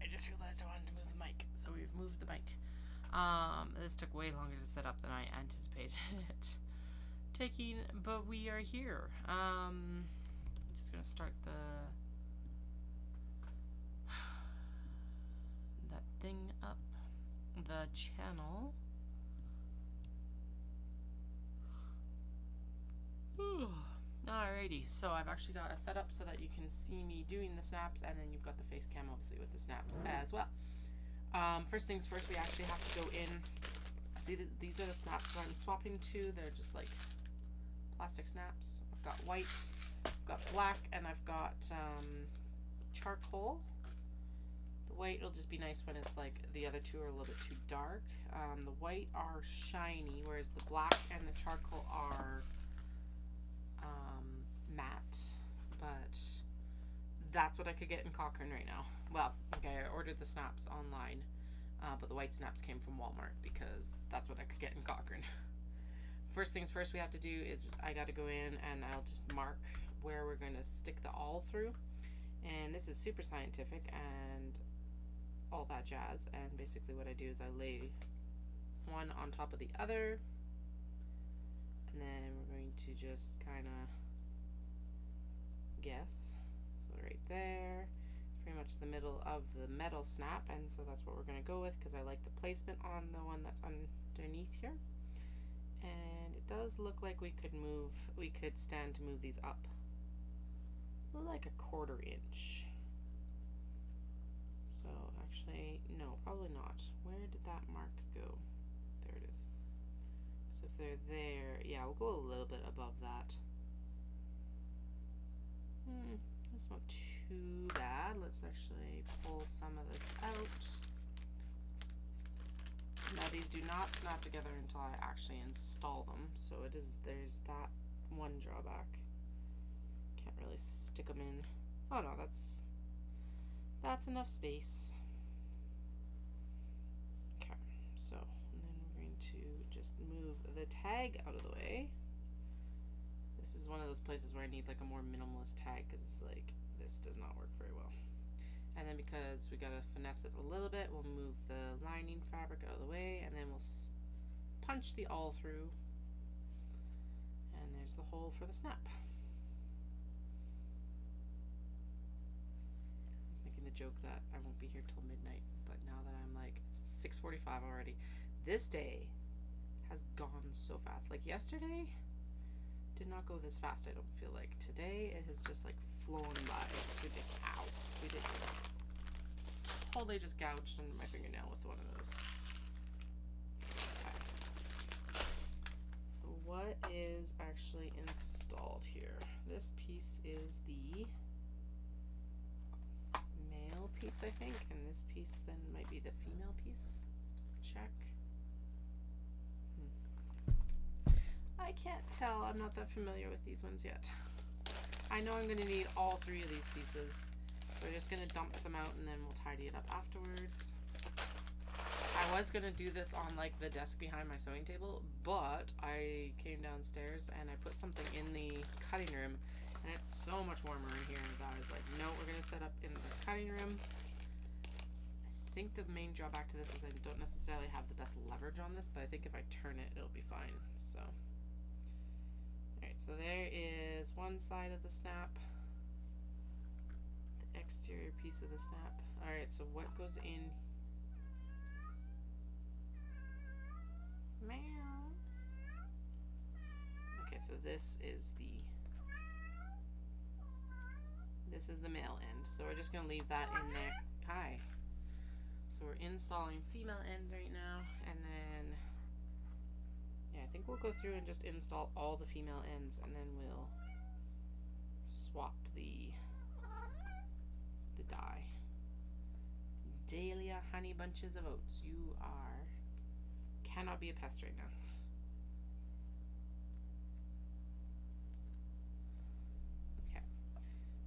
I just realized I wanted to move the mic, so we've moved the mic. This took way longer to set up than I anticipated it taking, but we are here. I'm just gonna start that thing up, the channel. Alrighty, so I've actually got a setup so that you can see me doing the snaps, and then you've got the face cam obviously with the snaps as well. First things first, we actually have to go in. See, these are the snaps that I'm swapping to. They're just like plastic snaps. I've got white, I've got black, and I've got charcoal. The white will just be nice when it's like the other two are a little bit too dark. The white are shiny, whereas the black and the charcoal are matte, but that's what I could get in Cochrane right now. Well, okay, I ordered the snaps online, but the white snaps came from Walmart because that's what I could get in Cochrane. First things first we have to do is I got to go in and I'll just mark where we're going to stick the awl through, and this is super scientific and all that jazz. And basically what I do is I lay one on top of the other, and then we're going to just kind of guess. So right there, it's pretty much the middle of the metal snap, and so that's what we're going to go with because I like the placement on the one that's underneath here. And it does look like we could stand to move these up like a 1/4 inch. So actually, no, probably not. Where did that mark go? There it is. So if they're there, yeah, we'll go a little bit above that. That's not too bad. Let's actually pull some of this out. Now these do not snap together until I actually install them, so there's that one drawback. Can't really stick them in. Oh no, that's enough space. Okay, so and then we're going to just move the tag out of the way. This is one of those places where I need like a more minimalist tag because it's like this does not work very well. And then because we gotta finesse it a little bit, we'll move the lining fabric out of the way, and then we'll punch the awl through, and there's the hole for the snap. I was making the joke that I won't be here till midnight, but now that I'm like, it's 6:45 already. This day has gone so fast. Like yesterday did not go this fast, I don't feel like. Today it has just like flown by. It's ridiculous. Ow. Ridiculous. Totally just gouged under my fingernail with one of those. Okay. So what is actually installed here? This piece is the male piece, I think, and this piece then might be the female piece. Let's check. I can't tell. I'm not that familiar with these ones yet. I know I'm going to need all 3 of these pieces. So we're just going to dump some out and then we'll tidy it up afterwards. I was going to do this on like the desk behind my sewing table, but I came downstairs and I put something in the cutting room, and it's so much warmer in here that I was like, no, we're going to set up in the cutting room. I think the main drawback to this is I don't necessarily have the best leverage on this, but I think if I turn it, it'll be fine. So alright, so there is one side of the snap, the exterior piece of the snap. Alright, so what goes in? Meow. Okay, so this is the male end. So we're just gonna leave that in there. Hi. So we're installing female ends right now, and then yeah, I think we'll go through and just install all the female ends, and then we'll swap the dye. Dahlia honey bunches of oats. You cannot be a pest right now. Okay.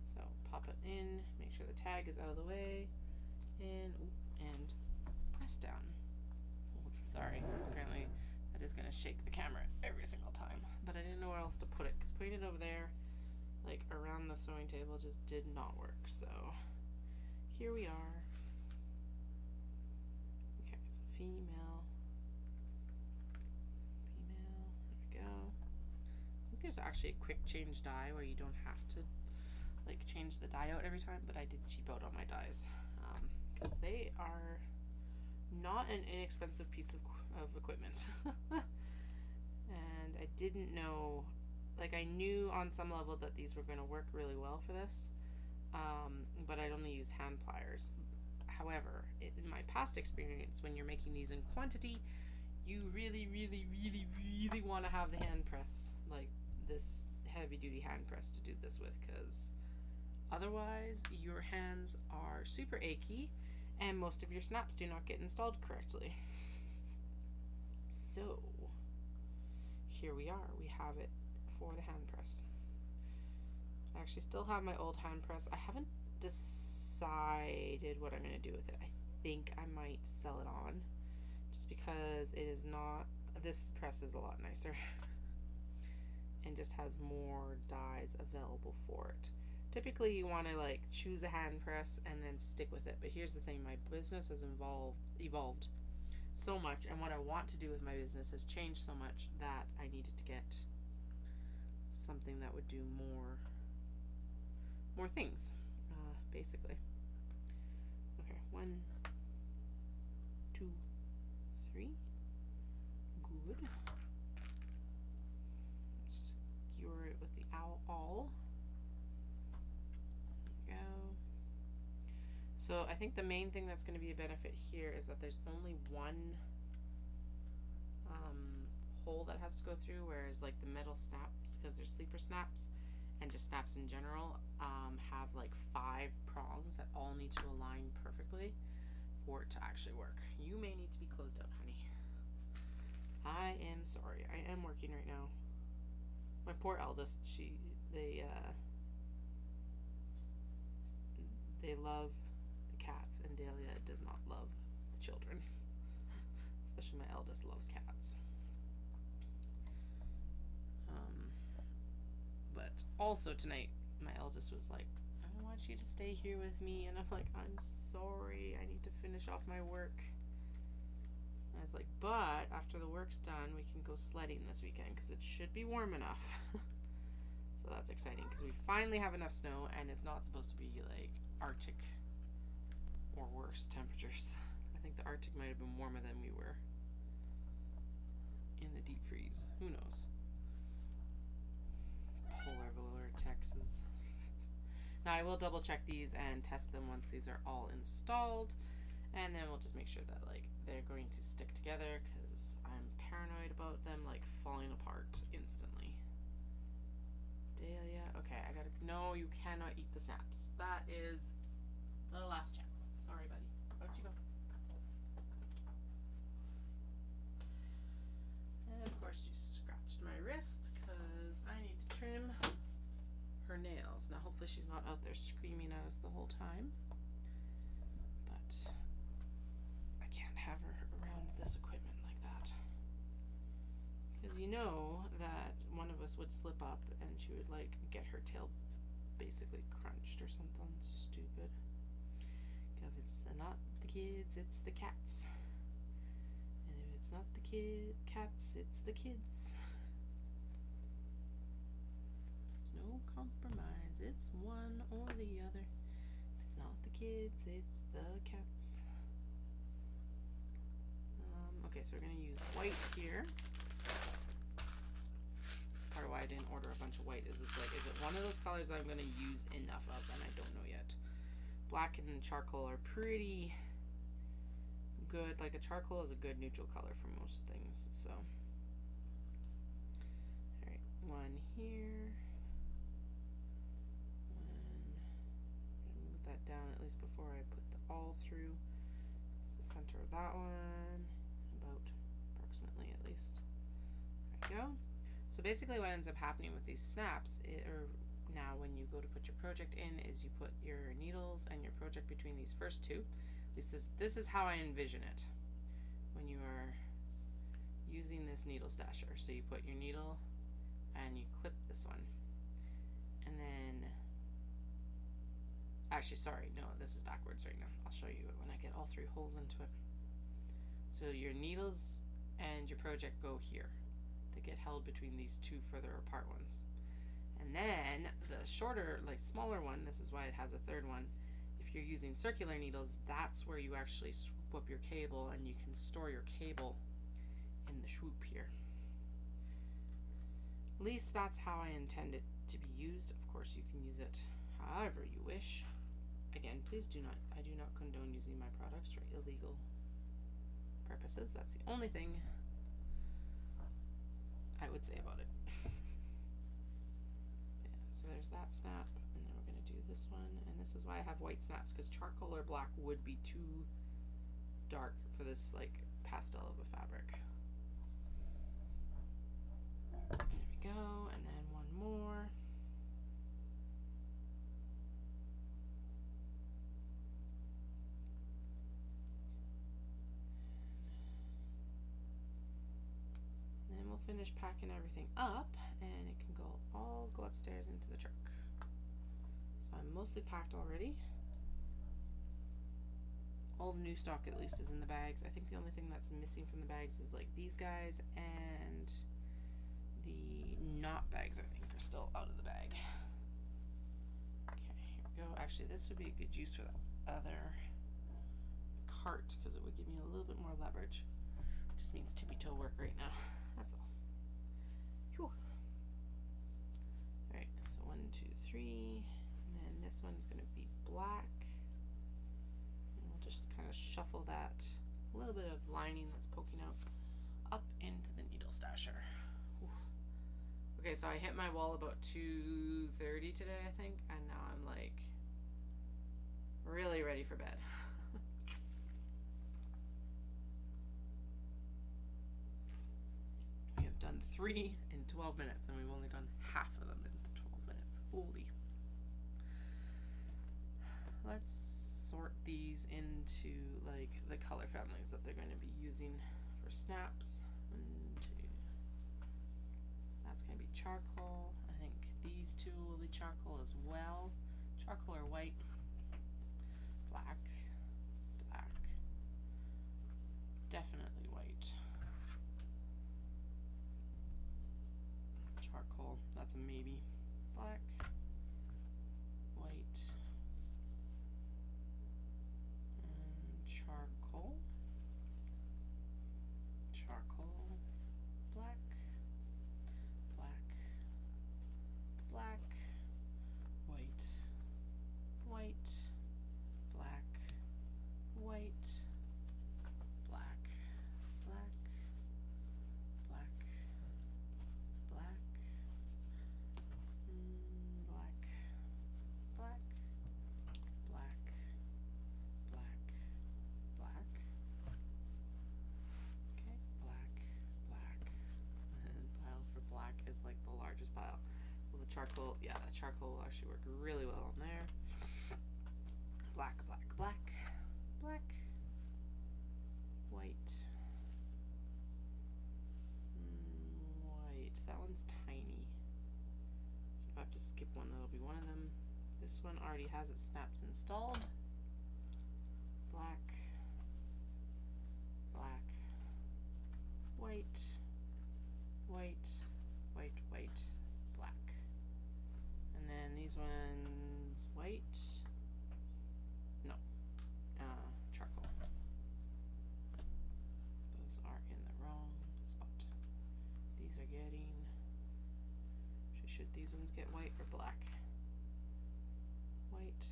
So pop it in, make sure the tag is out of the way, and press down. Oh, sorry, apparently that is going to shake the camera every single time, but I didn't know where else to put it because putting it over there like around the sewing table just did not work. So here we are. female. There we go. I think there's actually a quick change dye where you don't have to like change the dye out every time, but I did cheap out on my dyes because they are not an inexpensive piece of equipment. And I didn't know, like I knew on some level that these were going to work really well for this, but I'd only use hand pliers. However, in my past experience, when you're making these in quantity, you really want to have the hand press, like this heavy duty hand press to do this with, because otherwise your hands are super achy and most of your snaps do not get installed correctly. So here we are, we have it for the hand press. I actually still have my old hand press. I haven't decided what I'm going to do with it. I think I might sell it on just because it is not, this press is a lot nicer and just has more dies available for it. Typically you want to like choose a hand press and then stick with it, but here's the thing, my business has evolved so much, and what I want to do with my business has changed so much that I needed to get something that would do more things, basically. Okay, 1, 2, 3. Good. Skewer it with the awl. There we go. So I think the main thing that's going to be a benefit here is that there's only one hole that has to go through, whereas like the metal snaps, because they're sleeper snaps and just snaps in general, have like 5 prongs that all need to align perfectly for it to actually work. You may need to be closed out, honey. I am sorry. I am working right now. My poor eldest, they love the cats, and Dahlia does not love the children. Especially my eldest loves cats. But also tonight, my eldest was like, I want you to stay here with me, and I'm like, I'm sorry, I need to finish off my work. I was like, but after the work's done, we can go sledding this weekend because it should be warm enough. So that's exciting because we finally have enough snow, and it's not supposed to be like Arctic or worse temperatures. I think the Arctic might have been warmer than we were in the deep freeze. Who knows? Polar vortexes. Now I will double check these and test them once these are all installed, and then we'll just make sure that like they're going to stick together, because I'm paranoid about them like falling apart instantly. Dahlia, okay, I gotta, no, you cannot eat the snaps. That is the last chance. Sorry, buddy. Out you go. And of course she scratched my wrist because I need to trim her nails. Now hopefully she's not out there screaming at us the whole time, but I can't have her around this equipment like that, because you know that one of us would slip up and she would like get her tail basically crunched or something stupid. If it's not the kids, it's the cats, and if it's not the cats, it's the kids. There's no compromise, it's one or the other. If it's not the kids, it's the cats. Okay, so we're gonna use white here. Part of why I didn't order a bunch of white is it's like, is it one of those colors that I'm gonna use enough of, and I don't know yet. Black and charcoal are pretty good. Like a charcoal is a good neutral color for most things, so. Alright, one here. Move that down at least before I put the all through. That's the center of that one. About approximately at least. There we go. So basically what ends up happening with these snaps, now when you go to put your project in, is you put your needles and your project between these first two. This is how I envision it when you are using this needle stasher. So you put your needle and you clip this one, and then, actually sorry, no, this is backwards right now. I'll show you it when I get all 3 holes into it. So your needles and your project go here. They get held between these two further apart ones. And then the shorter, like smaller one, this is why it has a third one. If you're using circular needles, that's where you actually swoop up your cable and you can store your cable in the swoop here. At least that's how I intend it to be used. Of course, you can use it however you wish. Again, please do not, I do not condone using my products for illegal purposes. That's the only thing I would say about it. Yeah, so there's that snap, and then we're going to do this one, and this is why I have white snaps, because charcoal or black would be too dark for this like pastel of a fabric. There we go, and then one more. And then we'll finish packing everything up, and it can all go upstairs into the truck. So I'm mostly packed already. All the new stock at least is in the bags. I think the only thing that's missing from the bags is like these guys, and the knot bags I think are still out of the bag. Okay, here we go. Actually, this would be a good use for the other cart because it would give me a little bit more leverage. Just means tippy toe work right now. That's all. Whew. Alright, so 1, 2, 3, and then this one's gonna be black. Just kind of shuffle that little bit of lining that's poking out up into the needle stasher. Oof. Okay, so I hit my wall about 2:30 today, I think, and now I'm like really ready for bed. We have done 3 in 12 minutes, and we've only done half of them in 12 minutes. Holy. Let's sort these into like the color families that they're going to be using for snaps. 1, 2. That's going to be charcoal. I think these two will be charcoal as well. Charcoal or white. Black. Black. Definitely white. Charcoal. That's a maybe. Black. White. Charcoal, charcoal, black, black, black, white, white, black, white, black, black, black, black, black, black, black, black. Black. Okay, black, black. And the pile for black is like the largest pile. Well, the charcoal, yeah, the charcoal will actually work really well in there. Black, black, black, black, white, white. That one's tiny. So if I have to skip one, that'll be one of them. This one already has its snaps installed. Black. Black, white, white, white, white, black. And then these ones, white, no, charcoal. Those are in the wrong spot. These are getting, should these ones get white or black? White.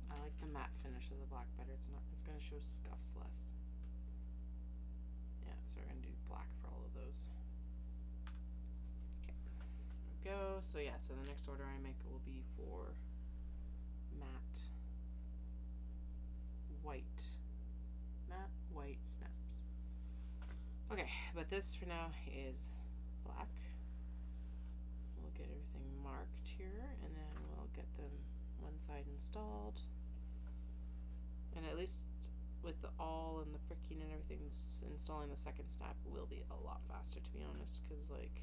I like the matte finish of the black better. It's going to show scuffs less. Yeah, so we're going to do black for all of those. Okay, there we go. So yeah, so the next order I make will be for matte white. Matte white snaps. Okay, but this for now is black. We'll get everything marked here, and then we'll get them one side installed. And at least with the awl and the pricking and everything, installing the second snap will be a lot faster, to be honest, because like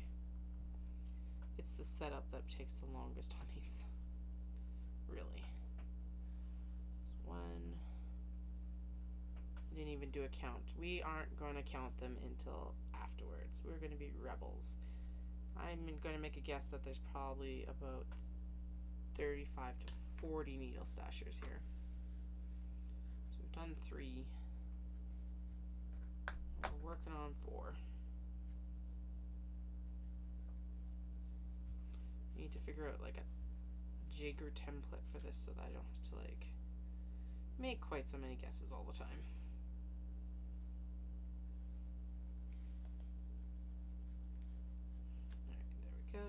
it's the setup that takes the longest on these, really. So 1, even do a count. We aren't going to count them until afterwards. We're going to be rebels. I'm going to make a guess that there's probably about 35 to 40 needle stashers here. So we've done 3. We're working on 4. Need to figure out like a jigger template for this so that I don't have to like make quite so many guesses all the time. Alright, there we go.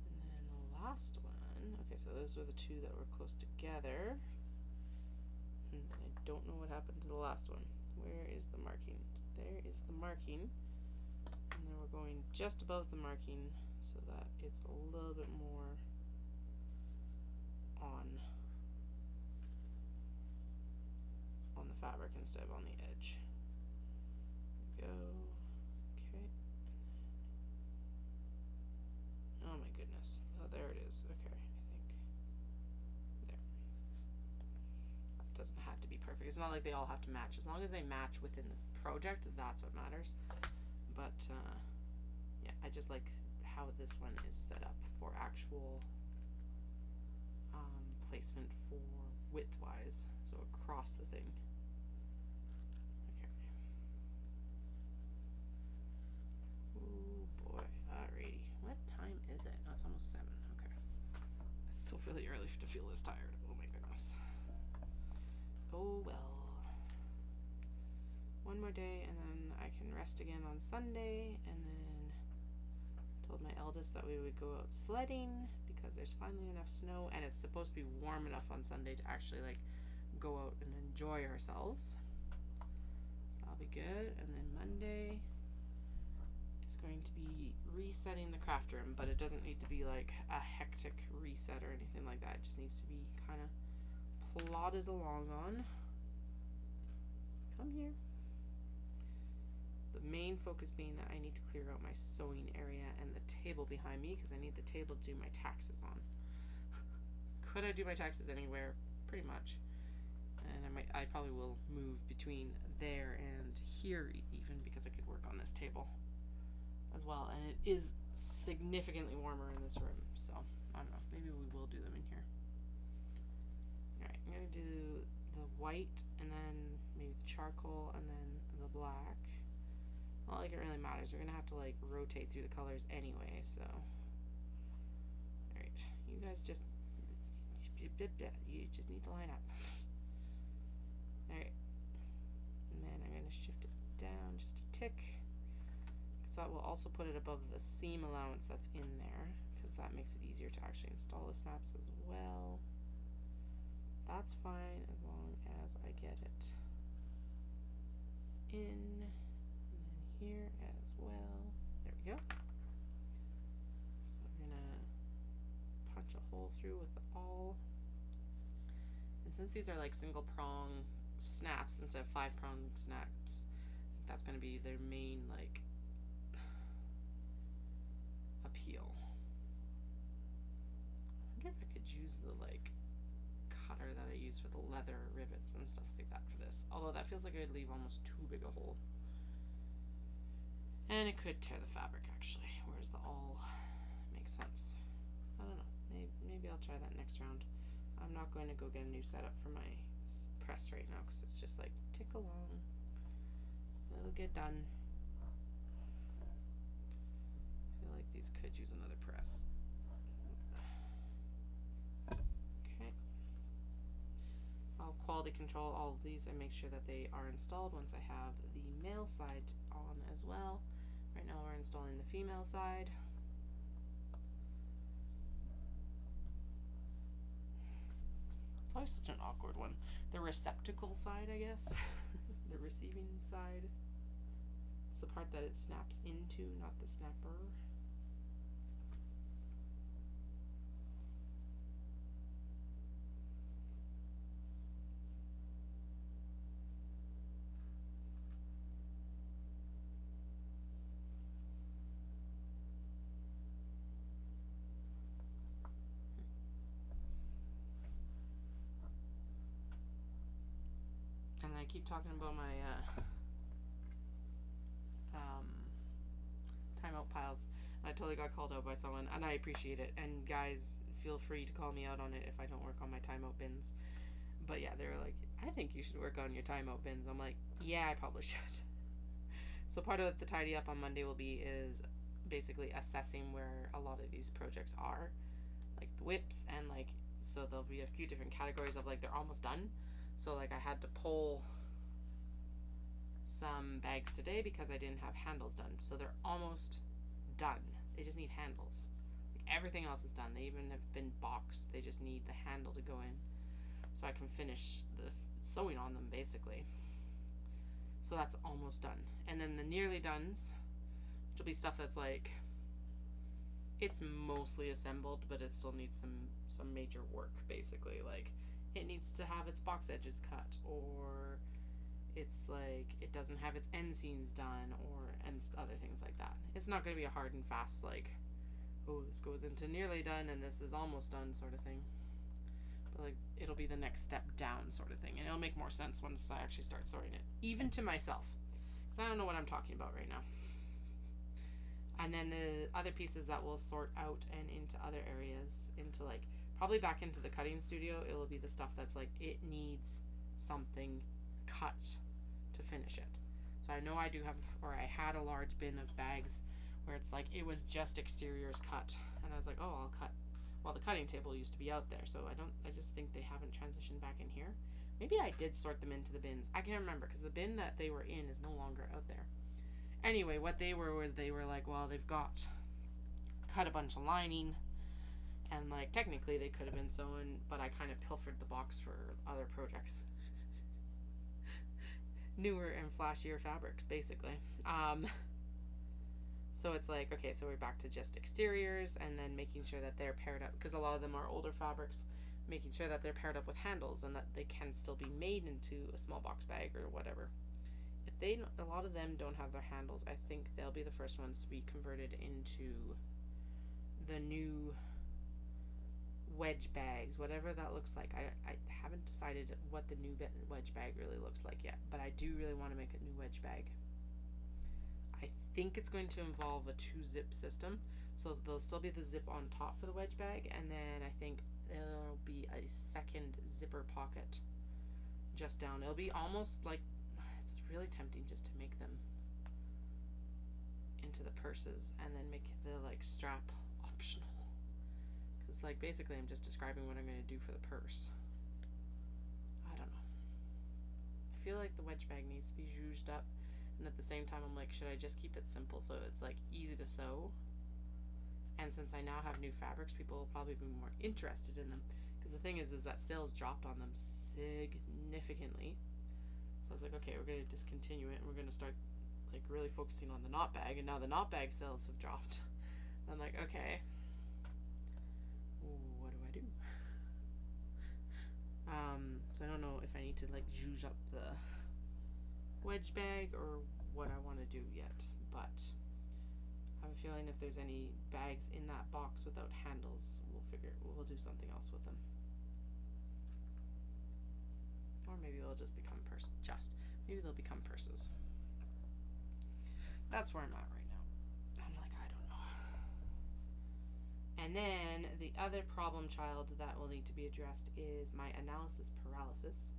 And then the last one. Okay, so those were the 2 that were close together. And I don't know what happened to the last one. Where is the marking? There is the marking. And then we're going just above the marking so that it's a little bit more on the fabric instead of on the edge. There we go. Okay. Oh my goodness. Oh, there it is. Okay, I think. There. It doesn't have to be perfect. It's not like they all have to match. As long as they match within this project, that's what matters. But yeah, I just like how this one is set up for actual placement for width-wise, so across the thing. Okay. Oh boy, alrighty. What time is it? Oh, it's almost 7. Okay. It's still really early to feel this tired. Oh my goodness. Oh well. One more day and then I can rest again on Sunday, and then told my eldest that we would go out sledding because there's finally enough snow and it's supposed to be warm enough on Sunday to actually like go out and enjoy ourselves. So that'll be good. And then Monday is going to be resetting the craft room, but it doesn't need to be like a hectic reset or anything like that. It just needs to be kind of plodded along on. Come here. The main focus being that I need to clear out my sewing area and the table behind me because I need the table to do my taxes on. Could I do my taxes anywhere? Pretty much. And I probably will move between there and here even because I could work on this table as well. And it is significantly warmer in this room, so I don't know. Maybe we will do them in here. Alright, I'm gonna do the white and then maybe the charcoal and then the black. Not like it really matters. We're gonna have to like rotate through the colors anyway, so. Alright, you guys just you just need to line up. Alright. And then I'm gonna shift it down just a tick. Because that will also put it above the seam allowance that's in there. Because that makes it easier to actually install the snaps as well. That's fine as long as I get it in. Here as well. There we go. So we're gonna punch a hole through with the awl. And since these are like single prong snaps instead of 5-prong snaps, that's gonna be their main like appeal. I wonder if I could use the like cutter that I use for the leather rivets and stuff like that for this. Although that feels like it would leave almost too big a hole. And it could tear the fabric actually, whereas the awl makes sense. I don't know. Maybe I'll try that next round. I'm not going to go get a new setup for my press right now because it's just like tick along. It'll get done. I feel like these could use another press. Okay. I'll quality control all of these and make sure that they are installed once I have the male side on as well. Right now we're installing the female side. It's always such an awkward one. The receptacle side, I guess. The receiving side. It's the part that it snaps into, not the snapper. keep talking about my timeout piles. I totally got called out by someone, and I appreciate it. And guys, feel free to call me out on it if I don't work on my timeout bins. But yeah, they were like, I think you should work on your timeout bins. I'm like, yeah, I probably should. So part of the tidy up on Monday is basically assessing where a lot of these projects are, like the whips, and like, so there'll be a few different categories of like they're almost done. So like I had to pull some bags today because I didn't have handles done. So they're almost done. They just need handles. Like everything else is done. They even have been boxed. They just need the handle to go in so I can finish the sewing on them basically. So that's almost done. And then the nearly dones, which will be stuff that's like, it's mostly assembled, but it still needs some major work basically. Like it needs to have its box edges cut, or it's like it doesn't have its end seams done, and other things like that. It's not going to be a hard and fast like, oh, this goes into nearly done and this is almost done sort of thing. But like it'll be the next step down sort of thing, and it'll make more sense once I actually start sorting it, even to myself, because I don't know what I'm talking about right now. And then the other pieces that we'll sort out and into other areas, into like probably back into the cutting studio, it will be the stuff that's like it needs something cut to finish it. So I know I do have, or I had a large bin of bags where it's like it was just exteriors cut, and I was like, oh, I'll cut. Well, the cutting table used to be out there, so I just think they haven't transitioned back in here. Maybe I did sort them into the bins. I can't remember because the bin that they were in is no longer out there. Anyway, what they were was they were like, well, they've got cut a bunch of lining, and like technically they could have been sewn, but I kind of pilfered the box for other projects. Newer and flashier fabrics, basically. So it's like, okay, so we're back to just exteriors, and then making sure that they're paired up, because a lot of them are older fabrics, making sure that they're paired up with handles and that they can still be made into a small box bag or whatever. If a lot of them don't have their handles, I think they'll be the first ones to be converted into the new wedge bags, whatever that looks like. I haven't decided what the new wedge bag really looks like yet, but I do really want to make a new wedge bag. I think it's going to involve a 2-zip system, so there'll still be the zip on top for the wedge bag, and then I think there'll be a second zipper pocket just down. It'll be almost like, it's really tempting just to make them into the purses and then make the like strap optional, because like basically I'm just describing what I'm going to do for the purse. I don't know. I feel like the wedge bag needs to be zhuzhed up, and at the same time I'm like, should I just keep it simple so it's like easy to sew? And since I now have new fabrics, people will probably be more interested in them, because the thing is that sales dropped on them significantly. So I was like, okay, we're going to discontinue it, and we're going to start like really focusing on the knot bag, and now the knot bag sales have dropped. And I'm like, okay, what do I do? So I don't know if I need to like zhuzh up the wedge bag or what I want to do yet, but I have a feeling if there's any bags in that box without handles, we'll do something else with them. Or maybe they'll just become maybe they'll become purses. That's where I'm at right now. I'm like, I don't know. And then the other problem child that will need to be addressed is my analysis paralysis.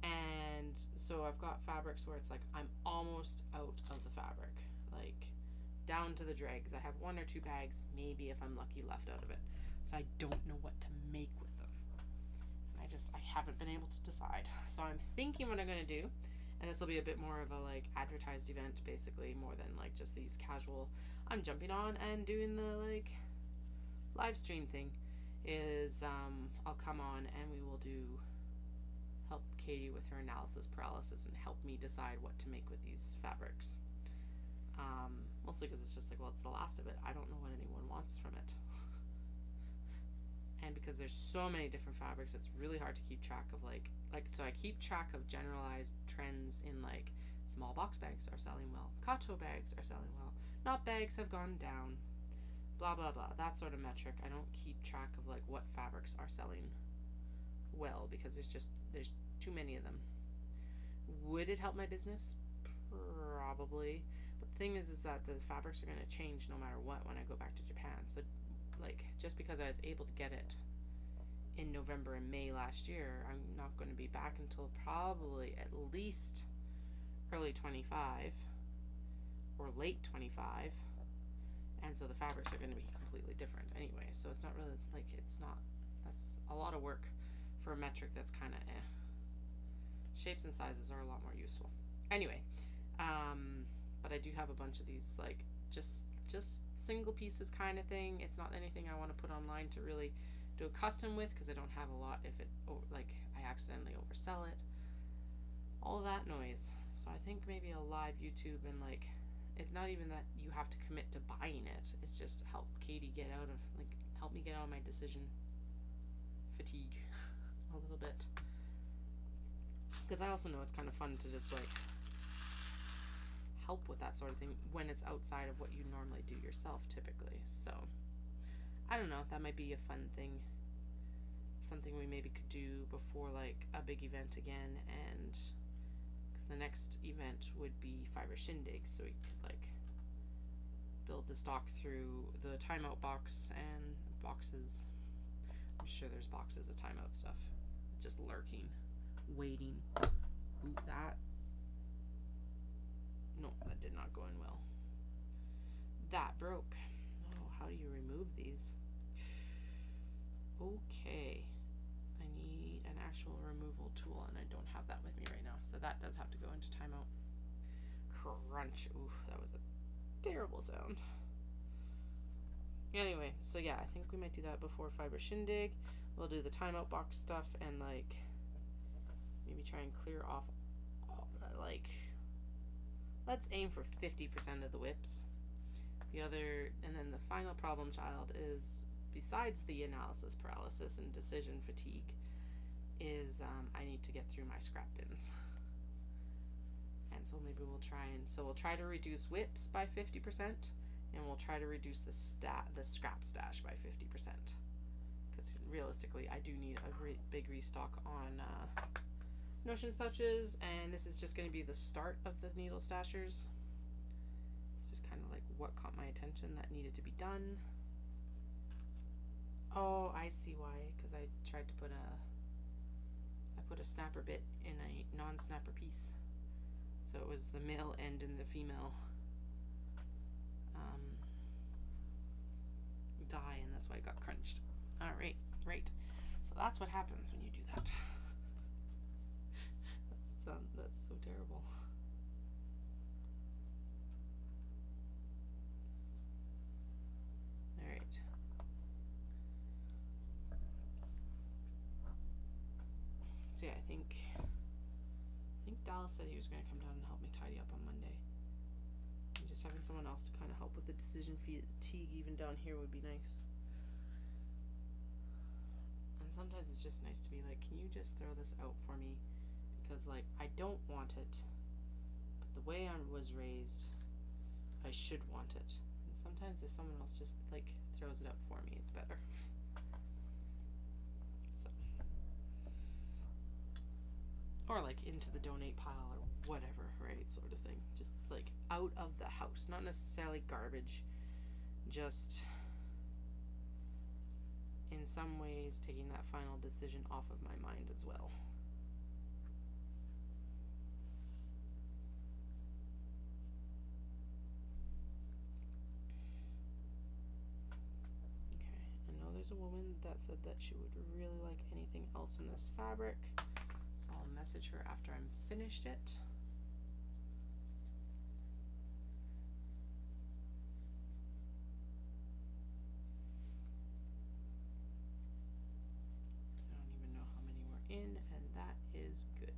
And so I've got fabrics where it's like I'm almost out of the fabric, like down to the dregs. I have 1 or 2 bags, maybe if I'm lucky, left out of it. So I don't know what to make with them. I haven't been able to decide. So I'm thinking what I'm going to do, and this will be a bit more of a like advertised event, basically, more than like just these casual, I'm jumping on and doing the like live stream thing, is I'll come on and we will help Katie with her analysis paralysis and help me decide what to make with these fabrics. Mostly because it's just like, well, it's the last of it. I don't know what anyone wants from it. And because there's so many different fabrics, it's really hard to keep track of so I keep track of generalized trends in like small box bags are selling well, kato bags are selling well, knot bags have gone down, blah blah blah, that sort of metric. I don't keep track of like what fabrics are selling well, because there's too many of them. Would it help my business? Probably. But the thing is that the fabrics are going to change no matter what when I go back to Japan. So, like, just because I was able to get it in November and May last year, I'm not going to be back until probably at least early 25 or late 25. And so the fabrics are going to be completely different anyway. So it's not really, like, it's not, that's a lot of work for a metric that's kind of eh. Shapes and sizes are a lot more useful. Anyway, but I do have a bunch of these, like, just single pieces kind of thing. It's not anything I want to put online to really do a custom with, because I don't have a lot if it, like, I accidentally oversell it. All of that noise. So I think maybe a live YouTube, and, like, it's not even that you have to commit to buying it. It's just help Katie get out of, like, help me get out of my decision fatigue a little bit. Because I also know it's kind of fun to just, like, help with that sort of thing when it's outside of what you normally do yourself typically. So I don't know, that might be a fun thing, something we maybe could do before, like, a big event again. And because the next event would be Fiber Shindig, so we could, like, build the stock through the timeout box and boxes. I'm sure there's boxes of timeout stuff just lurking, waiting. Ooh, that, no, that did not go in well. That broke. Oh, how do you remove these? Okay, I need an actual removal tool, and I don't have that with me right now, so that does have to go into timeout. Crunch. Ooh, that was a terrible sound. Anyway, so yeah, I think we might do that before Fiber Shindig. We'll do the timeout box stuff, and, like, maybe try and clear off all that, like, let's aim for 50% of the whips. The other, and then the final problem child is, besides the analysis paralysis and decision fatigue, is I need to get through my scrap bins. And so maybe we'll try to reduce whips by 50%, and we'll try to reduce the scrap stash by 50%. Because realistically, I do need a big restock on notions pouches, and this is just going to be the start of the needle stashers. It's just kind of like what caught my attention that needed to be done. Oh, I see why, because I tried to put a snapper bit in a non-snapper piece, so it was the male end and the female die, and that's why it got crunched. All right, right. So that's what happens when you do that. That's so terrible. All right. So yeah, I think Dallas said he was going to come down and help me tidy up on Monday. And just having someone else to kind of help with the decision fatigue even down here would be nice. And sometimes it's just nice to be like, can you just throw this out for me? Because, like, I don't want it, but the way I was raised, I should want it. And sometimes if someone else just, like, throws it out for me, it's better. So, or, like, into the donate pile or whatever, right, sort of thing. Just, like, out of the house, not necessarily garbage, just in some ways taking that final decision off of my mind as well. There's a woman that said that she would really like anything else in this fabric, so I'll message her after I'm finished it. I don't even know how many we're in, and that is good.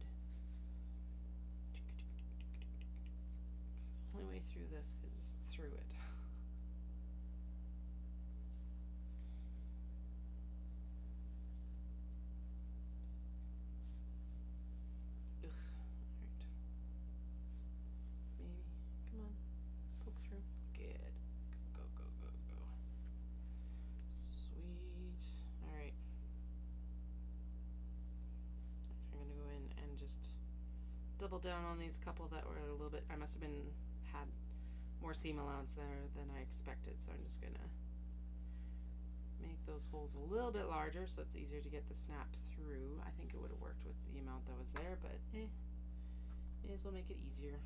The only way through this is through it. double down on these couple that were a little bit, I must have had more seam allowance there than I expected, so I'm just gonna make those holes a little bit larger so it's easier to get the snap through. I think it would have worked with the amount that was there, but may as well make it easier.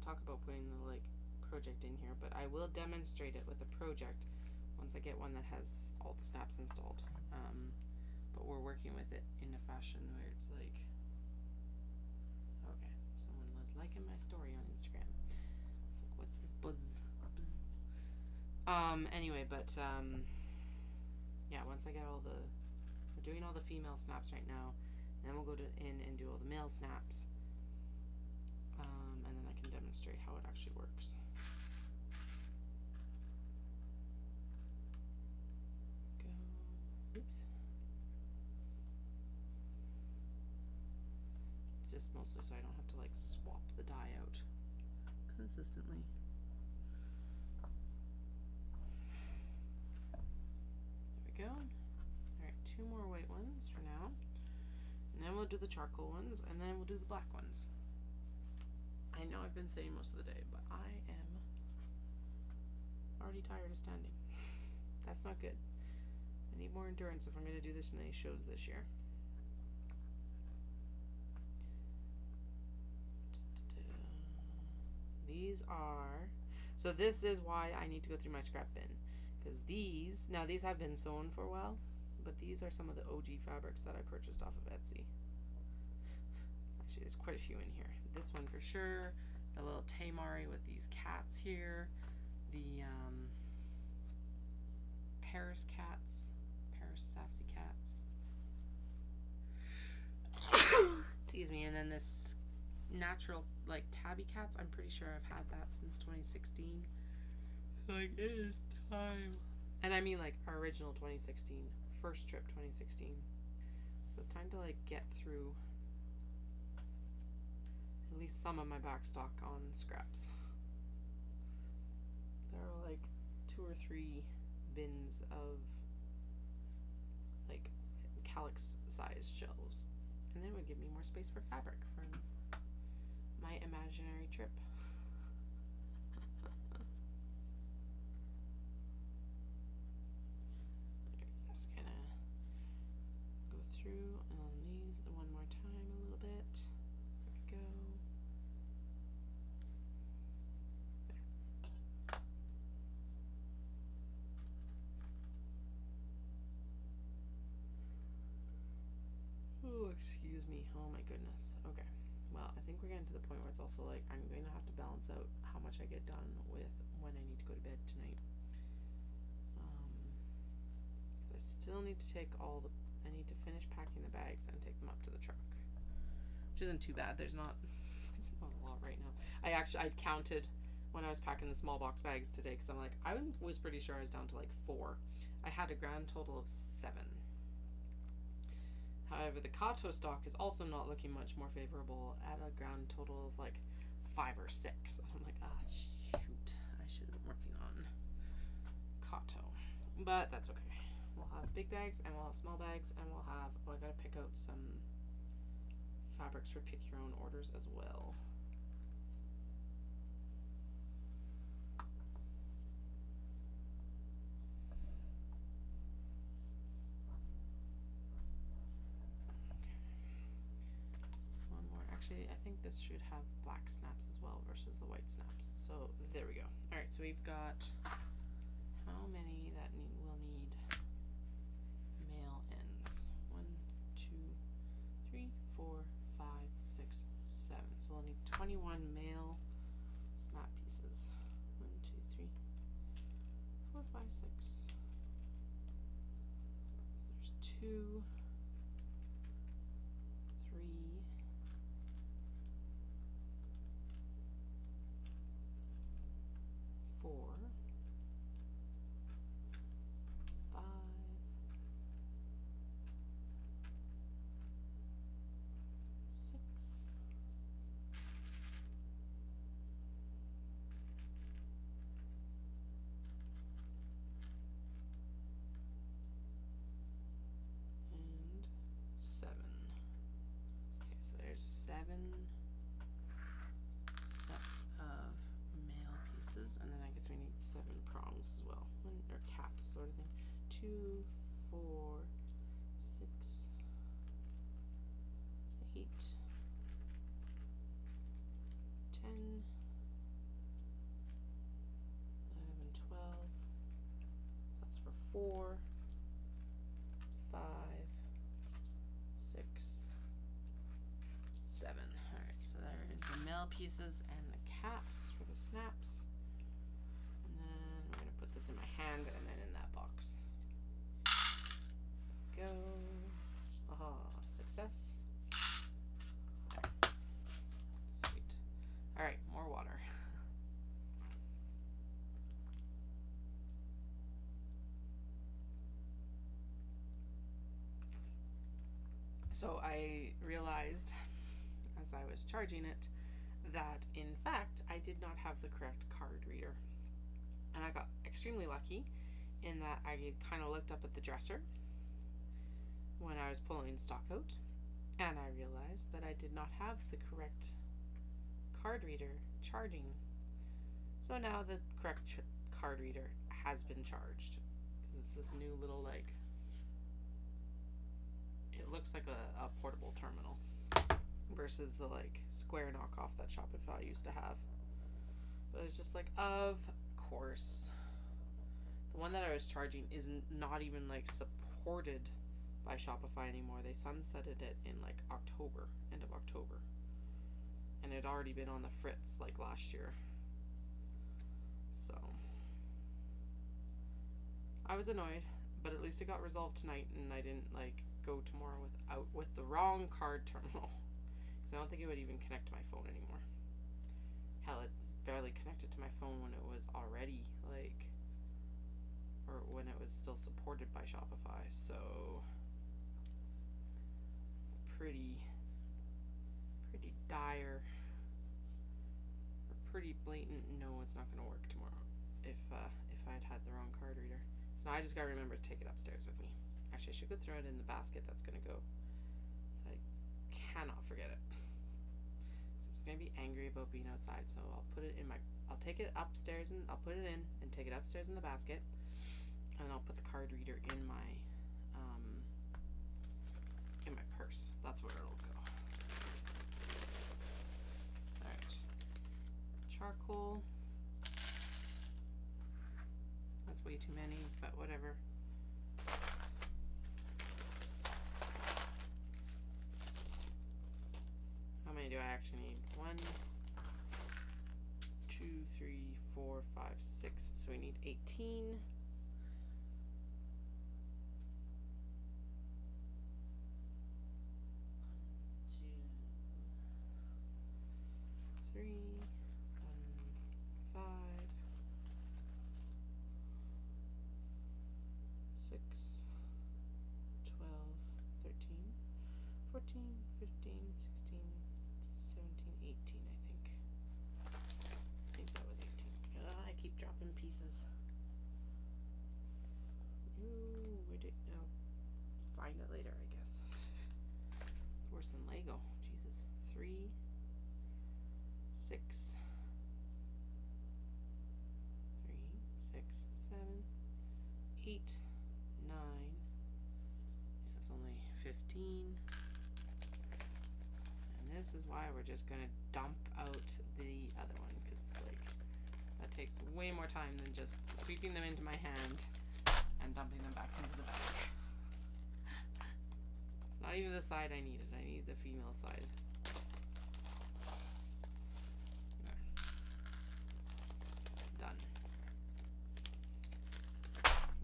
Talk about putting the like project in here, but I will demonstrate it with a project once I get one that has all the snaps installed. But we're working with it in a fashion where it's like, okay, someone was liking my story on Instagram. It's like, what's this buzz? Anyway, but yeah, once I get we're doing all the female snaps right now, then we'll go in and do all the male snaps. And then I can demonstrate how it actually works. Oops. It's just mostly so I don't have to like swap the dye out consistently. There we go. Alright, 2 more white ones for now. And then we'll do the charcoal ones, and then we'll do the black ones. I know I've been saying most of the day, but I am already tired of standing. That's not good. I need more endurance if I'm going to do this many shows this year. These are... So this is why I need to go through my scrap bin. Because these have been sewn for a while, but these are some of the OG fabrics that I purchased off of Etsy. Actually, there's quite a few in here. This one for sure, the little Tamari with these cats here, the Paris sassy cats. Excuse me, and then this natural like tabby cats. I'm pretty sure I've had that since 2016. Like, it is time. And I mean like our original 2016, first trip 2016. So it's time to like get through at least some of my back stock on scraps. There are like 2 or 3 bins of like calyx sized shelves, and that would give me more space for fabric for my imaginary trip. Okay, just gonna go through on these one more time a little bit. There we go. Oh, excuse me. Oh my goodness. Okay. Well, I think we're getting to the point where it's also like I'm going to have to balance out how much I get done with when I need to go to bed tonight. I still need to take I need to finish packing the bags and take them up to the truck, which isn't too bad. There's not a lot right now. I counted when I was packing the small box bags today because I'm like, I was pretty sure I was down to like 4. I had a grand total of 7. However, the Kato stock is also not looking much more favorable at a grand total of like 5 or 6. And I'm like, shoot, I should have been working on Kato. But that's okay. We'll have big bags and we'll have small bags and we'll have, I gotta pick out some fabrics for pick your own orders as well. Actually, I think this should have black snaps as well versus the white snaps. So there we go. All right, so we've got how many that we'll need male ends? 1, 2, 3, 4, 5, 6, 7. So we'll need 21 male snap pieces. 1, 2, 3, 4, 5, 6. So there's 2, 3. sets of male pieces, and then I guess we need 7 prongs as well, or caps sort of thing. 2, 4, 6, 8, 10, 11, 12. So that's for 4, 5, 6, 7. Alright, so there is the male pieces and the caps for the snaps. And then I'm going to put this in my hand and then in that box. Go. Aha, success. There. Sweet. Alright, more water. So I realized as I was charging it that in fact I did not have the correct card reader, and I got extremely lucky in that I kind of looked up at the dresser when I was pulling stock out, and I realized that I did not have the correct card reader charging. So now the correct card reader has been charged, because it's this new little, like, it looks like a portable terminal versus the like square knockoff that Shopify used to have. But it's just like, of course, the one that I was charging is not even like supported by Shopify anymore. They sunsetted it in like October, end of October, and it had already been on the fritz like last year. So I was annoyed, but at least it got resolved tonight, and I didn't like go tomorrow with the wrong card terminal, because I don't think it would even connect to my phone anymore. Hell, it barely connected to my phone when it was already like, or when it was still supported by Shopify. So it's pretty dire, or pretty blatant. No, it's not going to work tomorrow if I'd had the wrong card reader. So now I just gotta remember to take it upstairs with me. Actually, I should go throw it in the basket that's gonna go, so I cannot forget it. So I was gonna be angry about being outside, so I'll put it in I'll take it upstairs and I'll put it in and take it upstairs in the basket, and then I'll put the card reader in my purse. That's where it'll go. All right, charcoal. That's way too many, but whatever. How many do I actually need? 1, 2, 3, 4, 5, 6. So we need 18. 1, 2, 3, 1, 5, 6, 12, 13, 14, 15, 16, 17, 18, I think that was 18. I keep dropping pieces. Ooh, where'd it, I'll find it later, I guess. It's worse than Lego. Jesus. 3, 6, 3, 6, 7, 8, 9. That's only 15. And this is why we're just gonna dump out the other one, because like that takes way more time than just sweeping them into my hand and dumping them back into the bag. It's not even the side I needed. I need the female side. There. Done.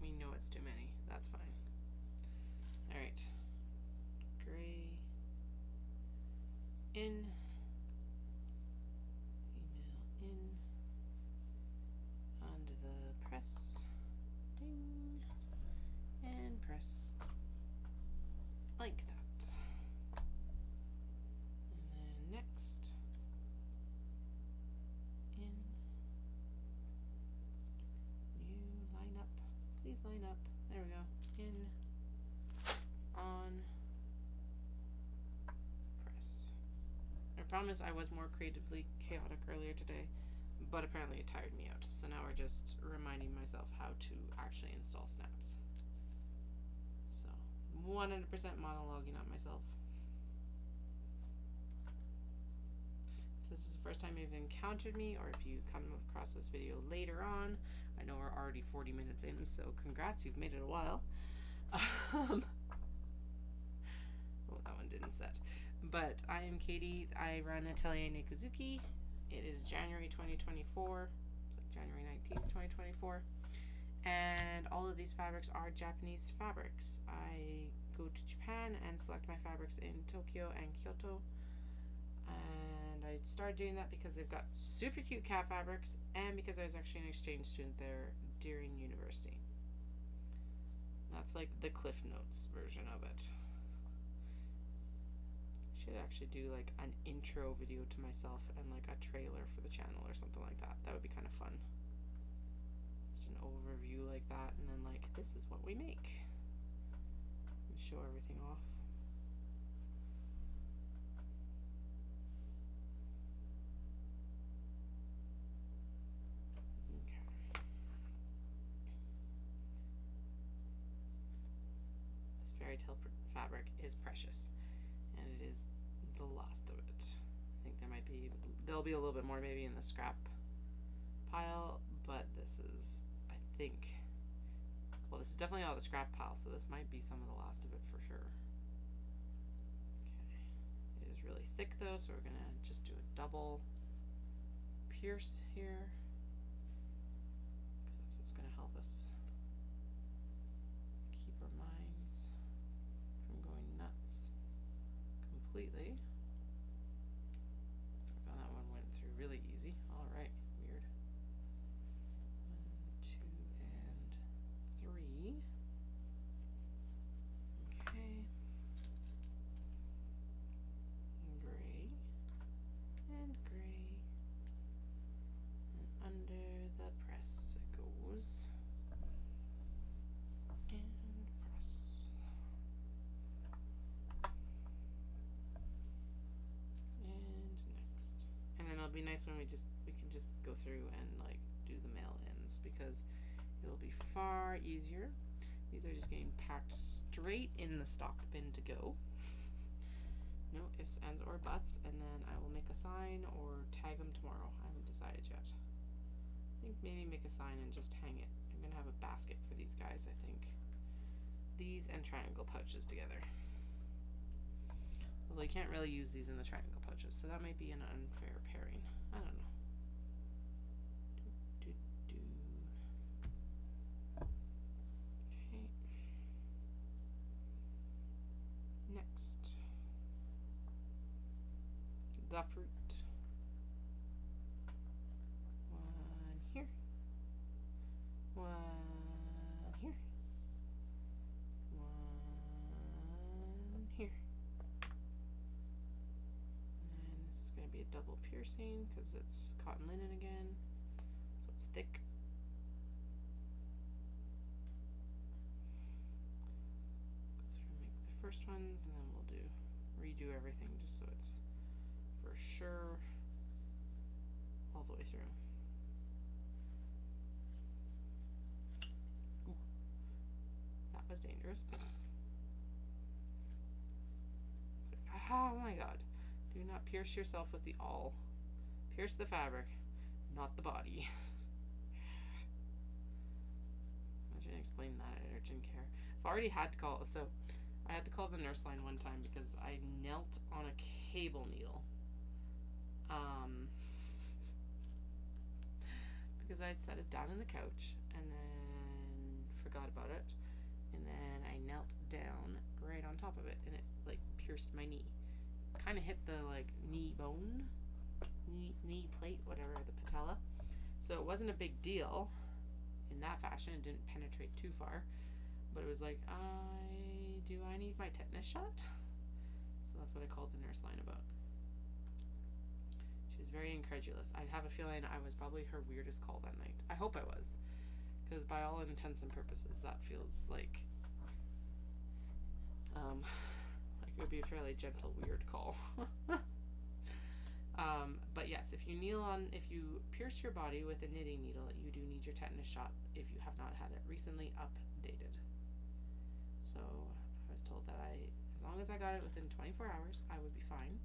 We know it's too many. That's fine. Alright. Gray. In. Female in. Onto the press. Ding. And press. Like that. And then next. In. New line up. Please line up. There we go. In. On. Press. problem is I was more creatively chaotic earlier today, but apparently it tired me out. So now we're just reminding myself how to actually install snaps. So 100% monologuing on myself. If this is the first time you've encountered me, or if you come across this video later on, I know we're already 40 minutes in, so congrats, you've made it a while. Oh, that one didn't set. But I am Katie. I run Atelier Nekuzuki. It is January 2024. It's like January 19th, 2024. And all of these fabrics are Japanese fabrics. I go to Japan and select my fabrics in Tokyo and Kyoto. And I started doing that because they've got super cute cat fabrics and because I was actually an exchange student there during university. That's like the Cliff Notes version of it. Should actually do like an intro video to myself and like a trailer for the channel or something like that. That would be kind of fun. Just an overview like that, and then like, this is what we make. And show everything off. Okay. This fairy tale fabric is precious, and it is the last of it. I think there'll be a little bit more maybe in the scrap pile, but this is, I think, well, this is definitely out of the scrap pile, so this might be some of the last of it for sure. Okay, it is really thick though, so we're gonna just do a double pierce here, because that's what's gonna help us keep our minds from going nuts completely. Well, that one went through really easy. All right, weird. 1, 2, and 3. Okay. Gray and gray, and under the press it goes, and press. And then it'll be nice when we can just go through and like do the mail ends, because it will be far easier. These are just getting packed straight in the stock bin to go. No ifs, ands, or buts, and then I will make a sign or tag them tomorrow. I haven't decided yet. I think maybe make a sign and just hang it. I'm gonna have a basket for these guys, I think. These and triangle pouches together. Although you can't really use these in the triangle pouches, so that might be an unfair pairing. I don't know. Okay. Next. The fruit. One here. One here. One here. Going to be a double piercing because it's cotton linen again, so it's thick. So we'll make the first ones, and then we'll redo everything just so it's for sure all the way through. Ooh, that was dangerous. Oh my god. Do not pierce yourself with the awl. Pierce the fabric, not the body. Imagine explaining that at urgent care. I've already had to call, so I had to call the nurse line one time because I knelt on a cable needle. Because I had set it down in the couch and then forgot about it. And then I knelt down right on top of it and it like pierced my knee. Kind of hit the like knee bone, knee plate, whatever, the patella. So it wasn't a big deal in that fashion. It didn't penetrate too far, but it was like, do I need my tetanus shot? So that's what I called the nurse line about. She was very incredulous. I have a feeling I was probably her weirdest call that night. I hope I was, because by all intents and purposes, that feels like it would be a fairly gentle, weird call. But yes, if you pierce your body with a knitting needle, you do need your tetanus shot if you have not had it recently updated. So I was told that as long as I got it within 24 hours, I would be fine.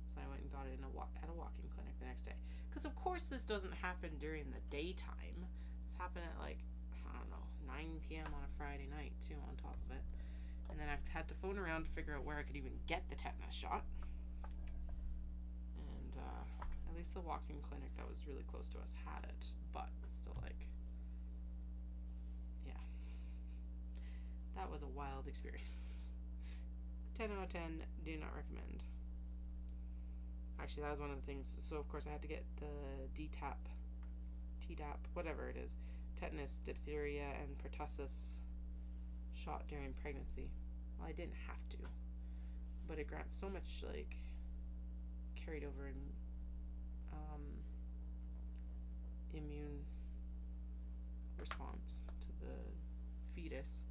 So I went and got it at a walk-in clinic the next day. Because of course this doesn't happen during the daytime. This happened at like, I don't know, 9 p.m. on a Friday night too on top of it. And then I've had to phone around to figure out where I could even get the tetanus shot. And at least the walk-in clinic that was really close to us had it. But still, like, yeah. That was a wild experience. 10 out of 10, do not recommend. Actually, that was one of the things. So, of course, I had to get the DTaP, Tdap, whatever it is, tetanus, diphtheria, and pertussis shot during pregnancy. Well, I didn't have to, but it grants so much, like, carried over in immune response to the fetus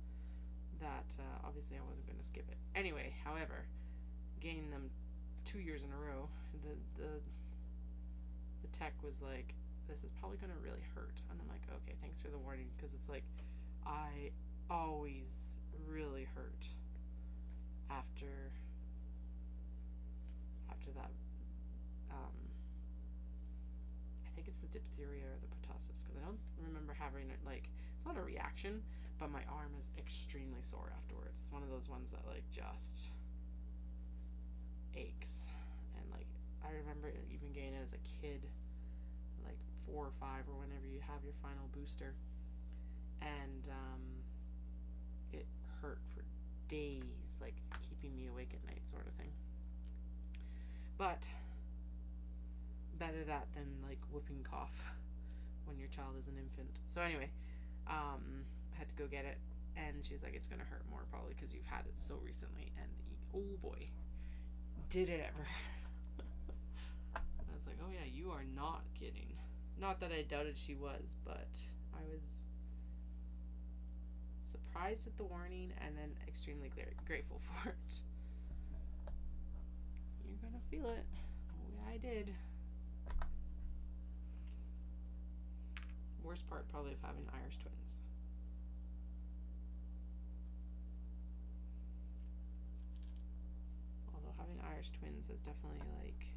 that obviously I wasn't going to skip it. Anyway, however, gaining them 2 years in a row, the tech was like, this is probably going to really hurt. And I'm like, okay, thanks for the warning, because it's like, I always really hurt after that. I think it's the diphtheria or the pertussis, because I don't remember having it, like, it's not a reaction, but my arm is extremely sore afterwards. It's one of those ones that, like, just aches. And, like, I remember even getting it as a kid, like 4 or 5, or whenever you have your final booster, and it hurt for days, like keeping me awake at night sort of thing. But better that than like whooping cough when your child is an infant. So anyway, I had to go get it, and she's like, it's gonna hurt more probably because you've had it so recently. And oh boy, did it ever. I was like, oh yeah, you are not kidding. Not that I doubted she was, but I was surprised at the warning and then extremely grateful for it. You're gonna feel it. Oh yeah, I did. Worst part probably of having Irish twins. Although having Irish twins has definitely like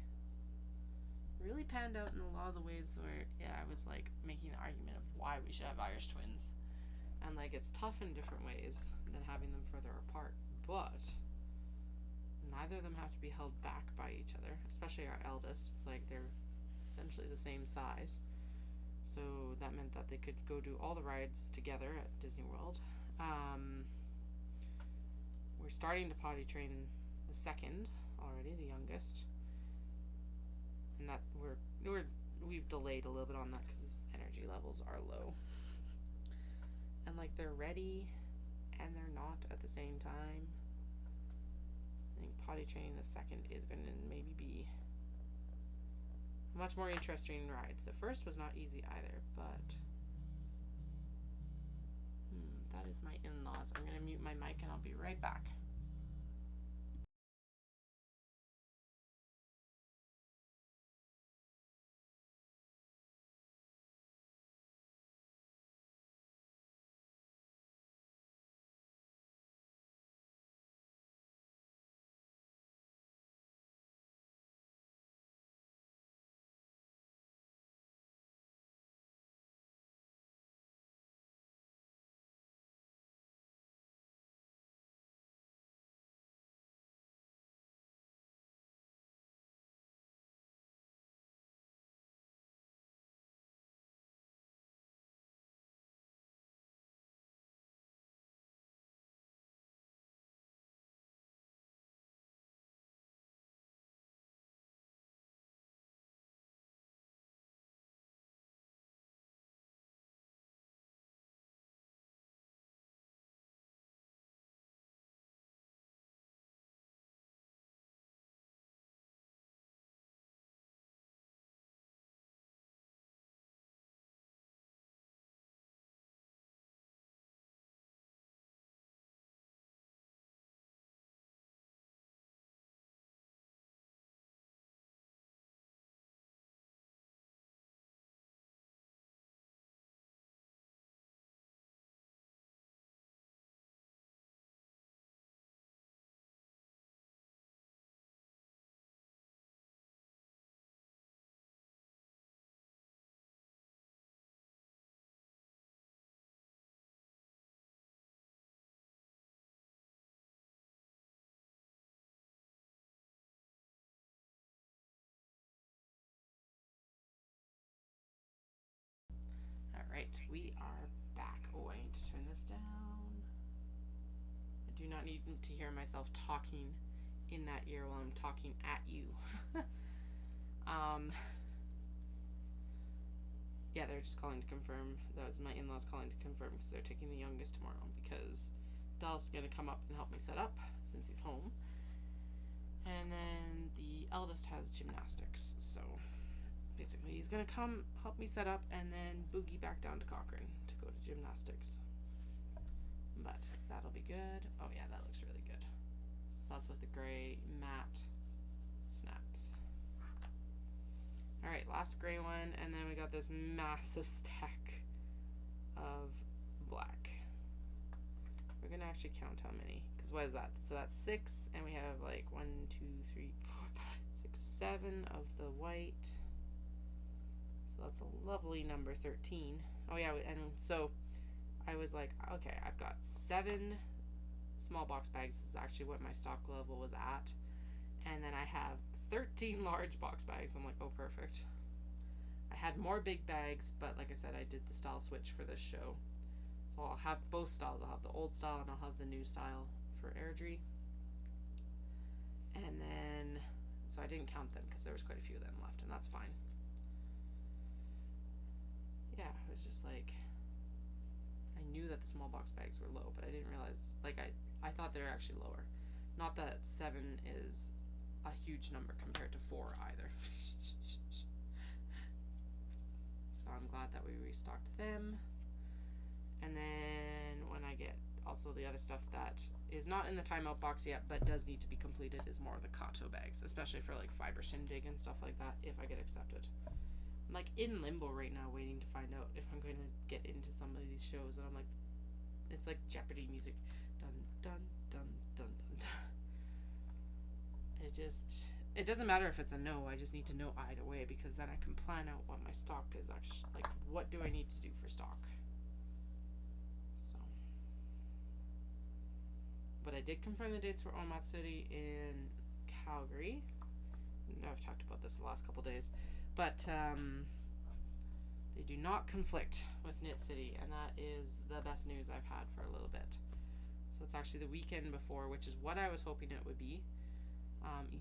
really panned out in a lot of the ways where, yeah, I was like making the argument of why we should have Irish twins. And like it's tough in different ways than having them further apart, but neither of them have to be held back by each other, especially our eldest. It's like they're essentially the same size. So that meant that they could go do all the rides together at Disney World. We're starting to potty train the second already, the youngest, and that we've delayed a little bit on that because his energy levels are low, and like they're ready and they're not at the same time. I think potty training the second is going to maybe be a much more interesting ride. The first was not easy either, but that is my in-laws. I'm going to mute my mic and I'll be right back. Alright, we are back. Oh, I need to turn this down. I do not need to hear myself talking in that ear while I'm talking at you. Yeah, they're just calling to confirm. That was my in-laws calling to confirm because they're taking the youngest tomorrow because Dallas is going to come up and help me set up since he's home. And then the eldest has gymnastics, so basically he's going to come help me set up and then boogie back down to Cochrane to go to gymnastics. But that'll be good. Oh yeah, that looks really good. So that's with the gray matte snaps. Alright, last gray one, and then we got this massive stack of black. We're gonna actually count how many, because what is that? So that's 6, and we have like 1, 2, 3, 4, 5, 6, 7 of the white. So that's a lovely number, 13. Oh yeah, and so I was like, okay, I've got 7 small box bags. This is actually what my stock level was at. And then I have 13 large box bags. I'm like, oh, perfect. I had more big bags, but like I said, I did the style switch for this show. So I'll have both styles. I'll have the old style and I'll have the new style for Airdrie. And then, so I didn't count them because there was quite a few of them left, and that's fine. Yeah, it was just like, I knew that the small box bags were low, but I didn't realize, like, I thought they were actually lower. Not that 7 is a huge number compared to 4 either. So I'm glad that we restocked them. And then when I get also the other stuff that is not in the timeout box yet but does need to be completed is more of the Kato bags, especially for like fiber shindig and stuff like that if I get accepted. I'm like in limbo right now waiting to find out if I'm going to get into some of these shows, and I'm like, it's like Jeopardy music. Dun dun dun dun dun dun. It doesn't matter if it's a no, I just need to know either way, because then I can plan out what my stock is actually, like what do I need to do for stock. So, but I did confirm the dates for Omatsuri in Calgary. I've talked about this the last couple days, but they do not conflict with Knit City, and that is the best news I've had for a little bit. So it's actually the weekend before, which is what I was hoping it would be.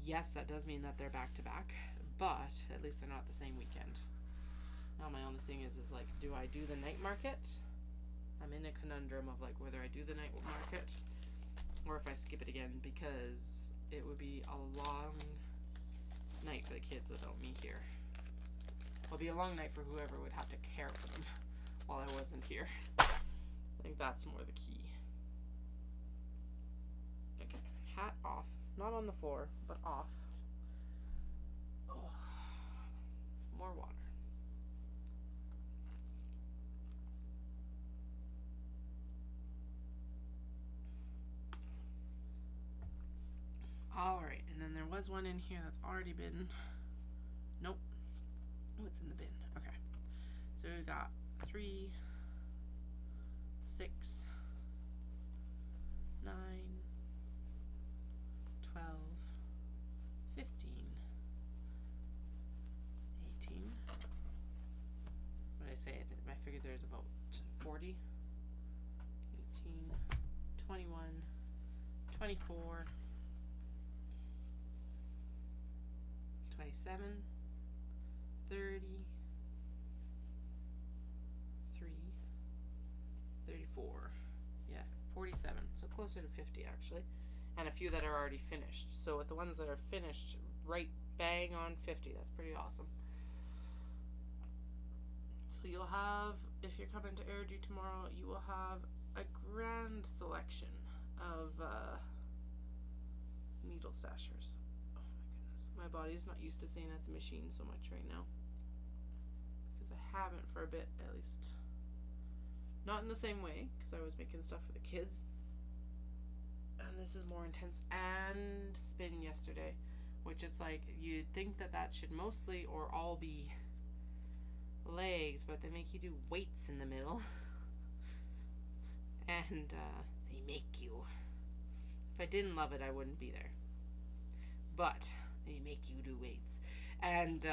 Yes, that does mean that they're back to back, but at least they're not the same weekend. Now my only thing is like, do I do the night market? I'm in a conundrum of like whether I do the night market or if I skip it again, because it would be a long night for the kids without me here. It'll be a long night for whoever would have to care for them while I wasn't here. I think that's more the key. Okay, hat off. Not on the floor, but off. Oh, more water. Alright, and then there was one in here that's already been... Nope. Oh, it's in the bin. Okay. So we got 3, 6, 9, 12, 15, 18. What did I say? I figured there's about 40. 18, 21, 24, 27, 30, 3, 34. Yeah, 47. So closer to 50 actually. And a few that are already finished. So with the ones that are finished, right bang on 50. That's pretty awesome. So you'll have, if you're coming to Airdrie tomorrow, you will have a grand selection of needle stashers. Oh my goodness. My body's not used to staying at the machine so much right now. Because I haven't for a bit, at least. Not in the same way, because I was making stuff for the kids. And this is more intense. And spin yesterday, which it's like you'd think that that should mostly or all be legs, but they make you do weights in the middle. And they make you. If I didn't love it, I wouldn't be there. But they make you do weights. And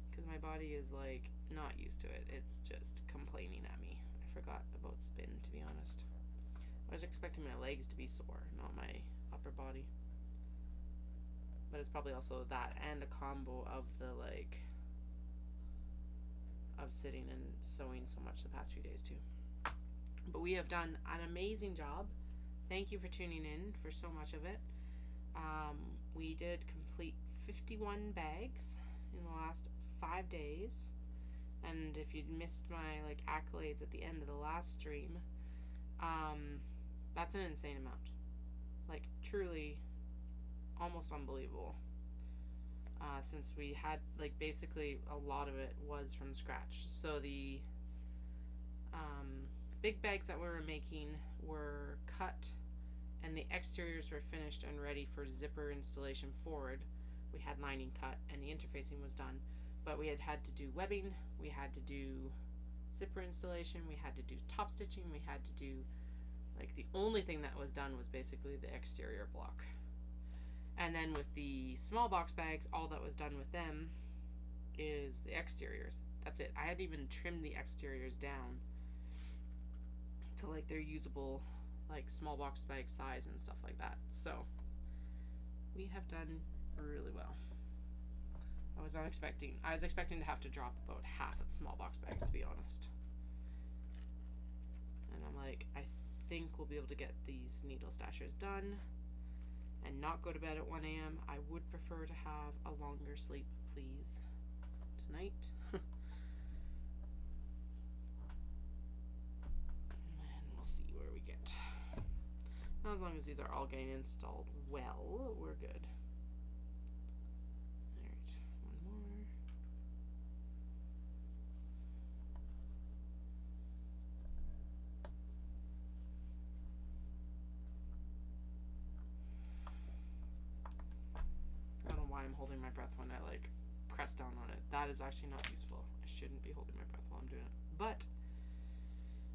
because my body is like not used to it. It's just complaining at me. I forgot about spin, to be honest. I was expecting my legs to be sore, not my upper body. But it's probably also that and a combo of the like of sitting and sewing so much the past few days too. But we have done an amazing job. Thank you for tuning in for so much of it. We did complete 51 bags in the last 5 days. And if you'd missed my like accolades at the end of the last stream, that's an insane amount. Like truly almost unbelievable. Since we had like basically a lot of it was from scratch. So the big bags that we were making were cut and the exteriors were finished and ready for zipper installation forward. We had lining cut and the interfacing was done, but we had to do webbing, we had to do zipper installation, we had to do top stitching, we had to do like the only thing that was done was basically the exterior block. And then with the small box bags, all that was done with them is the exteriors. That's it. I hadn't even trimmed the exteriors down to like their usable like small box bag size and stuff like that. So we have done really well. I was expecting to have to drop about half of the small box bags, to be honest. And I'm like, I think we'll be able to get these needle stashers done and not go to bed at 1 a.m. I would prefer to have a longer sleep, please, tonight. And we'll see where we get. Now, as long as these are all getting installed well, we're good. Alright, one more. I don't know why I'm holding my breath when I like press down on it. That is actually not useful. I shouldn't be holding my breath while I'm doing it. But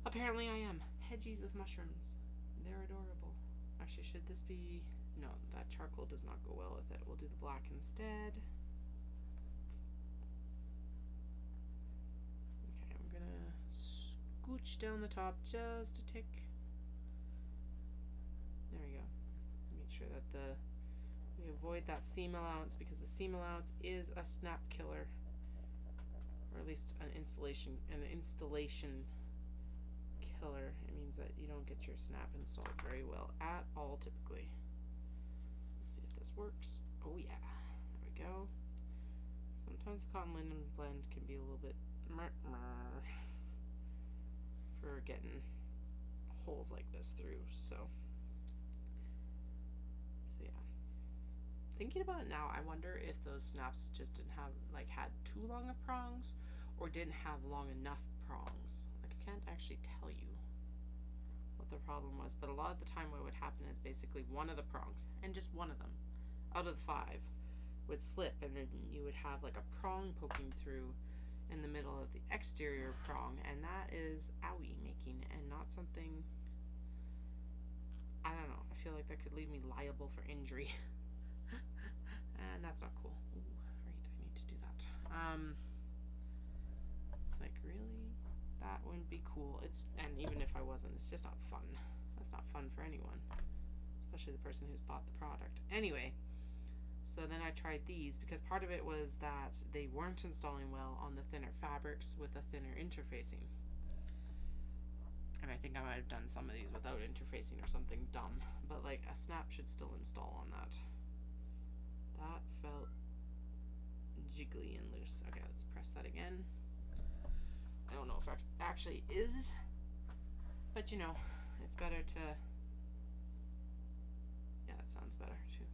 apparently I am. Hedgies with mushrooms. They're adorable. Actually, should this be... No, that charcoal does not go well with it. We'll do the black instead. Okay, I'm gonna scooch down the top just a tick. There we go. Make sure that we avoid that seam allowance, because the seam allowance is a snap killer, or at least an installation killer. It means that you don't get your snap installed very well at all typically. Let's see if this works. Oh yeah, there we go. Sometimes the cotton linen blend can be a little bit for getting holes like this through. So yeah. Thinking about it now, I wonder if those snaps just didn't have had too long of prongs, or didn't have long enough prongs. Like, I can't actually tell you what the problem was, but a lot of the time what would happen is basically one of the prongs, and just one of them out of the 5 would slip, and then you would have like a prong poking through in the middle of the exterior prong, and that is owie making, and not something, I don't know, I feel like that could leave me liable for injury. And that's not cool. Ooh, right, I need to do that. It's like, really? That wouldn't be cool. And even if I wasn't, it's just not fun. That's not fun for anyone, especially the person who's bought the product. Anyway, so then I tried these, because part of it was that they weren't installing well on the thinner fabrics with a thinner interfacing. And I think I might have done some of these without interfacing or something dumb, but like a snap should still install on that. That felt jiggly and loose. Okay, let's press that again. I don't know if it actually is, but you know, it's better to, yeah, that sounds better too.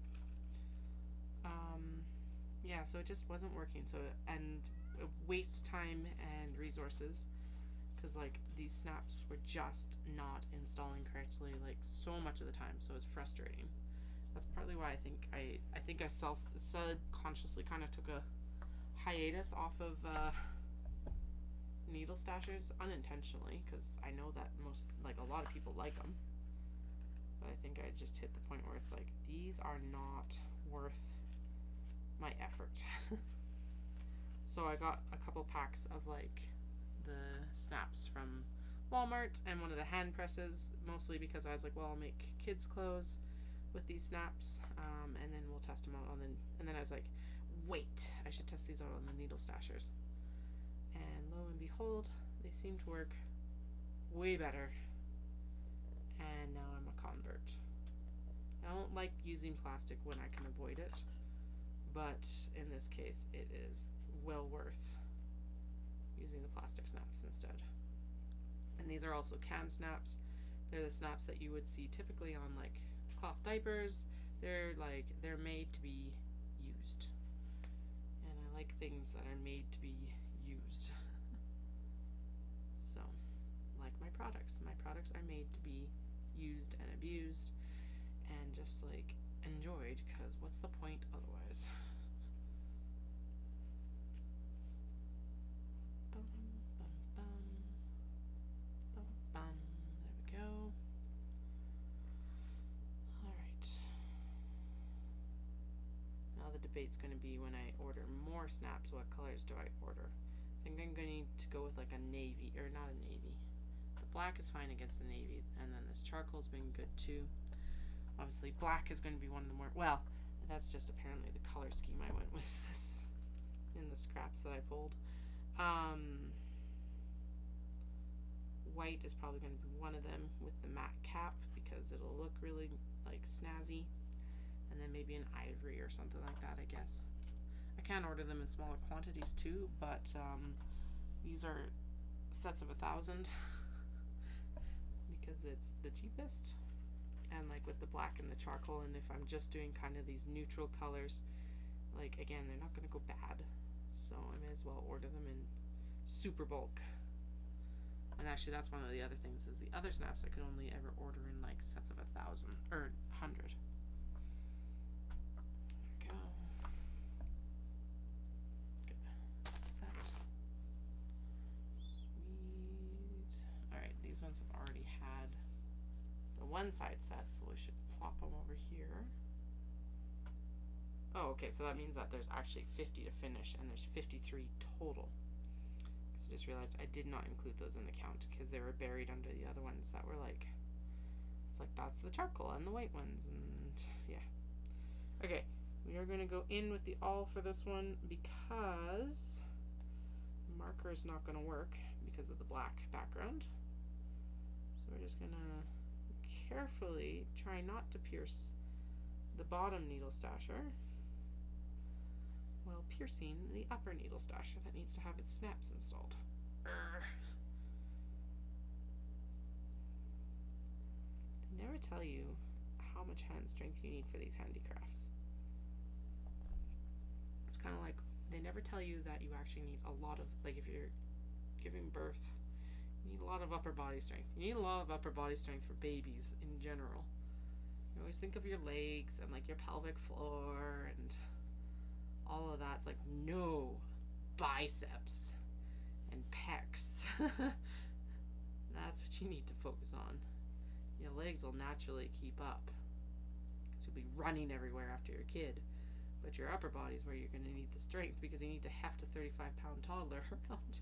Yeah, so it just wasn't working, so, and it wastes time and resources, because like these snaps were just not installing correctly like so much of the time, so it's frustrating. That's partly why I think I subconsciously kind of took a hiatus off of needle stashers unintentionally, because I know that a lot of people like them, but I think I just hit the point where it's like, these are not worth my effort. So I got a couple packs of like the snaps from Walmart and one of the hand presses, mostly because I was like, well, I'll make kids clothes with these snaps, and then we'll test them out on the, and then I was like, wait, I should test these out on the needle stashers. And lo and behold, they seem to work way better. And now I'm a convert. I don't like using plastic when I can avoid it, but in this case it is well worth using the plastic snaps instead. And these are also cam snaps. They're the snaps that you would see typically on like cloth diapers. They're made to be used. And I like things that are made to be used. So, like my products. My products are made to be used and abused and just like enjoyed, because what's the point otherwise? Bum, bum, bum. Bum, bum. There we go. Alright. Now the debate's going to be when I order more snaps, what colors do I order? I think I'm going to need to go with like a navy, or not a navy. The black is fine against the navy, and then this charcoal's been good too. Obviously black is going to be one of the more, well, that's just apparently the color scheme I went with this in the scraps that I pulled. White is probably going to be one of them with the matte cap, because it'll look really like snazzy. And then maybe an ivory or something like that, I guess. I can order them in smaller quantities too, but these are sets of 1,000 because it's the cheapest. And like with the black and the charcoal, and if I'm just doing kind of these neutral colors, like again, they're not going to go bad, so I may as well order them in super bulk. And actually that's one of the other things, is the other snaps I could only ever order in like sets of 1,000 or 100. There we go. Good. Set. Sweet. Alright, these ones have already had the one side set, so we should plop them over here. Oh, okay, so that means that there's actually 50 to finish, and there's 53 total. So I just realized I did not include those in the count because they were buried under the other ones that were like, it's like that's the charcoal and the white ones, and yeah. Okay, we are going to go in with the all for this one because marker is not going to work because of the black background. So we're just going to carefully try not to pierce the bottom needle stasher while piercing the upper needle stasher that needs to have its snaps installed. They never tell you how much hand strength you need for these handicrafts. It's kind of like they never tell you that you actually need a lot of, like if you're giving birth, you need a lot of upper body strength. You need a lot of upper body strength for babies in general. You always think of your legs and like your pelvic floor and all of that. It's like, no, biceps and pecs. That's what you need to focus on. Your legs will naturally keep up because you'll be running everywhere after your kid. But your upper body is where you're going to need the strength, because you need to heft a 35-pound toddler around.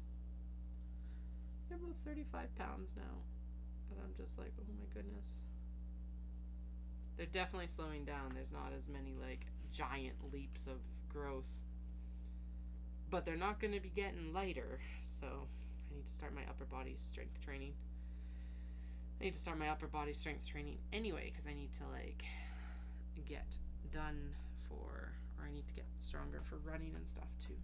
They're both 35 pounds now. And I'm just like, oh my goodness. They're definitely slowing down. There's not as many like giant leaps of growth. But they're not going to be getting lighter. So I need to start my upper body strength training. I need to start my upper body strength training anyway, because I need to like get done for, or I need to get stronger for running and stuff too.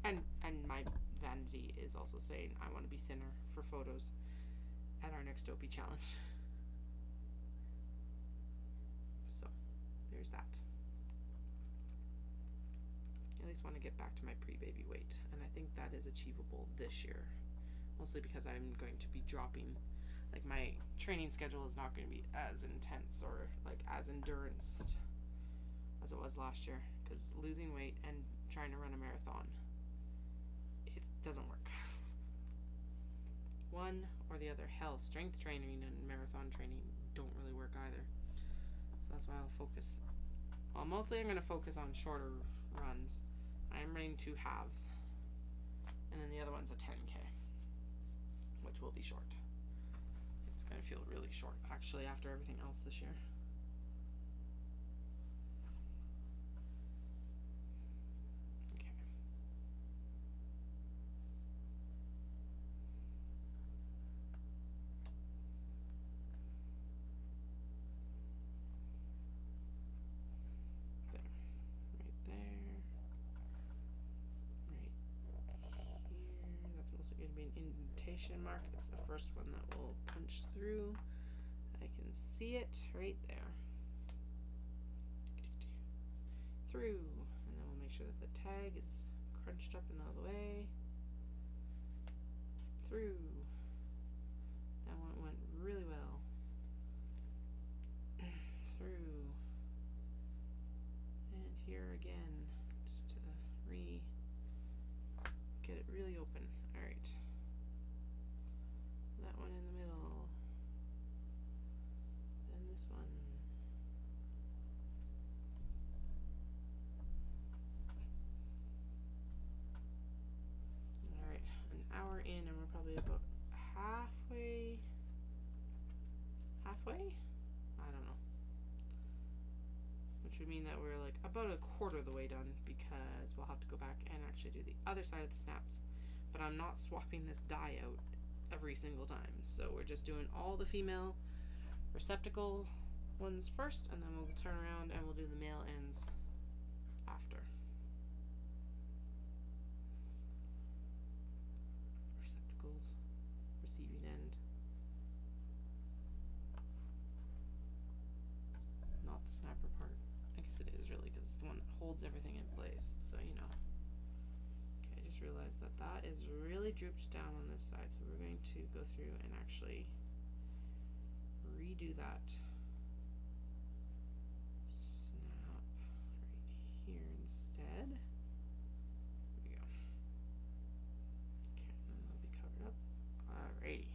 And my vanity is also saying I want to be thinner for photos at our next Dopey challenge. So there's that. I at least want to get back to my pre-baby weight, and I think that is achievable this year, mostly because I'm going to be dropping, like my training schedule is not going to be as intense or like as endurance as it was last year, because losing weight and trying to run a marathon, it doesn't work. One or the other. Hell, strength training and marathon training don't really work either. So that's why I'll focus, well, mostly I'm going to focus on shorter runs. I'm running 2 halves. And then the other one's a 10K, which will be short. It's going to feel really short, actually, after everything else this year. Okay. There. Right there. Right here. That's mostly going to be an indentation mark. It's the first one that will punch through. I can see it right there. Through. And then we'll make sure that the tag is crunched up and out of the way. Through. That one went really well. Through. And here again, just to get it really open. Alright. That one in the middle. And this one. Alright, an hour in and we're probably about halfway? I don't know. Which would mean that we're like about a quarter of the way done, because we'll have to go back and actually do the other side of the snaps. But I'm not swapping this die out every single time, so we're just doing all the female receptacle ones first, and then we'll turn around and we'll do the male ends after. Receptacles, receiving end. Not the snapper part. I guess it is really, because it's the one that holds everything in place, so you know. Okay, I just realized that that is really drooped down on this side, so we're going to go through and actually redo that snap right here instead. There we go. Okay, and then they'll be covered up. Alrighty.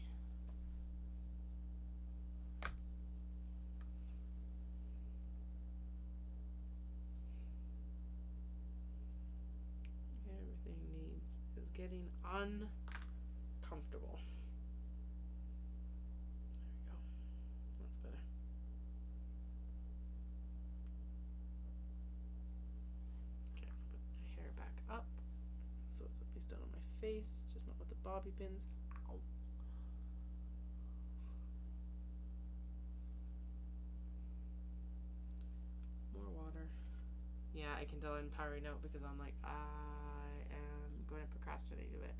Everything is getting uncomfortable. There we go. That's better. Okay, put my hair back up so it's at least out on my face, just not with the bobby pins. Ow. More water. Yeah, I can tell I'm powering out because I'm like, I am going to procrastinate a bit.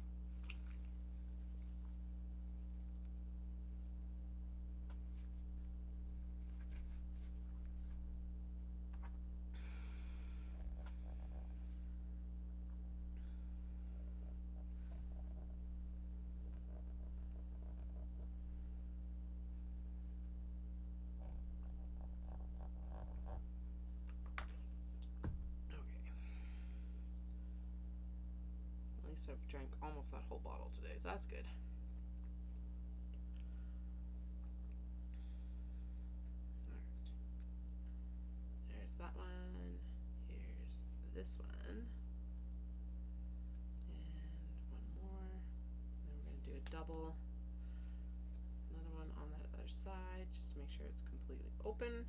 I've drank almost that whole bottle today, so that's good. Alright. There's that one. Here's this one. And one more. And then we're going to do a double. Another one on that other side, just to make sure it's completely open,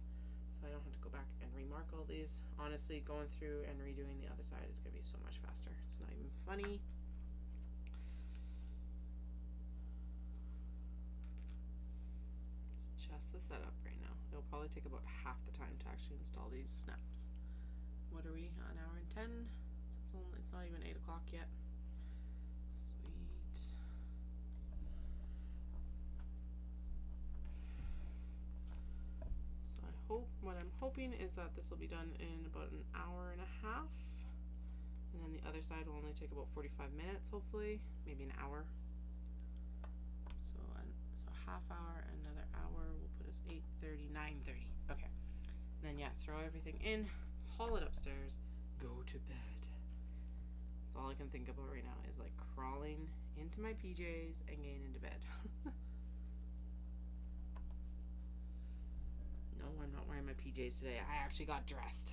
so I don't have to go back and remark all these. Honestly, going through and redoing the other side is going to be so much faster. It's not even funny. Just the setup right now. It'll probably take about half the time to actually install these snaps. What are we? An hour and 10? So it's not even 8 o'clock yet. Sweet. So what I'm hoping is that this will be done in about an hour and a half. And then the other side will only take about 45 minutes, hopefully. Maybe an hour. So half hour, another hour will put us 8:30, 9:30. Okay. And then yeah, throw everything in, haul it upstairs, go to bed. That's all I can think about right now is like crawling into my PJs and getting into bed. No, I'm not wearing my PJs today. I actually got dressed.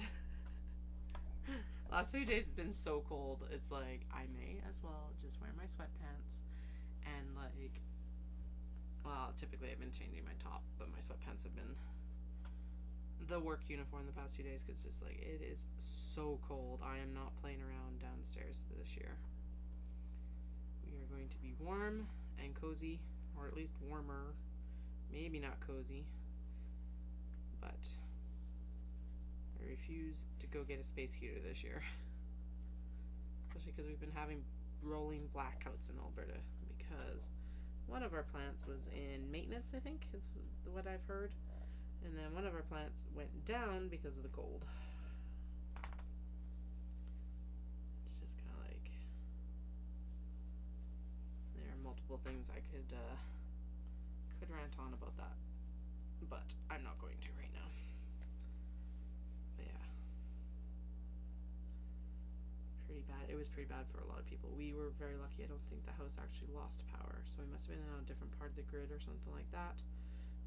Last few days it's been so cold. It's like I may as well just wear my sweatpants and like, well, typically I've been changing my top, but my sweatpants have been the work uniform the past few days because just like it is so cold. I am not playing around downstairs this year. We are going to be warm and cozy, or at least warmer. Maybe not cozy, but I refuse to go get a space heater this year. Especially because we've been having rolling blackouts in Alberta because one of our plants was in maintenance, I think, is what I've heard. And then one of our plants went down because of the cold. It's just kind of like, there are multiple things I could rant on about that, but I'm not going to right now. But yeah, pretty bad. It was pretty bad for a lot of people. We were very lucky. I don't think the house actually lost power, so we must have been on a different part of the grid or something like that.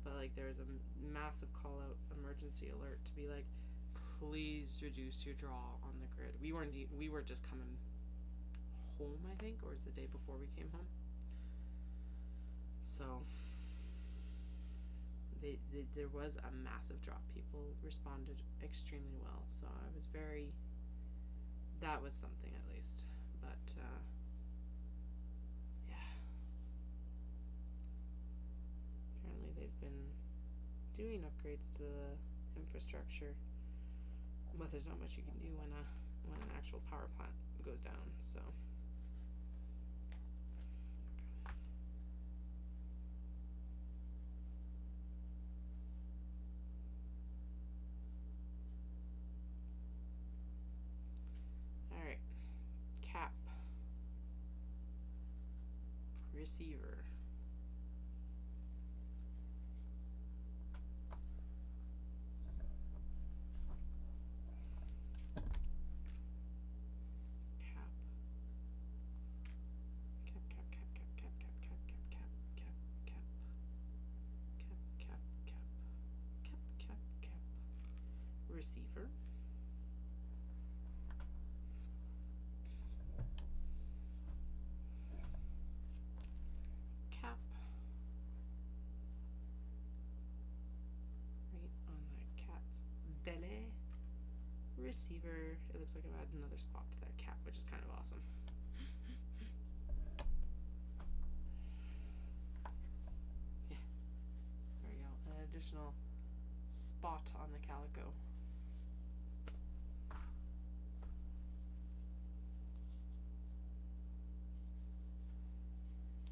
But like there was a massive call out emergency alert to be like, please reduce your draw on the grid. We were just coming home, I think, or it was the day before we came home. So there was a massive drop. People responded extremely well, so I was very, that was something at least. But yeah, apparently they've been doing upgrades to the infrastructure, but there's not much you can do when an actual power plant goes down. So alright, cap, receiver, receiver, cap, right on the cat's belly, receiver. It looks like I've added another spot to that cap, which is kind of awesome. Yeah, there we go, an additional spot on the calico.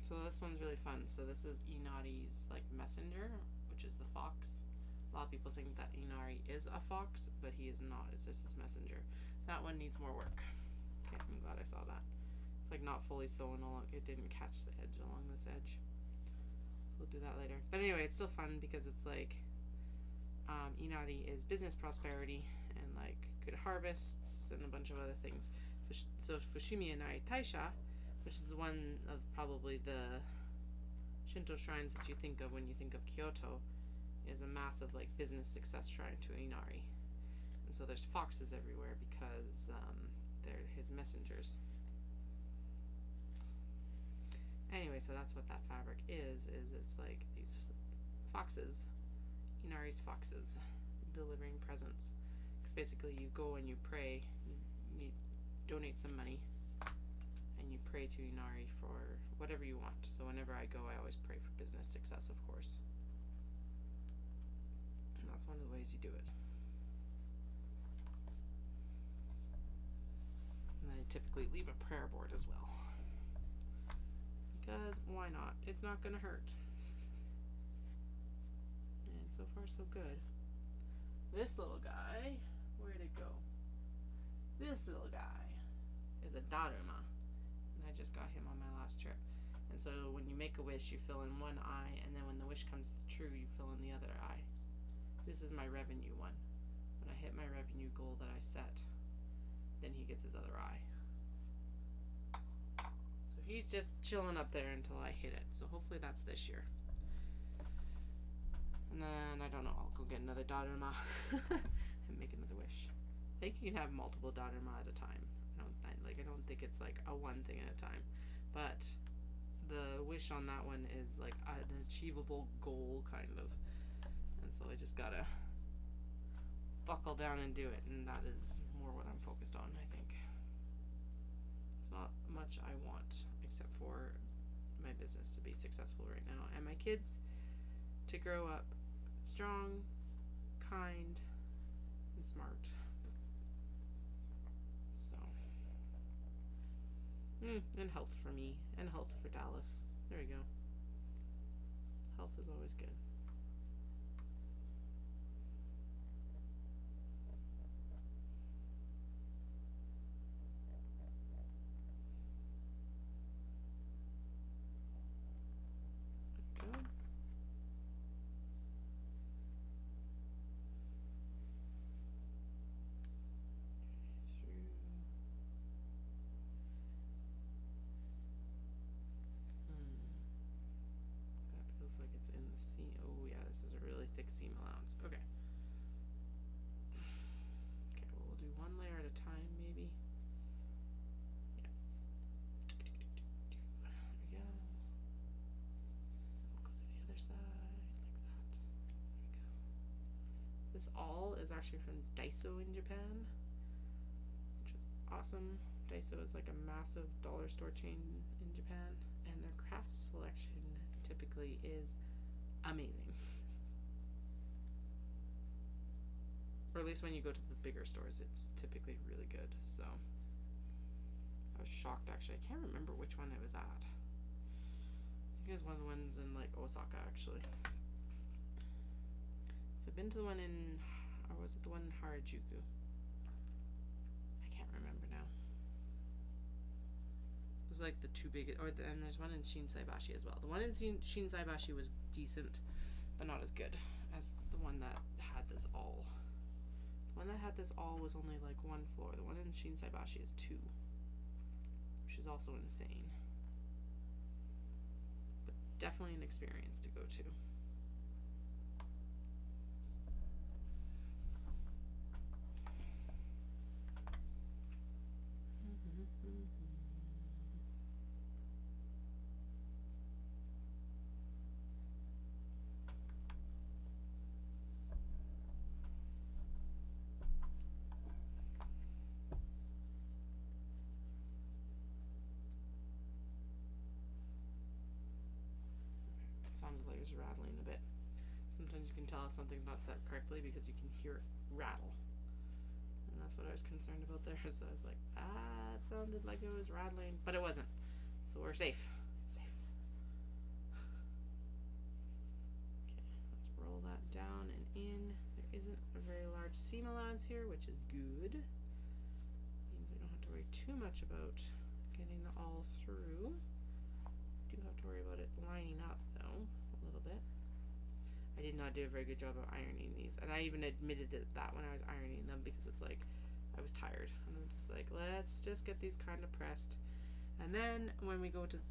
So this one's really fun. So this is Inari's like messenger, which is the fox. A lot of people think that Inari is a fox, but he is not. It's just his messenger. That one needs more work. Okay, I'm glad I saw that. It's like not fully sewn along. It didn't catch the edge along this edge. So we'll do that later. But anyway, it's still fun because it's like Inari is business prosperity and like good harvests and a bunch of other things. So Fushimi Inari Taisha, which is one of probably the Shinto shrines that you think of when you think of Kyoto, is a massive like business success shrine to Inari. And so there's foxes everywhere because they're his messengers. Anyway, so that's what that fabric is it's like these foxes, Inari's foxes, delivering presents. Because basically you go and you pray, you donate some money, and you pray to Inari for whatever you want. So whenever I go, I always pray for business success, of course. And that's one of the ways you do it. And I typically leave a prayer board as well. Because why not? It's not gonna hurt. And so far so good. This little guy, where'd it go? This little guy is a Daruma. I just got him on my last trip. And so when you make a wish, you fill in one eye, and then when the wish comes true, you fill in the other eye. This is my revenue one. When I hit my revenue goal that I set, then he gets his other eye. So he's just chilling up there until I hit it. So hopefully that's this year. And then, I don't know, I'll go get another Daruma and make another wish. think you can have multiple Dharma at a time. I don't think it's like a one thing at a time. But the wish on that one is like an achievable goal kind of. And so I just gotta buckle down and do it, and that is more what I'm focused on, I think. It's not much I want except for my business to be successful right now and my kids to grow up strong, kind, and smart. So, and health for me, and health for Dallas. There we go. Health is always good. Thick seam allowance. Okay. Okay, well, we'll do one layer at a time, maybe. Yeah. There we go. We'll go to the other side like that. There we go. This all is actually from Daiso in Japan, which is awesome. Daiso is like a massive dollar store chain in Japan, and their craft selection typically is amazing. Or at least when you go to the bigger stores, it's typically really good. So I was shocked, actually. I can't remember which one it was at. I think it was one of the ones in like Osaka, actually. So I've been to the one in, or was it the one in Harajuku? I can't remember now. It was like the two biggest, and there's one in Shinsaibashi as well. The one in Shinsaibashi was decent, but not as good as the one that had this all. The one that had this all was only like one floor. The one in Shinsaibashi is 2, which is also insane. But definitely an experience to go to. Sounded like it was rattling a bit. Sometimes you can tell if something's not set correctly because you can hear it rattle. And that's what I was concerned about there. So I was like, it sounded like it was rattling, but it wasn't. So we're safe. Safe. Okay, let's roll that down and in. There isn't a very large seam allowance here, which is good. Means we don't have to worry too much about getting the all through. Do have to worry about it lining up though a little bit. I did not do a very good job of ironing these, and I even admitted that when I was ironing them, because it's like I was tired and I'm just like, let's just get these kind of pressed, and then when we go to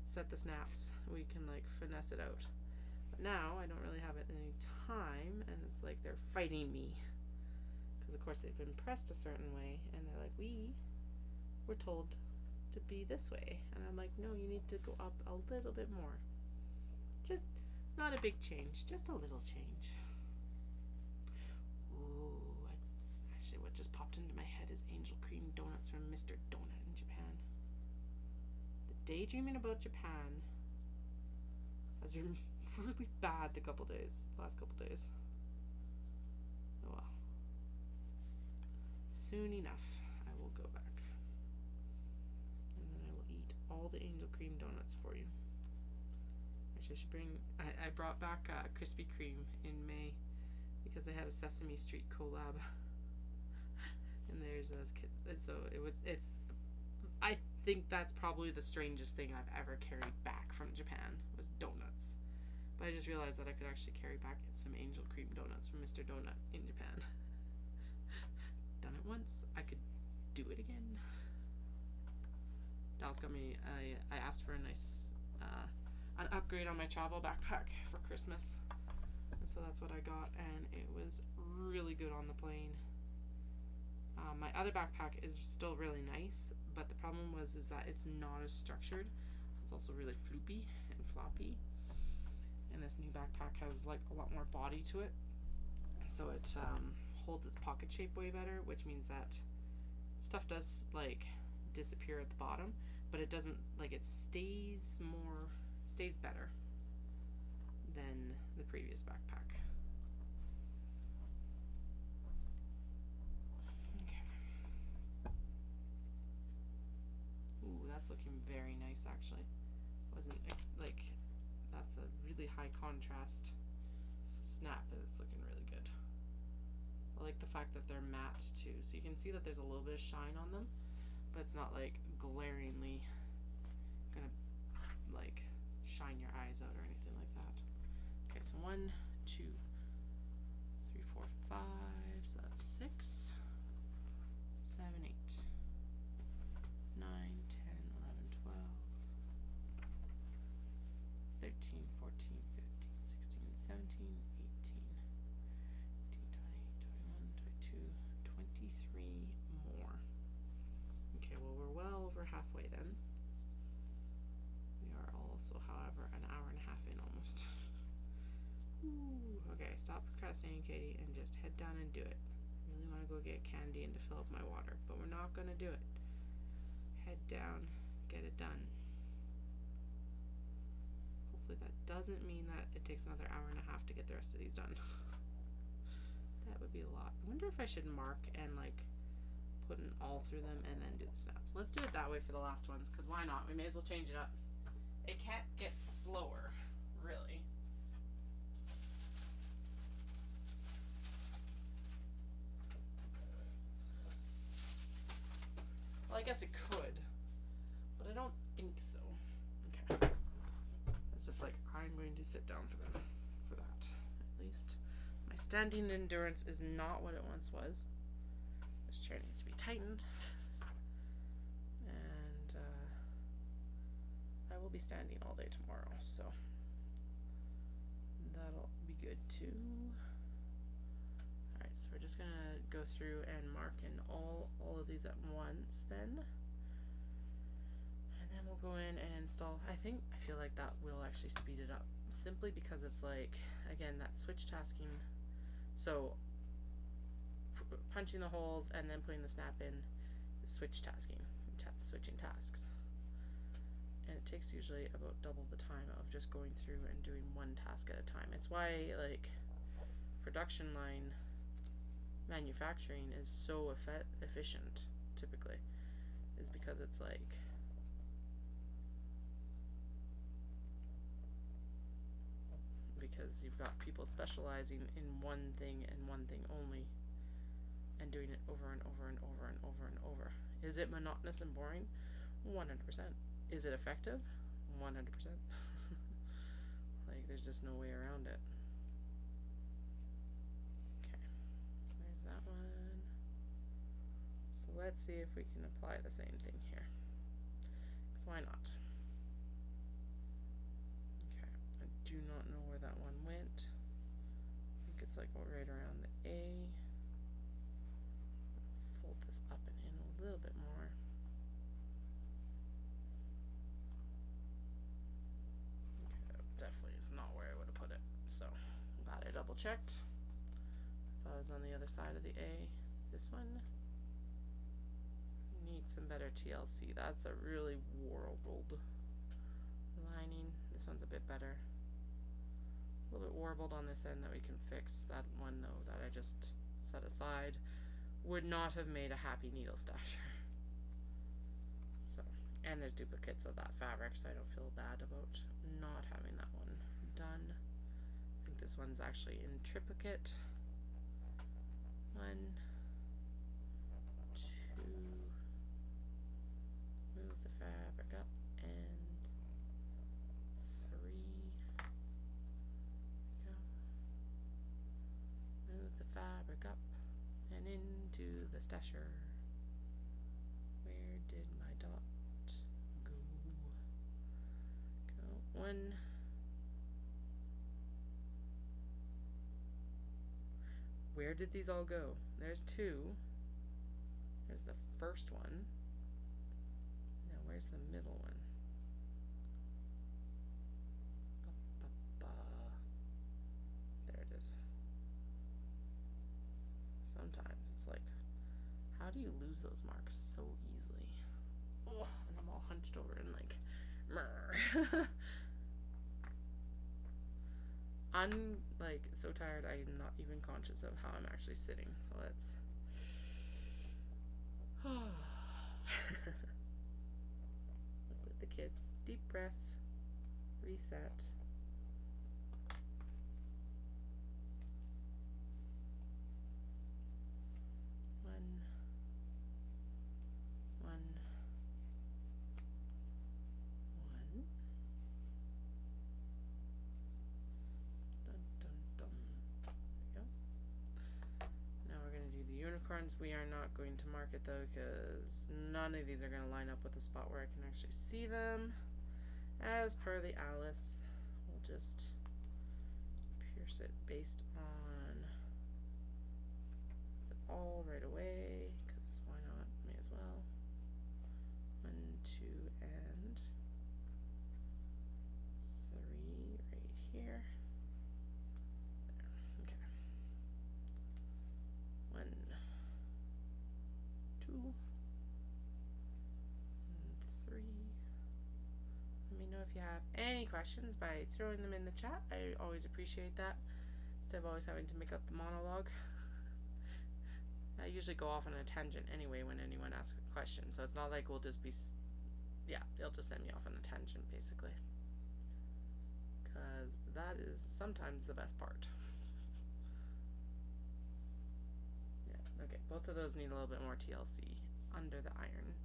set the snaps we can like finesse it out. But now I don't really have it any time, and it's like they're fighting me because of course they've been pressed a certain way, and they're like, we were told to be this way, and I'm like, no, you need to go up a little bit more. Just not a big change, just a little change. Ooh, actually what just popped into my head is angel cream donuts from Mr. Donut in Japan. The daydreaming about Japan has been really bad the last couple days. Oh well. Soon enough I will go back. All the angel cream donuts for you. Actually, I should bring. I brought back Krispy Kreme in May because they had a Sesame Street collab, and there's so it's. I think that's probably the strangest thing I've ever carried back from Japan was donuts. But I just realized that I could actually carry back some angel cream donuts from Mr. Donut in Japan. Done it once, I could do it again. Dallas got me, I asked for a nice, an upgrade on my travel backpack for Christmas. And so that's what I got, and it was really good on the plane. My other backpack is still really nice, but the problem is that it's not as structured, so it's also really floopy and floppy. And this new backpack has like a lot more body to it, so it holds its pocket shape way better, which means that stuff does like disappear at the bottom, but it doesn't, like, it stays better than the previous backpack. Ooh, that's looking very nice actually. Wasn't like, that's a really high contrast snap and it's looking really good. I like the fact that they're matte too, so you can see that there's a little bit of shine on them, but it's not like glaringly gonna like shine your eyes out or anything like that. Okay, so 1, 2, 3, 4, 5, so that's 6, 7, 8, 9, 10, 11, 12, 13, 14, 15, 16, 17, 18, 20, 21, 22, 23 more. Okay, well, we're well over halfway then. We are also, however, an hour and a half in almost. Ooh, okay, stop procrastinating, Katie, and just head down and do it. I really want to go get candy and to fill up my water, but we're not going to do it. Head down, get it done. Hopefully that doesn't mean that it takes another hour and a half to get the rest of these done. That would be a lot. I wonder if I should mark and like put in all through them and then do the snaps. Let's do it that way for the last ones, because why not? We may as well change it up. It can't get slower, really. Well, I guess it could, but I don't think so. Okay. It's just like, I'm going to sit down for them, for that, at least. My standing endurance is not what it once was. This chair needs to be tightened. And I will be standing all day tomorrow, so that'll be good too. Alright, so we're just gonna go through and mark in all of these at once then. And then we'll go in and install. I feel like that will actually speed it up, simply because it's like, again, that switch tasking. So punching the holes and then putting the snap in is switch tasking, switching tasks. And it takes usually about double the time of just going through and doing one task at a time. It's why, like, production line manufacturing is so efficient, typically, is because it's like, because you've got people specializing in one thing and one thing only and doing it over and over and over and over and over. Is it monotonous and boring? 100%. Is it effective? 100%. Like, there's just no way around it. Okay, there's that one. So let's see if we can apply the same thing here. Because why not? Okay, I do not know where that one went. I think it's like right around the A. Fold this up and in a little bit more. Okay, that definitely is not where I would have put it. So, glad I double checked. I thought it was on the other side of the A. This one needs some better TLC. That's a really warbled lining. This one's a bit better. A little bit warbled on this end that we can fix. That one though that I just set aside would not have made a happy needle stasher. So, and there's duplicates of that fabric, so I don't feel bad about not having that one done. I think this one's actually in triplicate. 1, 2, move the fabric up, and 3, go. Move the fabric up and into the stasher. Where did my dot go? Go 1. Where did these all go? There's 2. There's the first one. Now where's the middle one? There it is. Sometimes it's like, how do you lose those marks so easily? Oh, and I'm all hunched over and like, I'm like so tired I'm not even conscious of how I'm actually sitting. So let's with the kids. Deep breath. Reset. One. Dun, dun, dun. There we go. Now we're going to do the unicorns. We are not going to mark it though because none of these are going to line up with the spot where I can actually see them. As per the Alice, we'll just pierce it based on the all right away, because why not? May as well. 1, 2, and 3 right here. There. Okay. 1, 2, and 3. Let me know if you have any questions by throwing them in the chat. I always appreciate that, instead of always having to make up the monologue. I usually go off on a tangent anyway when anyone asks a question, so it's not like we'll just be, yeah, they'll just send me off on a tangent basically, because that is sometimes the best part. Yeah, okay, both of those need a little bit more TLC under the iron.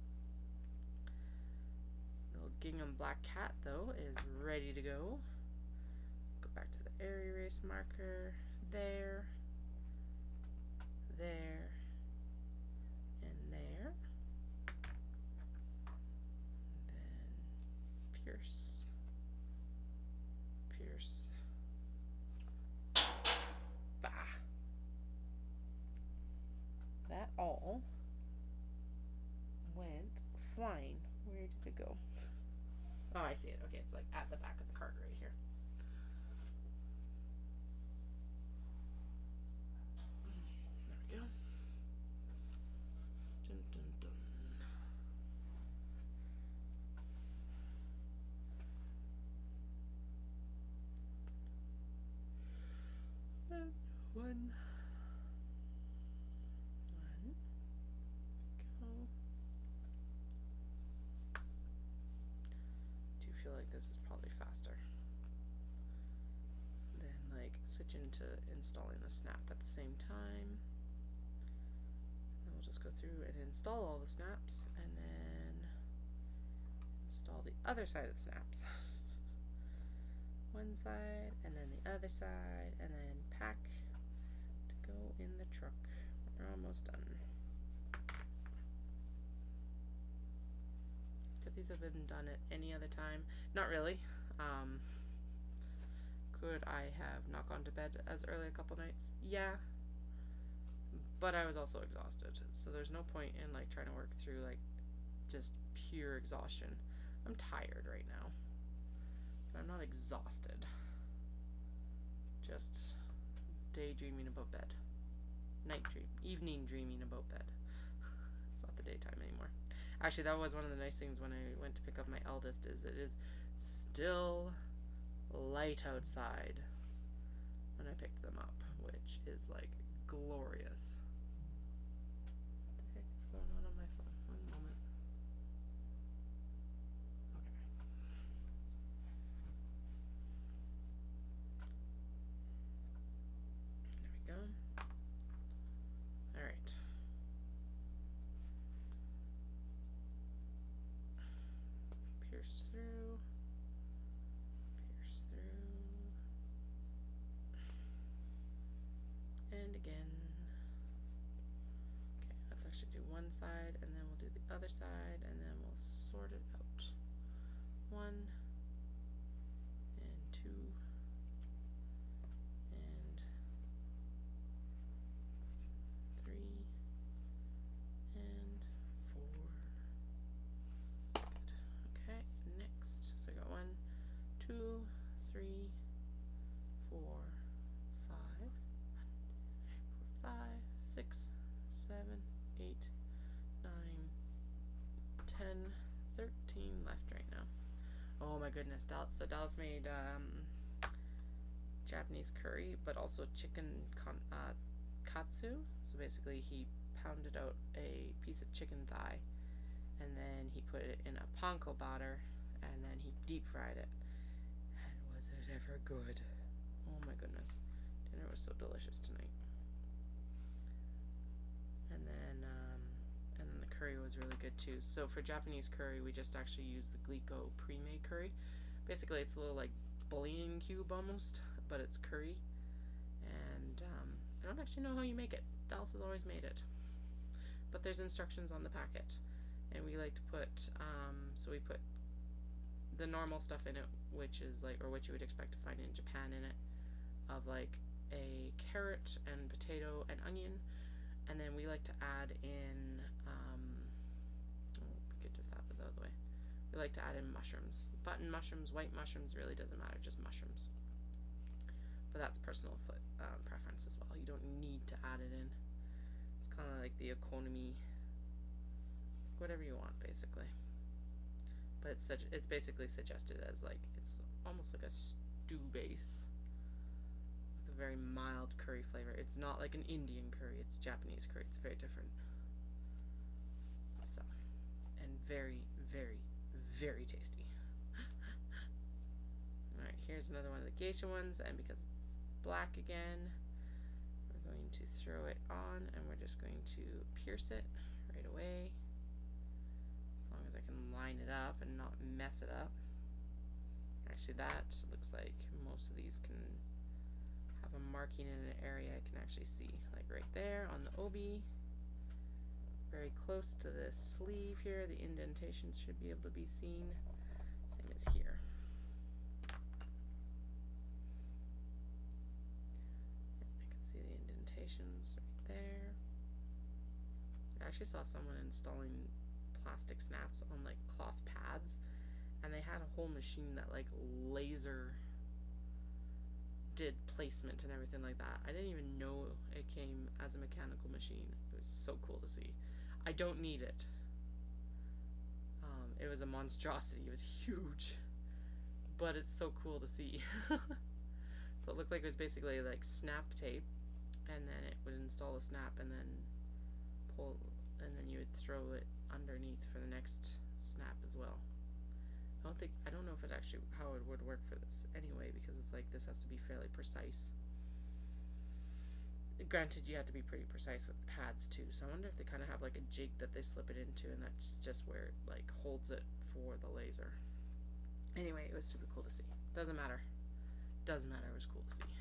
Little gingham black cat though is ready to go. Go back to the air erase marker there, there, and there. And then pierce, pierce. Bah. That all went flying. Where did it go? Oh, I see it. Okay, it's like at the back of the card right here. There we go. Dun, dun, dun. And one. Go. Do you feel like this is probably faster than like switching to installing the snap at the same time? And we'll just go through and install all the snaps and then install the other side of the snaps. One side and then the other side, and then pack to go in the truck. We're almost done. Could these have been done at any other time? Not really. Could I have not gone to bed as early a couple nights? Yeah. But I was also exhausted, so there's no point in like trying to work through like just pure exhaustion. I'm tired right now, but I'm not exhausted. Just daydreaming about bed. Night dream. Evening dreaming about bed. It's not the daytime anymore. Actually, that was one of the nice things when I went to pick up my eldest, is it is still light outside when I picked them up, which is like glorious. What the heck is going on my phone? One moment. Okay. There we go. All right. Pierce through. Pierce through. And again. Okay, let's actually do one side and then we'll do the other side and then we'll sort it out. 1 and 2 and 3 and 13 left right now. Oh my goodness, so Dallas made Japanese curry, but also chicken katsu. So basically he pounded out a piece of chicken thigh, and then he put it in a panko batter, and then he deep fried it. And was it ever good? Oh my goodness. Dinner was so delicious tonight. And then the curry was really good too. So for Japanese curry, we just actually use the Glico pre-made curry. Basically, it's a little like bouillon cube almost, but it's curry. And I don't actually know how you make it. Dallas has always made it, but there's instructions on the packet. And we like to put so we put the normal stuff in it, which is like, or what you would expect to find in Japan in it, of like a carrot and potato and onion. And then we like to add in, oh, good if that was out of the way. We like to add in mushrooms. Button mushrooms, white mushrooms, really doesn't matter, just mushrooms. But that's personal preference as well. You don't need to add it in. It's kind of like the economy, whatever you want, basically. But it's basically suggested as like, it's almost like a stew base. Very mild curry flavor. It's not like an Indian curry, it's Japanese curry. It's very different. So, and very, very, very tasty. Alright, here's another one of the geisha ones, and because it's black again, we're going to throw it on, and we're just going to pierce it right away. As long as I can line it up and not mess it up. Actually, that looks like most of these can have a marking in an area I can actually see, like right there on the obi, very close to the sleeve here. The indentations should be able to be seen, same as here. I can see the indentations right there. I actually saw someone installing plastic snaps on like cloth pads, and they had a whole machine that like laser did placement and everything like that. I didn't even know it came as a mechanical machine. It was so cool to see. I don't need it. It was a monstrosity. It was huge, but it's so cool to see. So it looked like it was basically like snap tape, and then it would install a snap and then pull, and then you would throw it underneath for the next snap as well. I don't know if it actually, how it would work for this anyway, because it's like, this has to be fairly precise. Granted, you have to be pretty precise with the pads too, so I wonder if they kind of have like a jig that they slip it into, and that's just where it like holds it for the laser. Anyway, it was super cool to see. Doesn't matter. Doesn't matter, it was cool to see.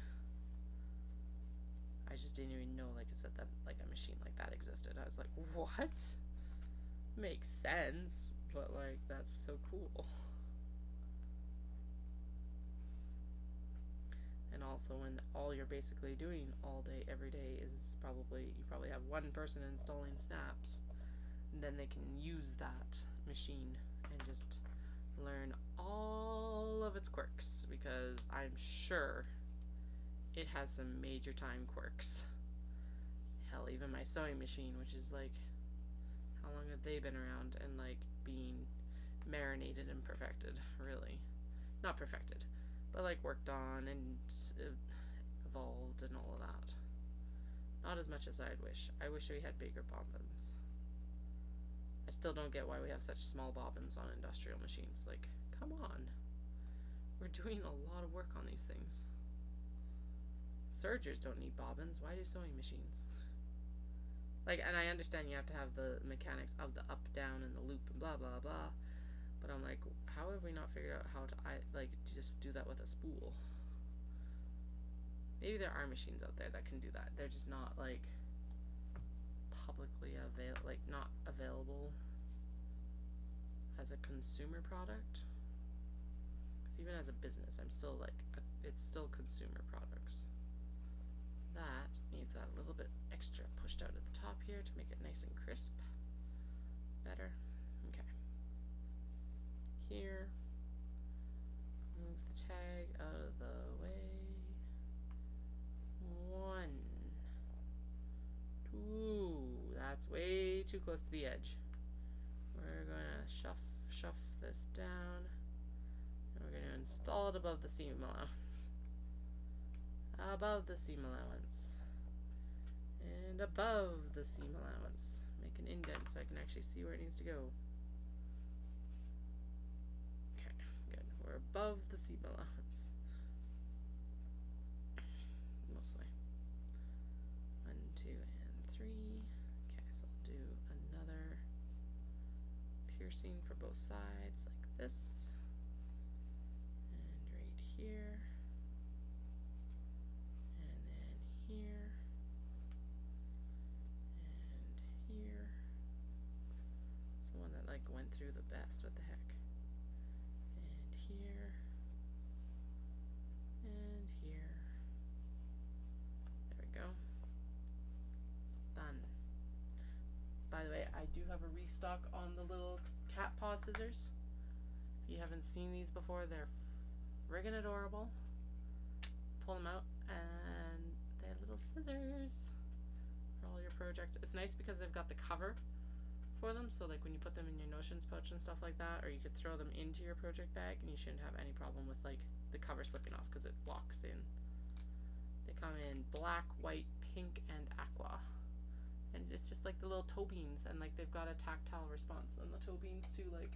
I just didn't even know, like I said, that like a machine like that existed. I was like, what? Makes sense, but like, that's so cool. And also, when all you're basically doing all day, every day is you probably have one person installing snaps, and then they can use that machine and just learn all of its quirks, because I'm sure it has some major time quirks. Hell, even my sewing machine, which is like, how long have they been around and like being marinated and perfected, really? Not perfected, but like worked on and evolved and all of that. Not as much as I'd wish. I wish we had bigger bobbins. I still don't get why we have such small bobbins on industrial machines. Like, come on. We're doing a lot of work on these things. Sergers don't need bobbins. Why do sewing machines? Like, and I understand you have to have the mechanics of the up, down, and the loop and blah, blah, blah. But I'm like, how have we not figured out how to, just do that with a spool? Maybe there are machines out there that can do that. They're just not, like, publicly not available as a consumer product. Because even as a business, I'm still, like, it's still consumer products. That needs that little bit extra pushed out at the top here to make it nice and crisp. Better. Okay. Here. Move the tag out of the way. 1, 2. That's way too close to the edge. we're going to shove this down, and we're going to install it above the seam allowance. Above the seam allowance. And above the seam allowance. Make an indent so I can actually see where it needs to go. Okay, good. We're above the seam allowance. Mostly. 1, 2, and 3. Okay, so I'll do another piercing for both sides like this. And right here. And then here. And here. It's the one that like went through the best. What the heck? And here. And here. There we go. Done. By the way, I do have a restock on the little cat paw scissors. If you haven't seen these before, they're friggin' adorable. Pull them out and they're little scissors for all your projects. It's nice because they've got the cover for them, so like when you put them in your notions pouch and stuff like that, or you could throw them into your project bag and you shouldn't have any problem with like the cover slipping off because it locks in. They come in black, white, pink, and aqua. And it's just like the little toe beans, and like they've got a tactile response on the toe beans too. Like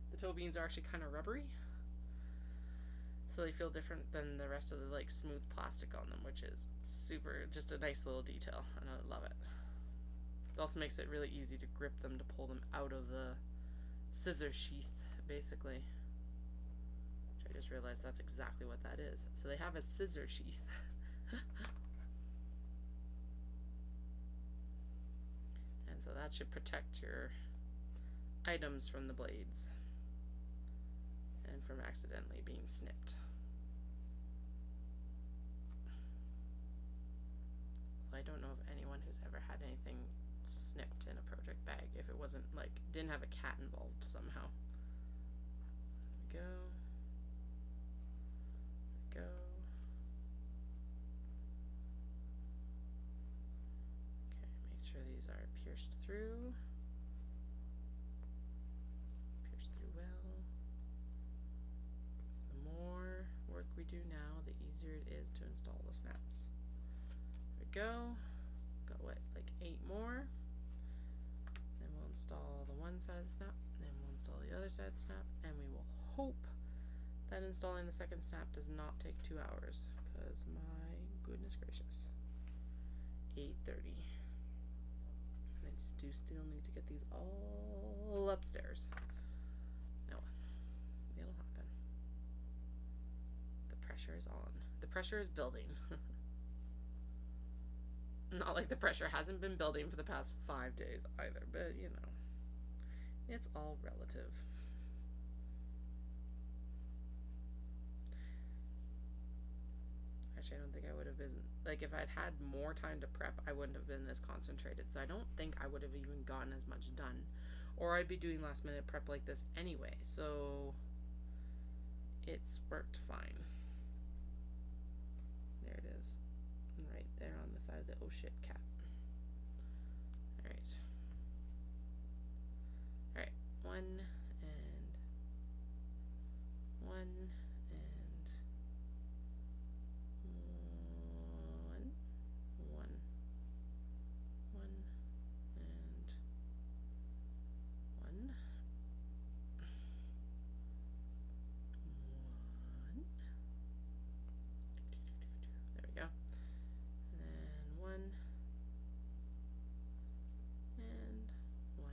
the toe beans are actually kind of rubbery, so they feel different than the rest of the like smooth plastic on them, which is super, just a nice little detail, and I love it. It also makes it really easy to grip them to pull them out of the scissor sheath, basically. Which I just realized that's exactly what that is. So they have a scissor sheath. And so that should protect your items from the blades and from accidentally being snipped. I don't know of anyone who's ever had anything snipped in a project bag if it wasn't like, didn't have a cat involved somehow. There we go. There we go. Okay, make sure these are pierced through. Pierced through well. So the more work we do now, the easier it is to install the snaps. There we go. Got what, like 8 more. Then we'll install the one side of the snap, then we'll install the other side of the snap, and we will hope that installing the second snap does not take 2 hours, because my goodness gracious. 8:30. And I do still need to get these all upstairs. No, it'll happen. The pressure is on. The pressure is building. Not like the pressure hasn't been building for the past 5 days either, but you know, it's all relative. Actually, I don't think I would have been, like, if I'd had more time to prep, I wouldn't have been this concentrated, so I don't think I would have even gotten as much done, or I'd be doing last minute prep like this anyway, so it's worked fine. There it is. Right there on the side of the oh shit cat. Alright. Alright. 1 and 1 and 1. 1. 1 and 1. 1. There we go. One and 1.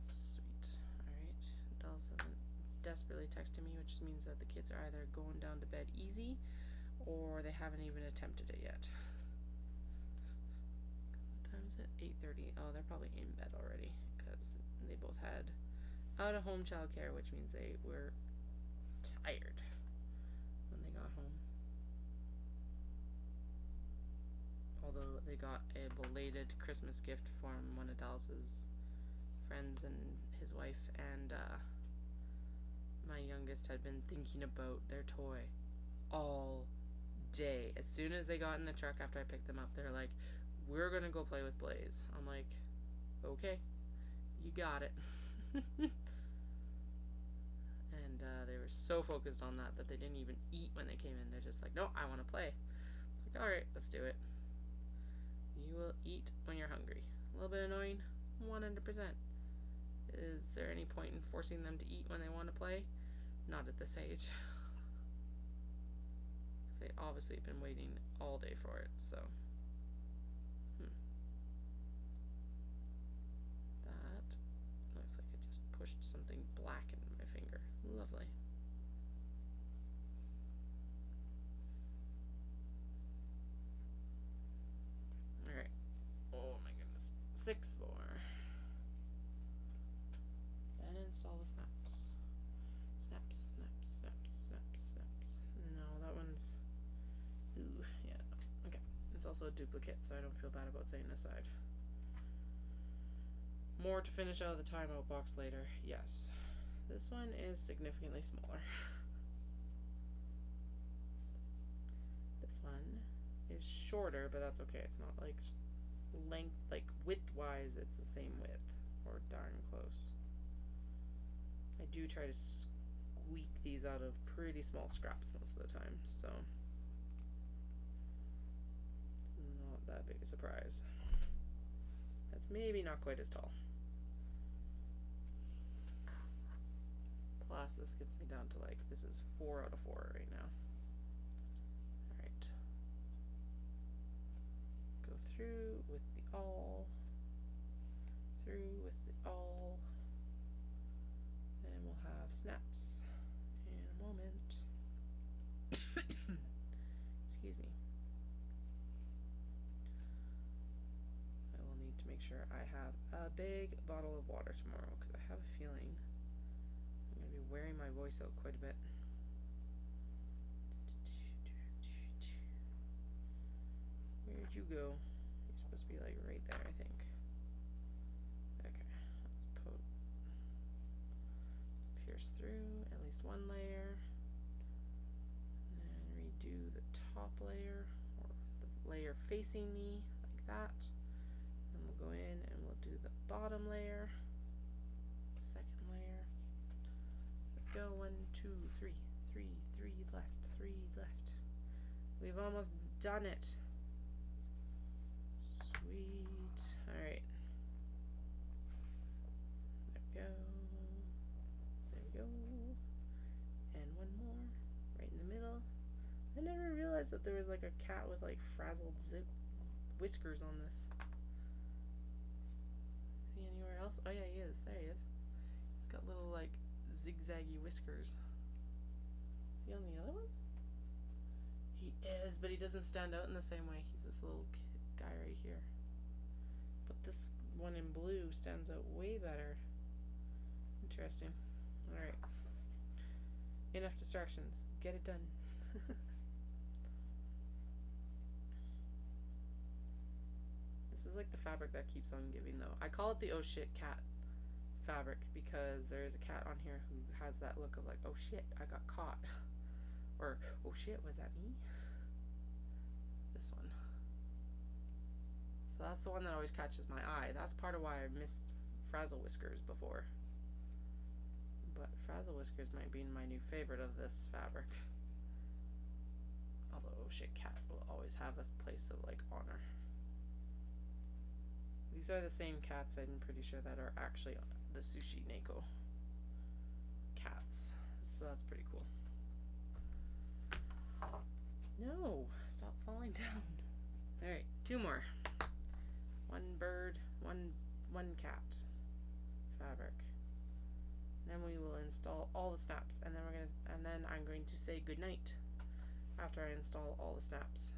Sweet. Alright. Dolls hasn't desperately texted me, which means that the kids are either going down to bed easy or they haven't even attempted it yet. What time is it? 8:30. Oh, they're probably in bed already because they both had out-of-home childcare, which means they were tired when they got home. Although they got a belated Christmas gift from one of Dallas's friends and his wife, and my youngest had been thinking about their toy all day. As soon as they got in the truck after I picked them up, they're like, we're gonna go play with Blaze. I'm like, okay, You got it. And they were so focused on that they didn't even eat when they came in. They're just like, no, I want to play. It's like, alright, let's do it. You will eat when you're hungry. A little bit annoying? 100%. Is there any point in forcing them to eat when they want to play? Not at this age. Because they obviously have been waiting all day for it, so. That looks like it just pushed something black into my finger. Lovely. Alright. Oh my goodness. 6 more. Then install the snaps. Snaps, snaps, snaps, snaps, snaps. No, that one's... Ooh, yeah. Okay. It's also a duplicate, so I don't feel bad about saying aside. More to finish out of the timeout box later. Yes. This one is significantly smaller. This one is shorter, but that's okay. It's not like length, like width-wise, it's the same width. Or darn close. I do try to squeak these out of pretty small scraps most of the time, so it's not that big a surprise. That's maybe not quite as tall. Plus, this gets me down to like, this is 4 out of 4 right now. Alright. Go through with the all. Through with the all. And we'll have snaps in a moment. Excuse me. I will need to make sure I have a big bottle of water tomorrow because I have a feeling I'm going to be wearing my voice out quite a bit. Where'd you go? You're supposed to be like right there, I think. Okay, let's pierce through at least one layer. And then redo the top layer, or the layer facing me, like that. And we'll go in and we'll do the bottom layer. Second layer. Go 1, 2, 3, 3, 3 left, 3 left. We've almost done it. Sweet. Alright. There we go. There we go. And one more. Right in the middle. I never realized that there was like a cat with like frazzled whiskers on this. Is he anywhere else? Oh yeah, he is. There he is. He's got little like zigzaggy whiskers. Is he on the other one? He is, but he doesn't stand out in the same way. He's this little guy right here. But this one in blue stands out way better. Interesting. Alright. Enough distractions. Get it done. This is like the fabric that keeps on giving though. I call it the oh shit cat fabric because there is a cat on here who has that look of like, oh shit, I got caught. Or, oh shit, was that me? This one. So that's the one that always catches my eye. That's part of why I missed Frazzle Whiskers before. But Frazzle Whiskers might be my new favorite of this fabric. Although, oh shit, cat will always have a place of like honor. These are the same cats, I'm pretty sure, that are actually the Sushi Neko cats. So that's pretty cool. No, stop falling down. Alright, 2 more. 1 bird, one cat fabric. Then we will install all the snaps, and then I'm going to say goodnight after I install all the snaps.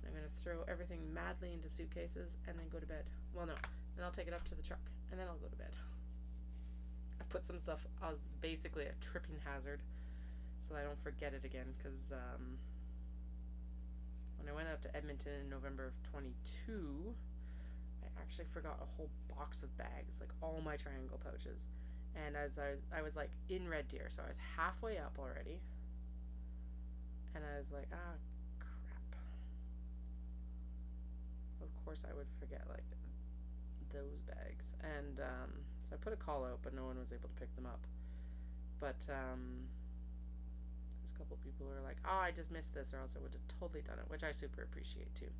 I'm going to throw everything madly into suitcases and then go to bed. Well, no. Then I'll take it up to the truck and then I'll go to bed. I've put some stuff as basically a tripping hazard so that I don't forget it again, because when I went out to Edmonton in November of 22, I actually forgot a whole box of bags, like all my triangle pouches. And as I was like in Red Deer, so I was halfway up already. And I was like, ah, crap. Of course I would forget like those bags. And so I put a call out, but no one was able to pick them up. But there's a couple people who are like, oh, I just missed this, or else I would have totally done it, which I super appreciate too.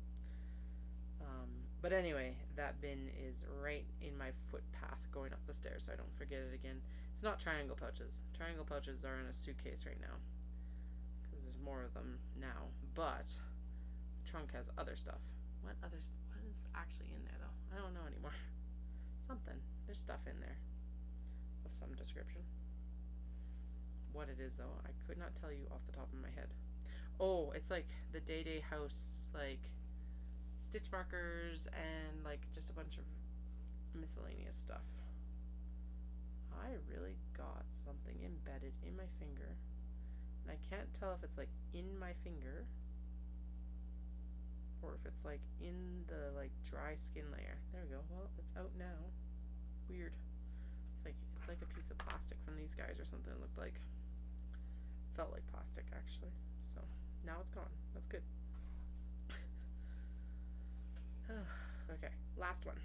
But anyway, that bin is right in my footpath going up the stairs, so I don't forget it again. It's not triangle pouches. Triangle pouches are in a suitcase right now because there's more of them now. But the trunk has other stuff. What is actually in there though? I don't know anymore. Something. There's stuff in there of some description. What it is though, I could not tell you off the top of my head. Oh, it's like the Day House, like stitch markers and like just a bunch of miscellaneous stuff. I really got something embedded in my finger, and I can't tell if it's like in my finger or if it's like in the like dry skin layer. There we go. Well, it's out now. Weird. It's like a piece of plastic from these guys or something. It looked like, felt like plastic actually. So now it's gone. That's good. Okay, last one.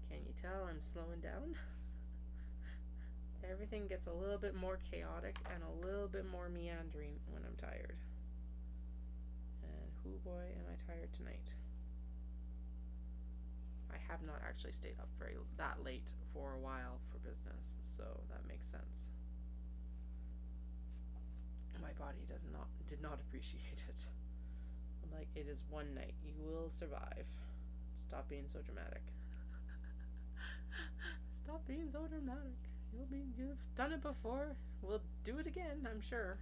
Can you tell I'm slowing down? Everything gets a little bit more chaotic and a little bit more meandering when I'm tired. And hoo boy, am I tired tonight. I have not actually stayed up that late for a while for business, so that makes sense. My body did not appreciate it. I'm like, it is one night. You will survive. Stop being so dramatic. Stop being so dramatic. You've done it before. We'll do it again, I'm sure.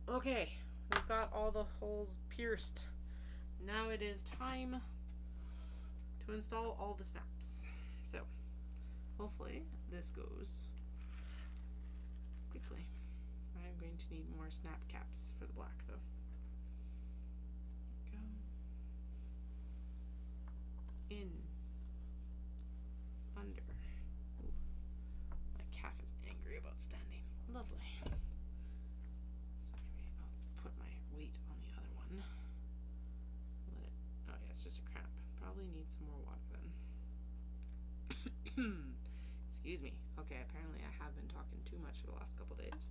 Okay, we've got all the holes pierced. Now it is time to install all the snaps. So, hopefully this goes quickly. I'm going to need more snap caps for the black though. Go. In. Under. Ooh. My calf is angry about standing. Lovely. So maybe I'll put my weight on the other one. Let it, oh yeah, it's just a cramp. Probably need some more water then. Excuse me. Okay, apparently I have been talking too much for the last couple days.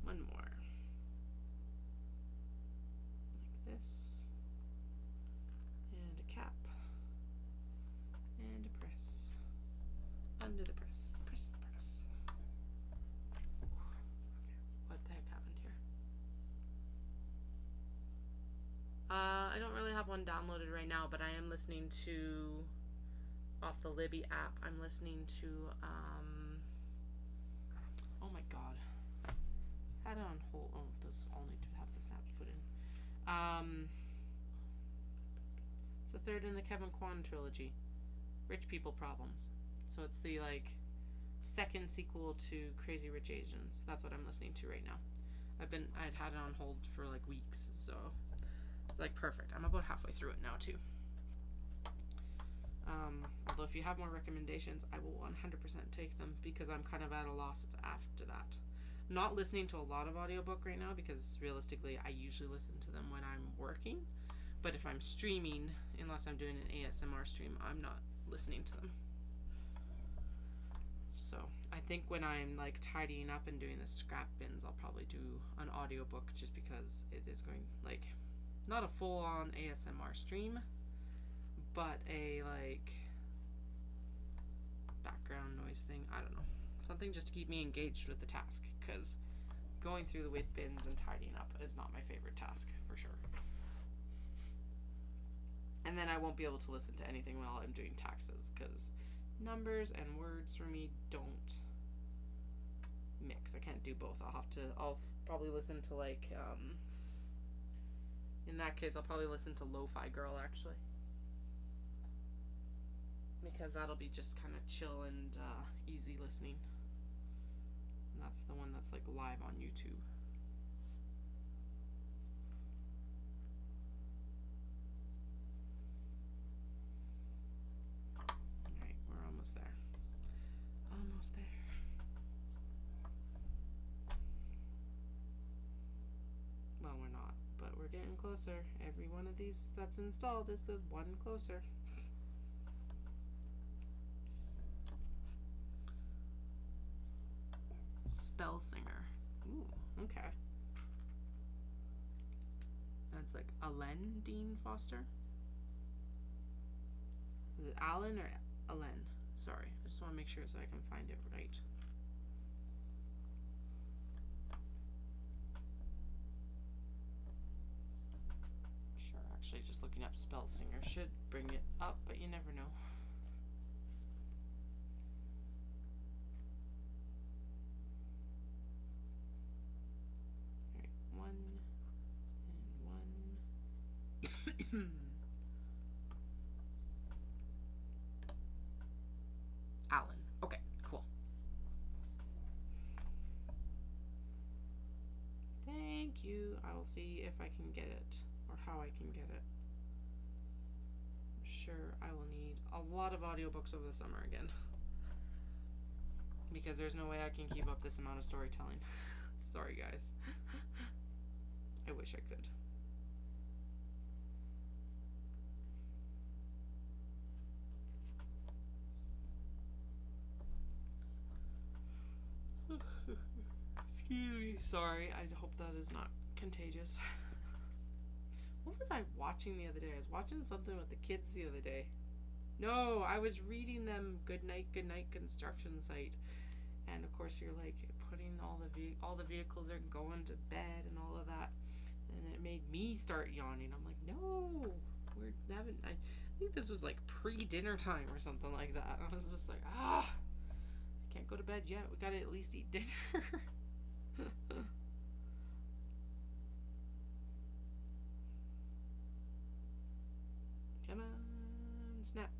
One more. Like this. And a cap. And a press. Under the press. Press the press. Okay. What the heck happened here? I don't really have one downloaded right now, but I am listening to, off the Libby app, I'm listening to, oh my god. Had it on hold. Oh, this all need to have the snaps put in. It's the third in the Kevin Kwan trilogy, Rich People Problems. So it's the like second sequel to Crazy Rich Asians. That's what I'm listening to right now. I'd had it on hold for like weeks, so it's like perfect. I'm about halfway through it now too. Although if you have more recommendations, I will 100% take them because I'm kind of at a loss after that. I'm not listening to a lot of audiobook right now because realistically I usually listen to them when I'm working, but if I'm streaming, unless I'm doing an ASMR stream, I'm not listening to them. So I think when I'm like tidying up and doing the scrap bins, I'll probably do an audiobook just because it is going like not a full-on ASMR stream, but a like background noise thing. I don't know, something just to keep me engaged with the task, because going through the weight bins and tidying up is not my favorite task for sure. And then I won't be able to listen to anything while I'm doing taxes because numbers and words for me don't mix. I can't do both. I'll probably listen to like in that case I'll probably listen to Lo-Fi Girl actually, because that'll be just kind of chill and easy listening. And that's the one that's like live on YouTube. Alright, we're almost there. Almost there. closer. Every one of these that's installed is the one closer. Spell Singer. Ooh, okay. That's like Alen Dean Foster. Is it Alan or Alen? Sorry, I just want to make sure so I can find it right. Sure, actually just looking up Spell Singer should bring it up, but you never know. Alright, 1 and 1. Alan. Okay, cool. Thank you. I will see if I can get it or how I can get it. I'm sure I will need a lot of audiobooks over the summer again. Because there's no way I can keep up this amount of storytelling. Sorry, guys. I wish I could. Excuse me. Sorry, I hope that is not contagious. What was I watching the other day? I was watching something with the kids the other day. No, I was reading them Good Night construction site. And of course you're like putting all the vehicles are going to bed and all of that. And it made me start yawning. I'm like, no, we're having, I think this was like pre-dinner time or something like that. I was just like, I can't go to bed yet. We gotta at least eat dinner. Come on, snap.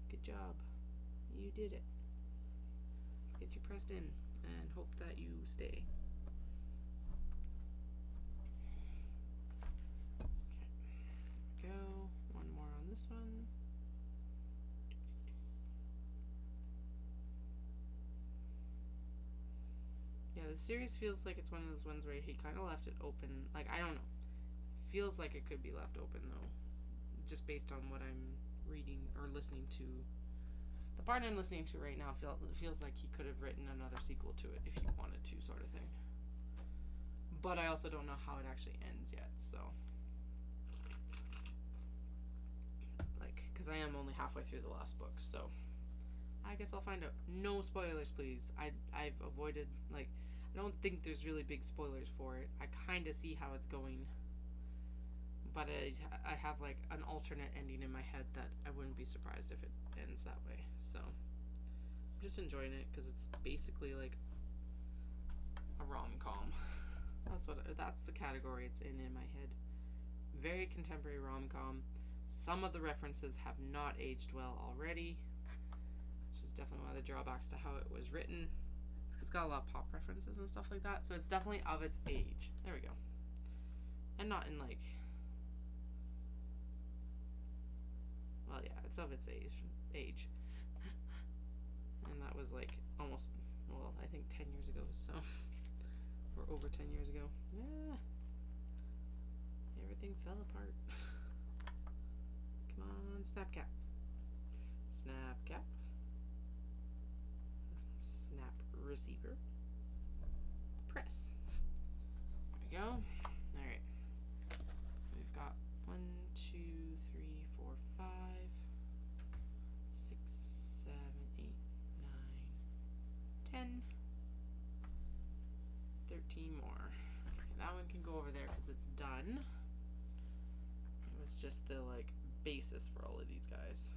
Good job. You did it. Let's get you pressed in and hope that you stay. Okay. Go. One more on this one. Yeah, the series feels like it's one of those ones where he kind of left it open. Like, I don't know. Feels like it could be left open, though. Just based on what I'm reading or listening to. The part I'm listening to right now feels like he could have written another sequel to it if he wanted to, sort of thing. But I also don't know how it actually ends yet, so. Like, because I am only halfway through the last book, so. I guess I'll find out. No spoilers, please. I've avoided, like, I don't think there's really big spoilers for it. I kind of see how it's going. But I have, like, an alternate ending in my head that I wouldn't be surprised if it ends that way. So, I'm just enjoying it because it's basically, like, a rom-com. That's the category it's in my head. Very contemporary rom-com. Some of the references have not aged well already. Definitely one of the drawbacks to how it was written. It's got a lot of pop references and stuff like that, so it's definitely of its age. There we go. And not in like, well, yeah, it's of its age. And that was like almost, well, I think 10 years ago, so, or over 10 years ago. Yeah, everything fell apart. Come on, snap cap. Snap cap. Snap receiver. Press. There we go. Alright. We've got 1, 2, 3, 4, 5, 6, 7, 8, 9, 10. 13 more. Okay, that one can go over there because it's done. It was just the like basis for all of these guys.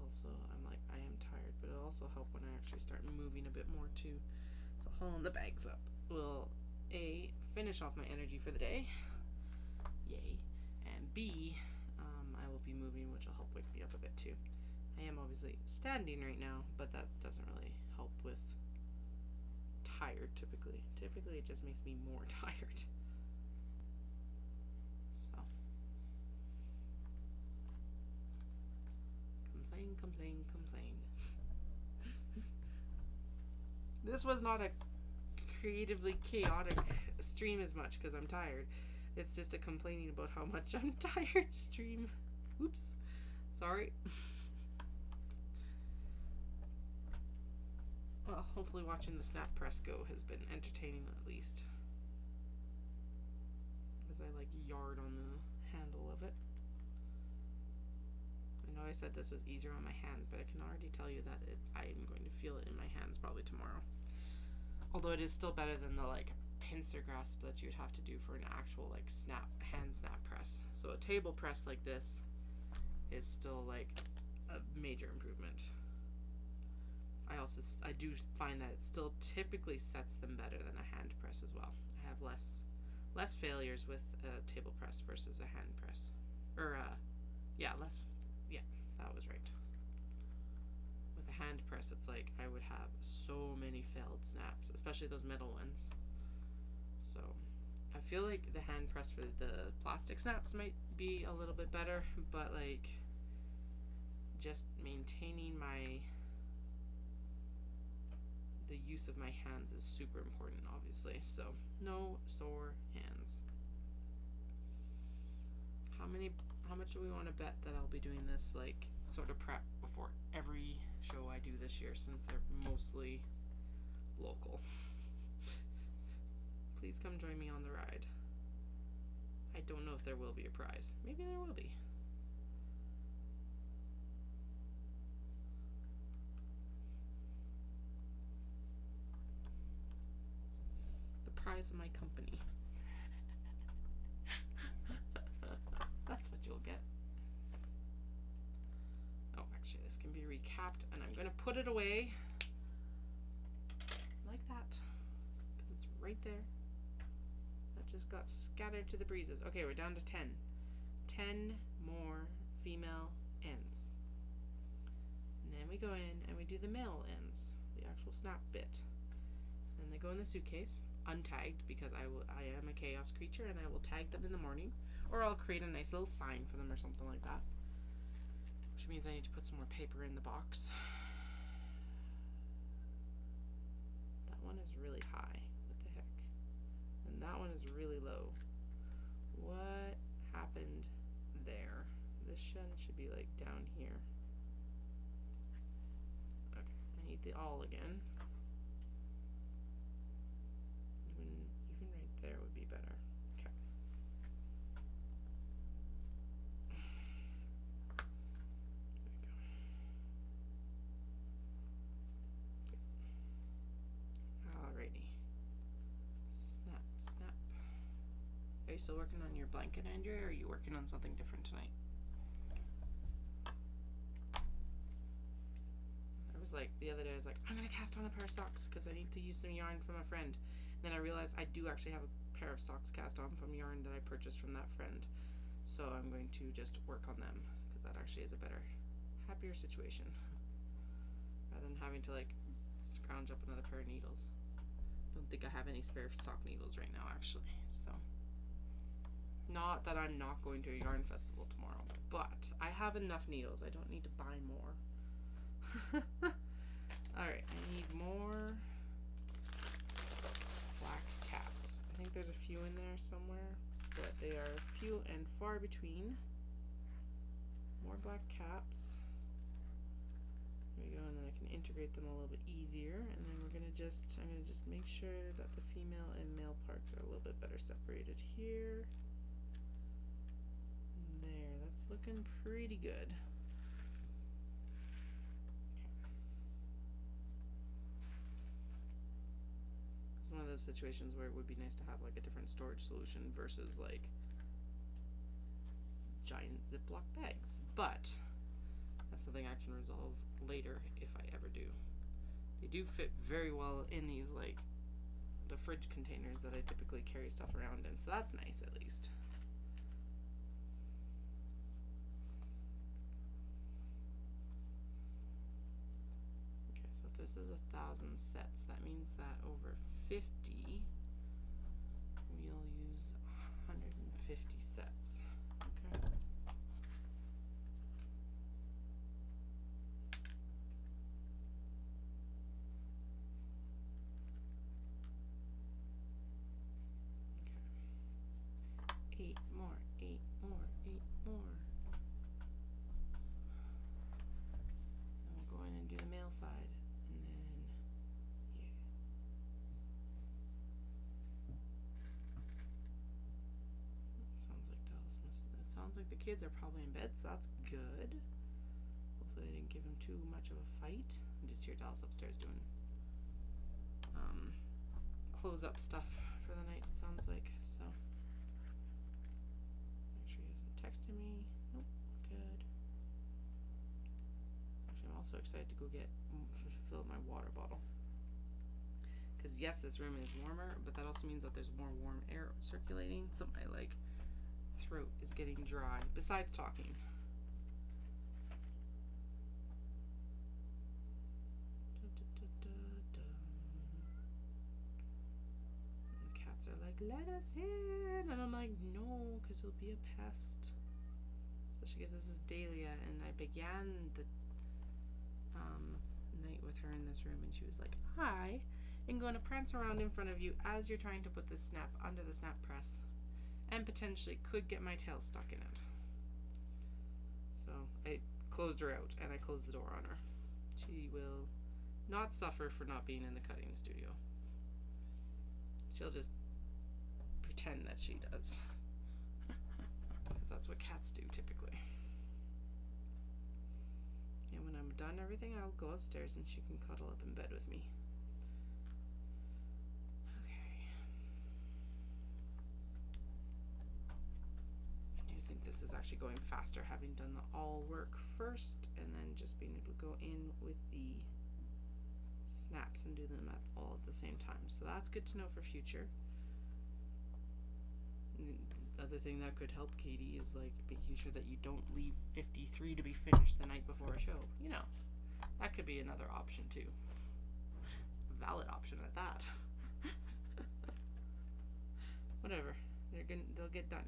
Also, I'm like, I am tired, but it'll also help when I actually start moving a bit more too. pulling the bags up will A, finish off my energy for the day, yay, and B, I will be moving, which will help wake me up a bit too. I am obviously standing right now, but that doesn't really help with tired typically. Typically it just makes me more tired. So complain. This was not a creatively chaotic stream as much because I'm tired. It's just a complaining about how much I'm tired stream. Oops. Sorry. Well, hopefully watching the snap press go has been entertaining at least. As I like yard on the handle of it. I know I said this was easier on my hands, but I can already tell you that I am going to feel it in my hands probably tomorrow. Although it is still better than the like pincer grasp that you'd have to do for an actual like hand snap press. So a table press like this is still like a major improvement. I do find that it still typically sets them better than a hand press as well. I have less failures with a table press versus a hand press. Or that was right. With a hand press, it's like I would have so many failed snaps, especially those metal ones. So I feel like the hand press for the plastic snaps might be a little bit better, but like just maintaining the use of my hands is super important, obviously. So no sore hands. How much do we want to bet that I'll be doing this like sort of prep before every show I do this year, since they're mostly local? Please come join me on the ride. I don't know if there will be a prize. Maybe there will be. The prize of my company. That's what you'll get. Oh, actually, this can be recapped, and I'm going to put it away like that because it's right there. That just got scattered to the breezes. Okay, we're down to 10. 10 more female ends. And then we go in and we do the male ends, the actual snap bit. Then they go in the suitcase, untagged, because I am a chaos creature and I will tag them in the morning. Or I'll create a nice little sign for them or something like that. Which means I need to put some more paper in the box. That one is really high. What the heck? And that one is really low. What happened there? This one should be like down here. Okay, I need the all again. Even right there would be better. Okay. Alrighty. Snap. Are you still working on your blanket, Andrea, or are you working on something different tonight? I was like, the other day I was like, I'm gonna cast on a pair of socks because I need to use some yarn from a friend. And then I realized I do actually have a pair of socks cast on from yarn that I purchased from that friend. So I'm going to just work on them because that actually is a better, happier situation. Rather than having to like scrounge up another pair of needles. Don't think I have any spare sock needles right now, actually. So, not that I'm not going to a yarn festival tomorrow, but I have enough needles. I don't need to buy more. Alright, I need more black caps. I think there's a few in there somewhere, but they are few and far between. More black caps. There we go, and then I can integrate them a little bit easier. And then I'm gonna just make sure that the female and male parts are a little bit better separated here. There, that's looking pretty good. It's one of those situations where it would be nice to have like a different storage solution versus like giant Ziploc bags, but that's something I can resolve later if I ever do. They do fit very well in these like of fridge containers that I typically carry stuff around in, so that's nice at least. Okay, so if this is 1,000 sets, that means that over 50, we'll use 150 sets. Okay. Eight more. And we'll go in and do the male side, and then yeah. It sounds like the kids are probably in bed, so that's good. Hopefully they didn't give him too much of a fight. I just hear Dallas upstairs doing close up stuff for the night, it sounds like, so. Make sure he hasn't texted me. Nope, good. Actually, I'm also excited to go fill my water bottle. Because yes, this room is warmer, but that also means that there's more warm air circulating, so my throat is getting dry, besides talking. Are like, let us in, and I'm like, no, because you'll be a pest, especially because this is Dahlia, and I began the night with her in this room, and she was like, I am going to prance around in front of you as you're trying to put this snap under the snap press, and potentially could get my tail stuck in it. So I closed her out, and I closed the door on her. She will not suffer for not being in the cutting studio. She'll just pretend that she does, because that's what cats do typically. And when I'm done everything, I'll go upstairs and she can cuddle up in bed with me. Okay. I do think this is actually going faster, having done the all work first and then just being able to go in with the snaps and do them all at the same time. So that's good to know for future. The other thing that could help Katie is making sure that you don't leave 53 to be finished the night before a show. You know, that could be another option too. A valid option at that. Whatever, they'll get done.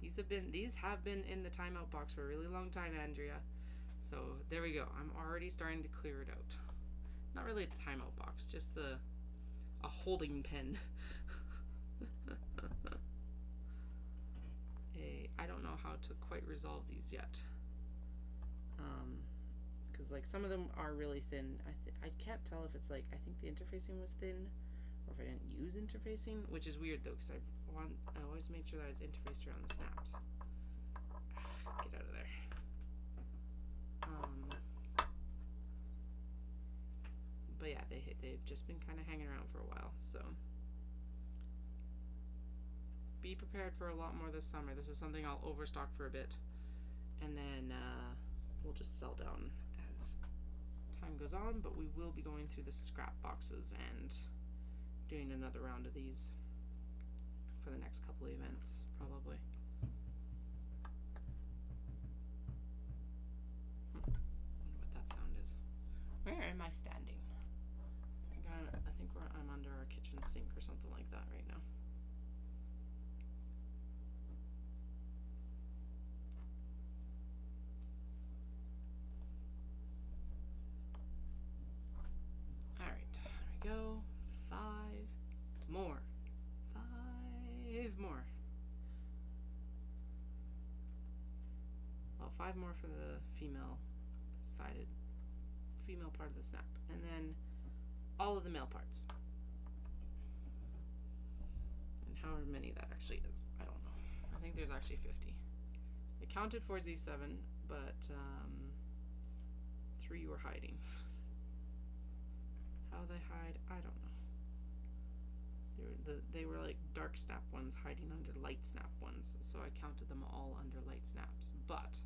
These have been in the timeout box for a really long time, Andrea. So there we go. I'm already starting to clear it out. Not really a timeout box, just a holding pen. I don't know how to quite resolve these yet. Because some of them are really thin. I can't tell if it's I think the interfacing was thin, or if I didn't use interfacing, which is weird though, because I always made sure that I was interfaced around the snaps. Get out of there. But yeah, they've just been kind of hanging around for a while, so be prepared for a lot more this summer. This is something I'll overstock for a bit, and then we'll just sell down as time goes on, but we will be going through the scrap boxes and doing another round of these for the next couple of events, probably. Wonder what that sound is. Where am I standing? I think I'm under our kitchen sink or something like that right now. Alright, there we go. 5 more. 5 more. Well, 5 more for the female part of the snap. And then all of the male parts. And however many that actually is, I don't know. I think there's actually 50. I counted for these 7, but 3 were hiding. How they hide, I don't know. They were dark snap ones hiding under light snap ones, so I counted them all under light snaps, but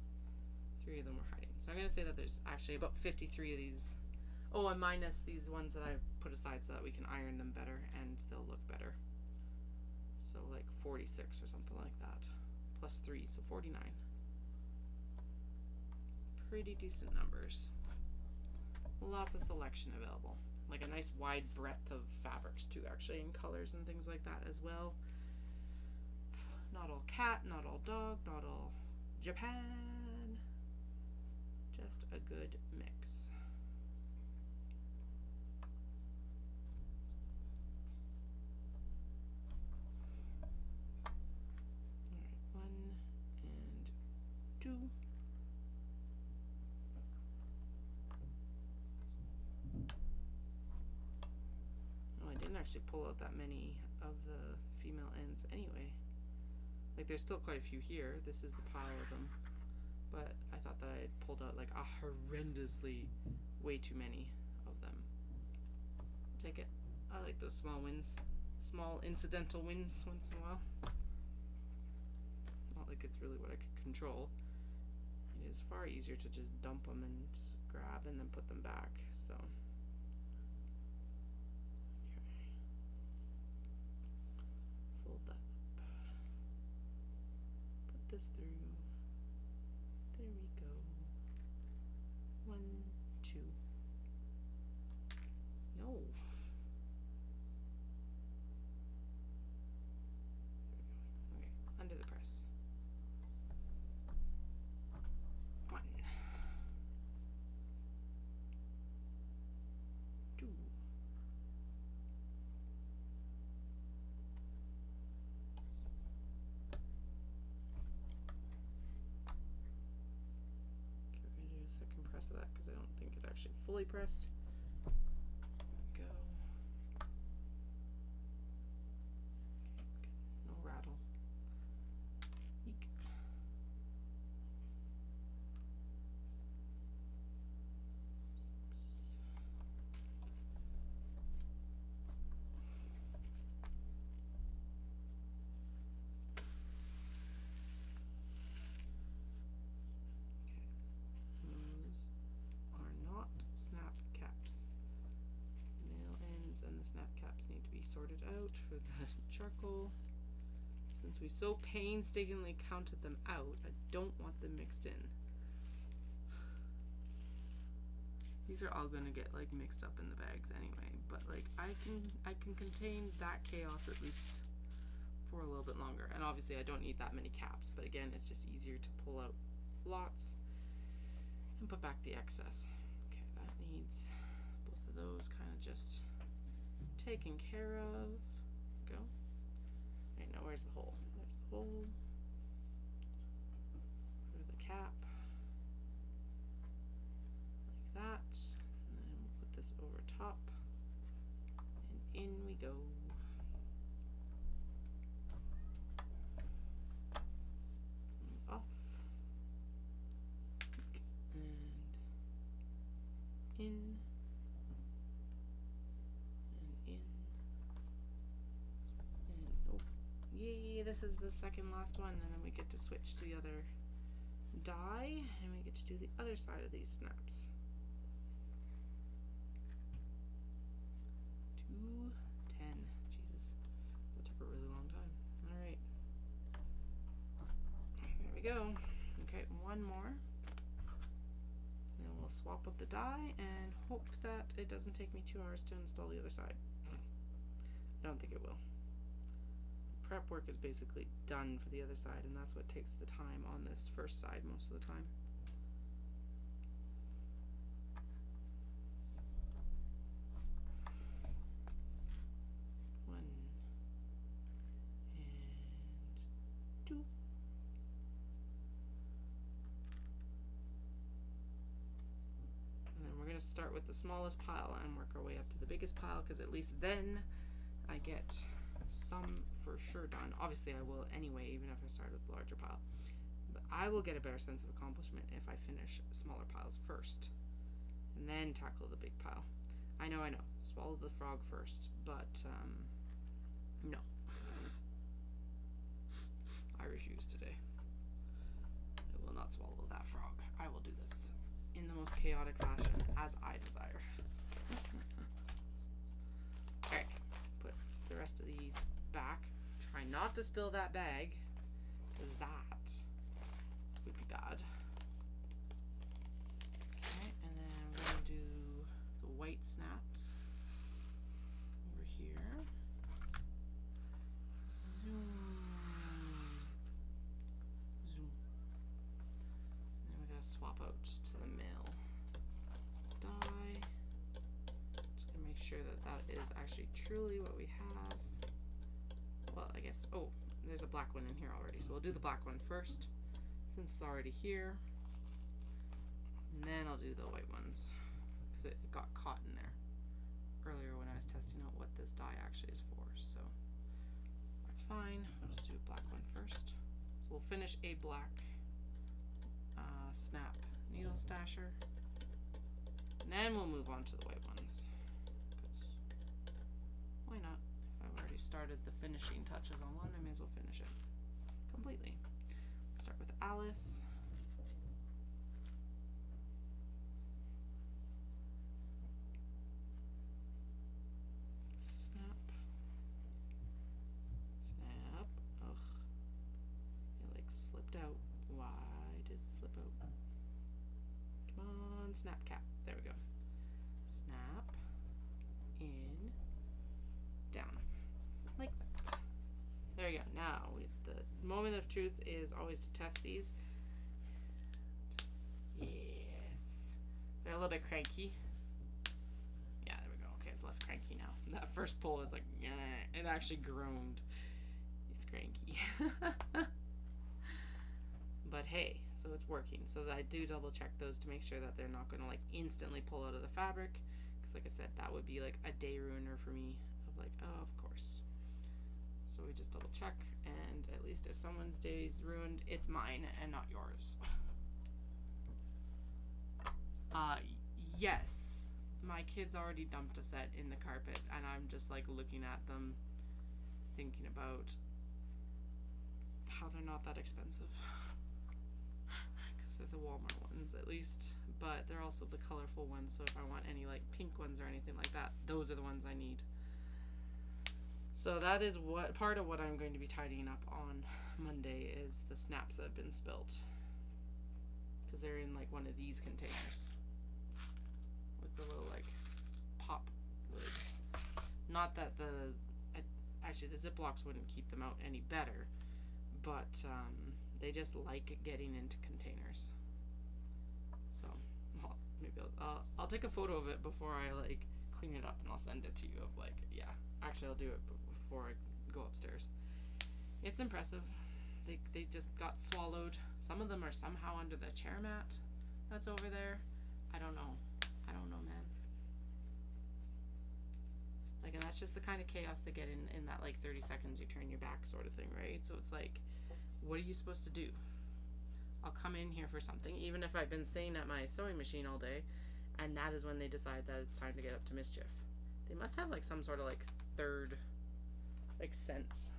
3 of them were hiding. So I'm gonna say that there's actually about 53 of these Oh, and minus these ones that I put aside so that we can iron them better and they'll look better. So like 46 or something like that. Plus 3, so 49. Pretty decent numbers. Lots of selection available. Like a nice wide breadth of fabrics too, actually, and colors and things like that as well. Not all cat, not all dog, not all Japan. Just a good mix. Alright, 1 and 2. Oh, I didn't actually pull out that many of the female ends anyway. Like, there's still quite a few here. This is the pile of them. But I thought that I had pulled out like a horrendously way too many of them. I'll take it. I like those small wins. Small incidental wins once in a while. Not like it's really what I could control. It is far easier to just dump them and grab and then put them back. So. Fold that up. Put this through. There we go. 1, 2. No. There we go. Okay, under the press. 1, 2. Second press of that because I don't think it actually fully pressed. There we go. Okay, good. No rattle. Eek. 6. Snap caps. Male ends and the snap caps need to be sorted out for the charcoal. Since we so painstakingly counted them out, I don't want them mixed in. These are all gonna get like mixed up in the bags anyway, but like I can contain that chaos at least for a little bit longer. And obviously I don't need that many caps, but again, it's just easier to pull out lots and put back the excess. Needs both of those kind of just taken care of. Go. Right, now where's the hole? There's the hole. For the cap. Like that. And then we'll put this over top. And in we go. And off. In and in and oh, yay, this is the second last one, and then we get to switch to the other die and we get to do the other side of these snaps. 2, 10. Jesus, that took a really long time. All right, there we go. Okay, one more. Then we'll swap up the die and hope that it doesn't take me 2 hours to install the other side. I don't think it will. The prep work is basically done for the other side, and that's what takes the time on this first side most of the time. One and 2. Start with the smallest pile and work our way up to the biggest pile, because at least then I get some for sure done. Obviously I will anyway, even if I start with the larger pile, but I will get a better sense of accomplishment if I finish smaller piles first and then tackle the big pile. I know, swallow the frog first, but no. I refuse today. I will not swallow that frog. I will do this in the most chaotic fashion as I desire. Alright, put the rest of these back. Try not to spill that bag, because that would be bad. Okay, and then we're going to do the white snaps over here. Zoom. Zoom. And then we're going to swap out to the male die. Just going to make sure that that is actually truly what we have. Well, I guess, oh, there's a black one in here already, so we'll do the black one first, since it's already here. And then I'll do the white ones, because it got caught in there earlier when I was testing out what this die actually is for, so that's fine. I'll just do a black one first. So we'll finish a black snap needle stasher, and then we'll move on to the white ones, because why not? I've already started the finishing touches on one, I may as well finish it completely. Let's start with Alice. Snap. Snap. Ugh. It like slipped out. Why did it slip out? Come on, snap cap. There we go. Snap. In. Down. Like that. There you go. Now, the moment of truth is always to test these. Yes. They're a little bit cranky. Yeah, there we go. Okay, it's less cranky now. That first pull is like, it actually groaned. It's cranky. But hey, so it's working. So I do double check those to make sure that they're not going to like instantly pull out of the fabric. Because like I said, that would be like a day ruiner for me. Of like, oh, of course. So we just double check, and at least if someone's day's ruined, it's mine and not yours. Yes, my kids already dumped a set in the carpet, and I'm just like looking at them, thinking about how they're not that expensive. Because they're the Walmart ones, at least, but they're also the colorful ones, so if I want any like pink ones or anything like that, those are the ones I need. So that is what part of what I'm going to be tidying up on Monday is the snaps that have been spilt, because they're in like one of these containers with the little like pop lid. Not that actually the Ziplocs wouldn't keep them out any better, but they just like getting into containers. So maybe I'll take a photo of it before I like clean it up, and I'll send it to you of like, yeah, actually I'll do it before I go upstairs. It's impressive. They just got swallowed. Some of them are somehow under the chair mat that's over there. I don't know, man. Like, and that's just the kind of chaos they get in that like 30 seconds you turn your back sort of thing, right? So it's like, what are you supposed to do? I'll come in here for something, even if I've been sitting at my sewing machine all day, and that is when they decide that it's time to get up to mischief. They must have like some sort of like third like sense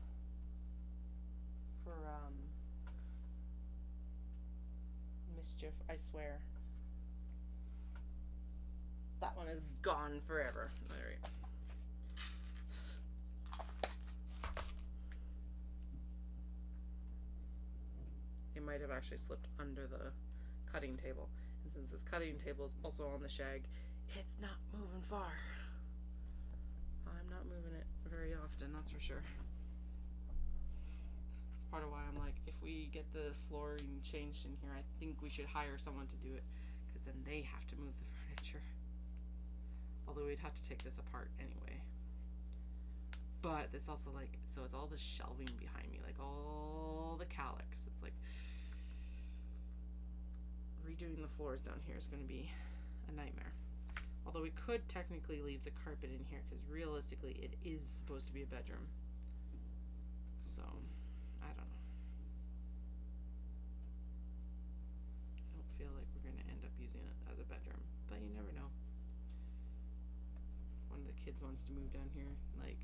for mischief, I swear. That one is gone forever. Alright. It might have actually slipped under the cutting table. And since this cutting table is also on the shag, it's not moving far. I'm not moving it very often, that's for sure. That's part of why I'm like, if we get the flooring changed in here, I think we should hire someone to do it, because then they have to move the furniture. Although we'd have to take this apart anyway. But it's also like, so it's all the shelving behind me, like all the calyx. It's like, redoing the floors down here is going to be a nightmare. Although we could technically leave the carpet in here, because realistically it is supposed to be a bedroom. So, I don't know. I don't feel like we're going to end up using it as a bedroom, but you never know. One of the kids wants to move down here, like,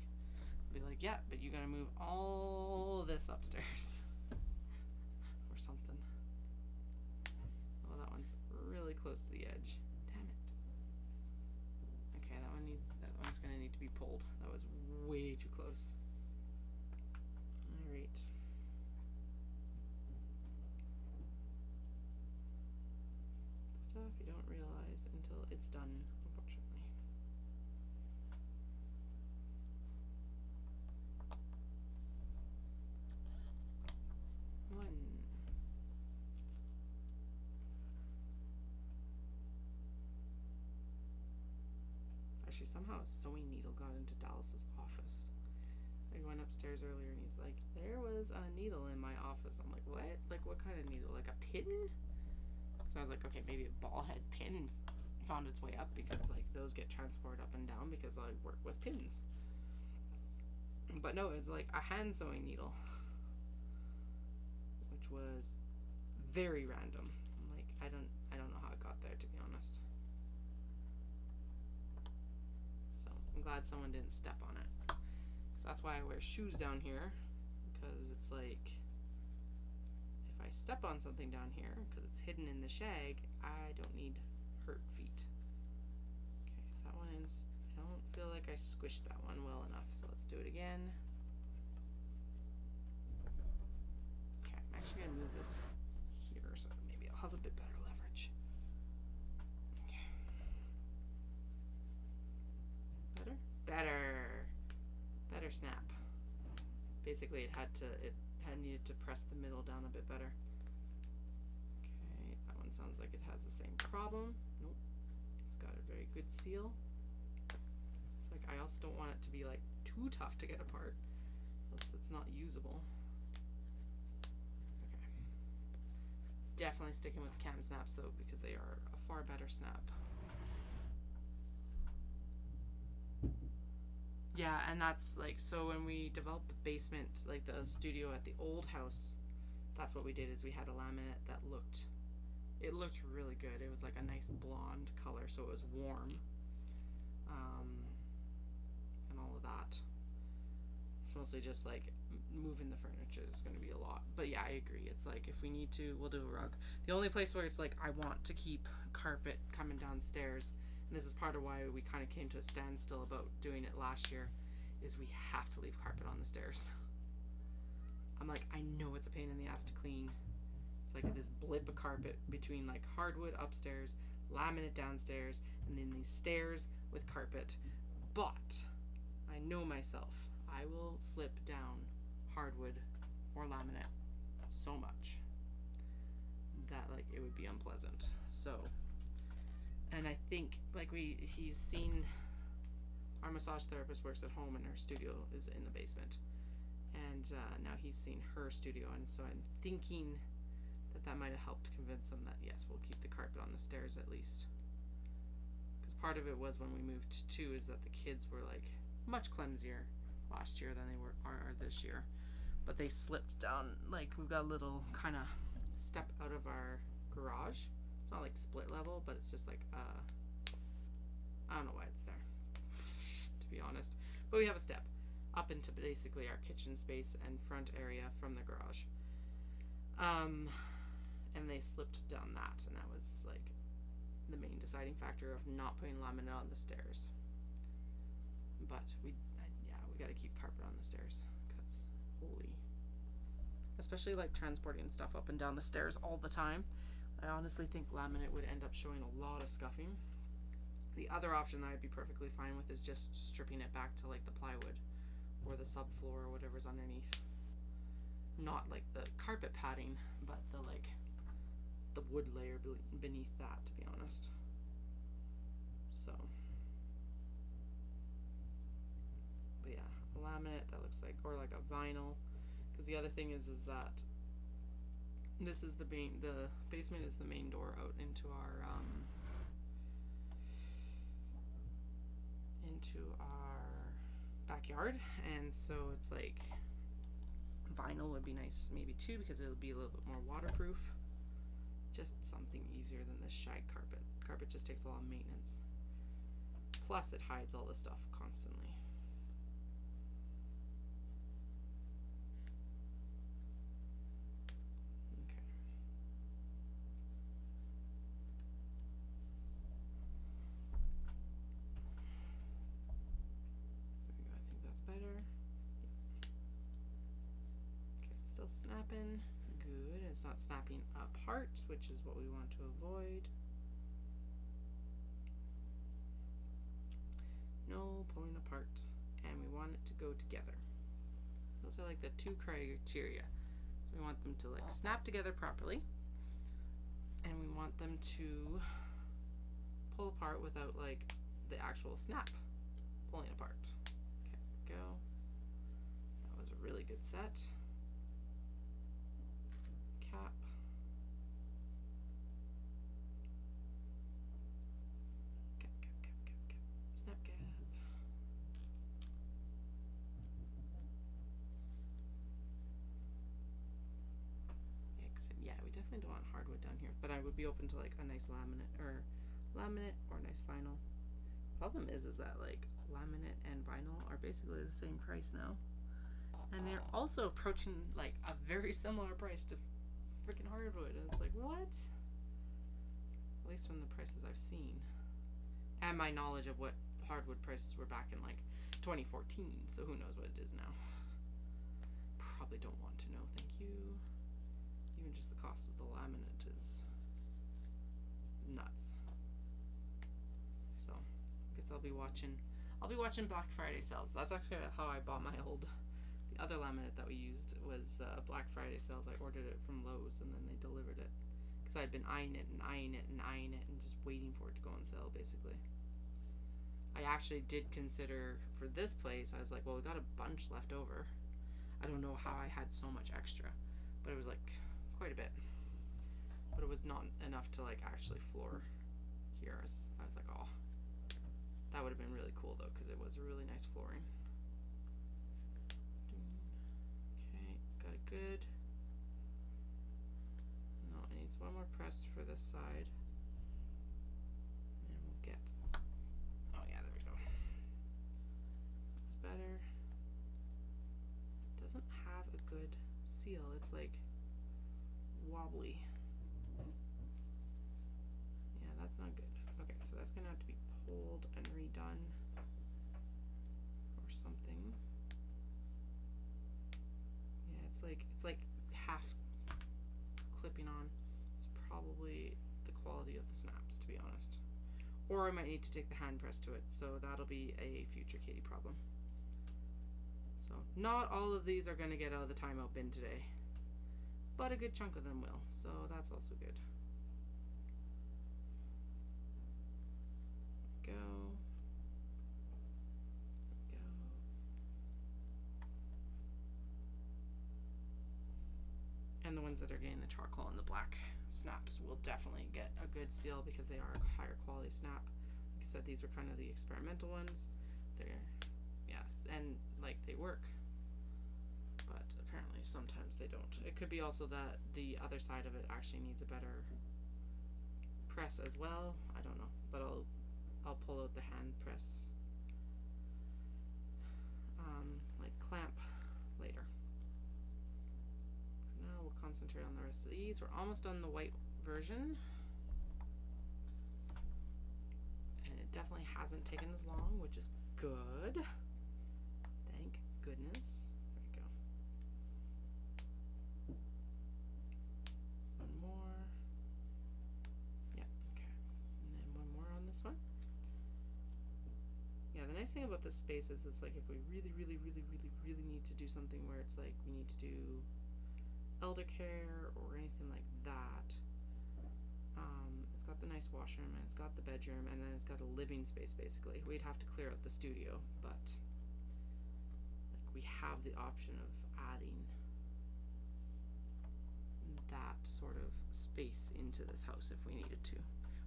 be like, yeah, but you gotta move all this upstairs or something. Oh, that one's really close to the edge. Damn it. Okay, that one's gonna need to be pulled. That was way too close. Alright. Stuff you don't realize until it's done, unfortunately. One. Actually, somehow a sewing needle got into Dallas's office. I went upstairs earlier and he's like, there was a needle in my office. I'm like, what? Like, what kind of needle? Like a pin? So I was like, okay, maybe a ball head pin found its way up, because like those get transported up and down because I work with pins. But no, it was like a hand sewing needle, which was very random. Like, I don't know how it got there, to be honest. So I'm glad someone didn't step on it, because that's why I wear shoes down here, because it's like, if I step on something down here, because it's hidden in the shag, I don't need hurt feet. Okay, so that one is, I don't feel like I squished that one well enough, so let's do it again. Okay, I'm actually gonna move this here, so maybe I'll have a bit better leverage. Okay. Better snap. Basically it had needed to press the middle down a bit better. Okay, that one sounds like it has the same problem. Nope, it's got a very good seal. It's like, I also don't want it to be like too tough to get apart, else it's not usable. Okay, definitely sticking with cam snaps though, because they are a far better snap. Yeah, and that's like, so when we developed the basement, like the studio at the old house, that's what we did, is we had a laminate that looked really good. It was like a nice blonde color, so it was warm, and all of that. It's mostly just like moving the furniture is going to be a lot, but yeah, I agree. It's like, if we need to, we'll do a rug. The only place where it's like I want to keep carpet coming downstairs, and this is part of why we kind of came to a standstill about doing it last year, is we have to leave carpet on the stairs. I'm like, I know it's a pain in the ass to clean. It's like this blip of carpet between like hardwood upstairs, laminate downstairs, and then these stairs with carpet. But I know myself, I will slip down hardwood or laminate so much that like it would be unpleasant. So, and I think like he's seen, our massage therapist works at home and her studio is in the basement, and now he's seen her studio, and so I'm thinking that might have helped convince him that yes, we'll keep the carpet on the stairs at least, because part of it was when we moved too, is that the kids were like much clumsier last year than they are this year, but they slipped down. Like, we've got a little kind of step out of our garage. It's not like split level, but it's just like I don't know why it's there, to be honest, but we have a step up into basically our kitchen space and front area from the garage, and they slipped down that, and that was like the main deciding factor of not putting laminate on the stairs. But we got to keep carpet on the stairs, because holy, especially like transporting stuff up and down the stairs all the time, I honestly think laminate would end up showing a lot of scuffing. The other option that I'd be perfectly fine with is just stripping it back to like the plywood or the subfloor or whatever's underneath. Not like the carpet padding, but the like the wood layer beneath that, to be honest. So, but yeah, a laminate that looks like, or like a vinyl, because the other thing is that this is the basement is the main door out into our backyard, and so it's like vinyl would be nice maybe too, because it'll be a little bit more waterproof. Just something easier than this shag carpet. Carpet just takes a lot of maintenance. Plus it hides all the stuff constantly. Okay. Still snapping. Good. It's not snapping apart, which is what we want to avoid. No pulling apart. And we want it to go together. Those are like the two criteria. So we want them to like snap together properly. And we want them to pull apart without like the actual snap pulling apart. Okay, there we go. That was a really good set. Cap. Cap, cap, cap, cap, cap. Snap cap. Yeah, we definitely don't want hardwood down here, but I would be open to like a nice laminate or nice vinyl. Problem is that like laminate and vinyl are basically the same price now, and they're also approaching like a very similar price to freaking hardwood, and it's like, what? At least from the prices I've seen and my knowledge of what hardwood prices were back in like 2014, so who knows what it is now. Probably don't want to know, thank you. Even just the cost of the laminate is nuts. So I guess I'll be watching Black Friday sales. That's actually how I bought the other laminate that we used was Black Friday sales. I ordered it from Lowe's and then they delivered it because I'd been eyeing it and just waiting for it to go on sale basically. I actually did consider for this place, I was like, well, we got a bunch left over. I don't know how I had so much extra, but it was like quite a bit, but it was not enough to like actually floor here. I was like, oh, that would have been really cool though, because it was really nice flooring. Okay, got it good. No, it needs one more press for this side, and we'll get, oh yeah, there we go. That's better. Doesn't have a good seal. It's like wobbly. Yeah, that's not good. Okay, so that's gonna have to be pulled and redone or something. Yeah, it's like half clipping on. It's probably the quality of the snaps, to be honest. Or I might need to take the hand press to it, so that'll be a future Katie problem. So not all of these are gonna get out of the timeout bin today, but a good chunk of them will, so that's also good. Go. Go. And the ones that are getting the charcoal and the black snaps will definitely get a good seal because they are a higher quality snap. Like I said, these were kind of the experimental ones. They're, yes, and like they work. But apparently sometimes they don't. It could be also that the other side of it actually needs a better press as well. I don't know, but I'll pull out the hand press like clamp later. Now we'll concentrate on the rest of these. We're almost done the white version, and it definitely hasn't taken as long, which is good. Thank goodness. Yeah, the nice thing about this space is it's like if we really need to do something where it's like we need to do elder care or anything like that, it's got the nice washroom and it's got the bedroom and then it's got a living space basically. We'd have to clear out the studio, but like we have the option of adding that sort of space into this house if we needed to,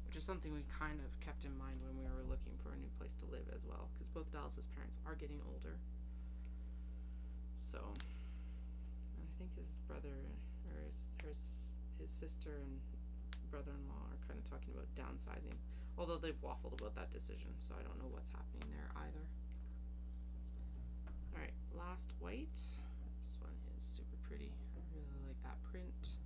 which is something we kind of kept in mind when we were looking for a new place to live as well, because both Dallas's parents are getting older. So, and I think his brother or his sister and brother-in-law are kind of talking about downsizing, although they've waffled about that decision, so I don't know what's happening there either. Alright, last white. This one is super pretty. I really like that print.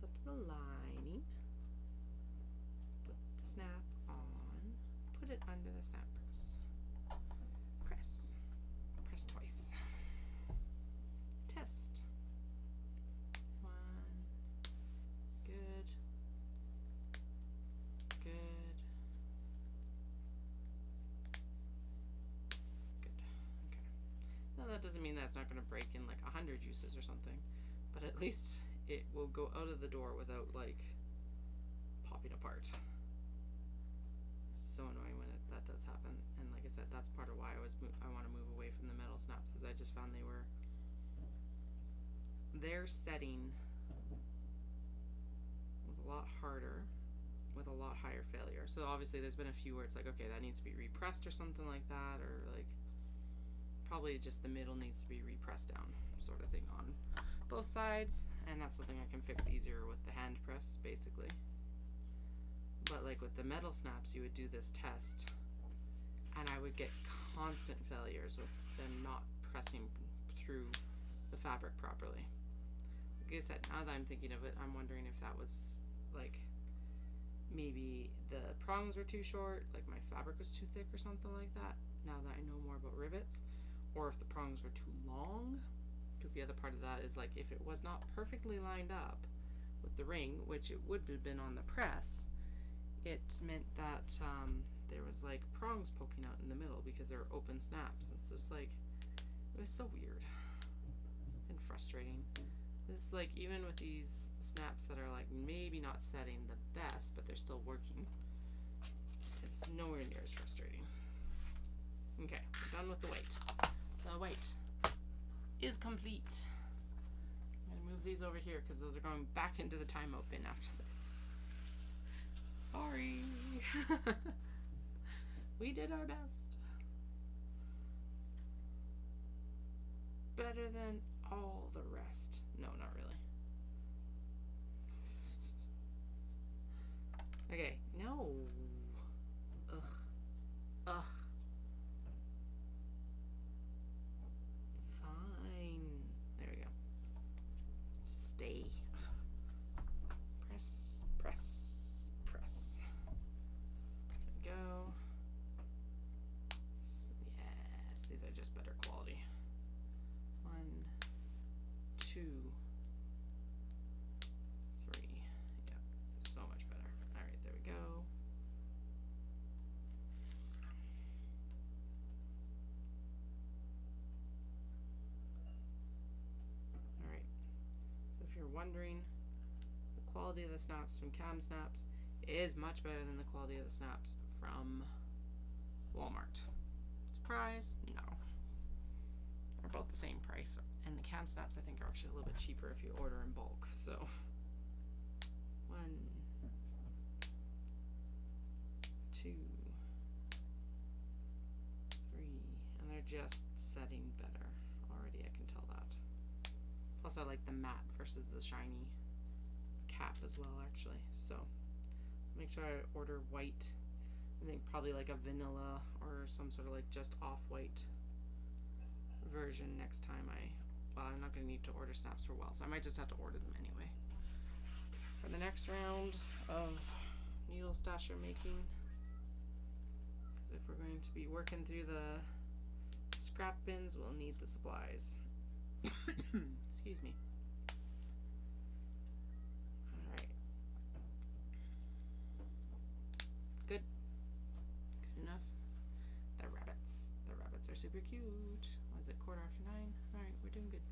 close up to the lining. Put the snap on. Put it under the snap press. Press. Press twice. Test. 1. Good. Good. Good. Okay. Now that doesn't mean that's not going to break in like 100 uses or something, but at least it will go out of the door without like popping apart. So annoying when that does happen. And like I said, that's part of why I want to move away from the metal snaps, is I just found their setting was a lot harder with a lot higher failure. So obviously there's been a few where it's like, okay, that needs to be repressed or something like that, or like probably just the middle needs to be repressed down sort of thing on both sides, and that's something I can fix easier with the hand press basically. But like with the metal snaps, you would do this test and I would get constant failures with them not pressing through the fabric properly. Like I said, now that I'm thinking of it, I'm wondering if that was like maybe the prongs were too short, like my fabric was too thick or something like that, now that I know more about rivets, or if the prongs were too long, because the other part of that is like if it was not perfectly lined up with the ring, which it would have been on the press, it meant that there was like prongs poking out in the middle because they were open snaps. It's just like, it was so weird and frustrating. This like, even with these snaps that are like maybe not setting the best, but they're still working, it's nowhere near as frustrating. Okay, we're done with the weight. The weight is complete. I'm gonna move these over here because those are going back into the timeout bin after this. Sorry. We did our best. Better than all the rest. No, not really. Okay, no. Ugh. Ugh. Fine. There we go. Stay. Press, press, press. There we go. Yes, these are just better quality. 1, 2, 3. Yeah, so much better. All right, there we go. All right. So if you're wondering, the quality of the snaps from Cam Snaps is much better than the quality of the snaps from Walmart. Surprise? No. They're about the same price, and the Cam Snaps I think are actually a little bit cheaper if you order in bulk. So 1, 2, 3, and they're just setting better already. I can tell that. Plus I like the matte versus the shiny cap as well, actually. So make sure I order white. I think probably like a vanilla or some sort of like just off-white version next time well, I'm not going to need to order snaps for a while, so I might just have to order them anyway. For the next round of needle stasher making, because if we're going to be working through the scrap bins, we'll need the supplies. Excuse me. Alright. Good. Good enough. The rabbits. The rabbits are super cute. Was it 9:15? Alright, we're doing good.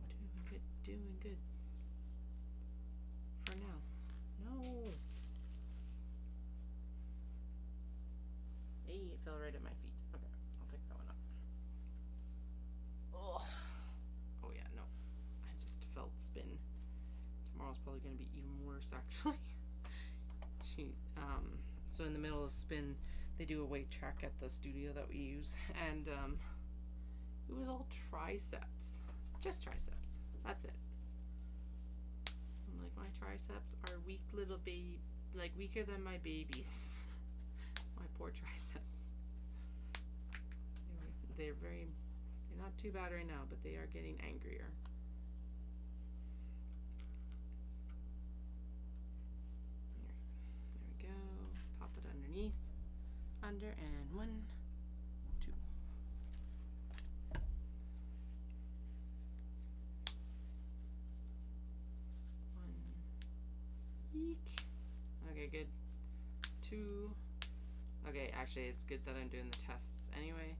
Doing good. Doing good. For now. No. Hey, it fell right at my feet. Okay, I'll pick that one up. Oh. Oh yeah, no. I just felt spin. Tomorrow's probably going to be even worse, actually. So in the middle of spin, they do a weight track at the studio that we use, and it was all triceps. Just triceps. That's it. I'm like, my triceps are weak little baby, like weaker than my babies. My poor triceps. They're not too bad right now, but they are getting angrier. under, and 1, 2. Eek. Okay, good. 2. Okay, actually, it's good that I'm doing the tests anyway,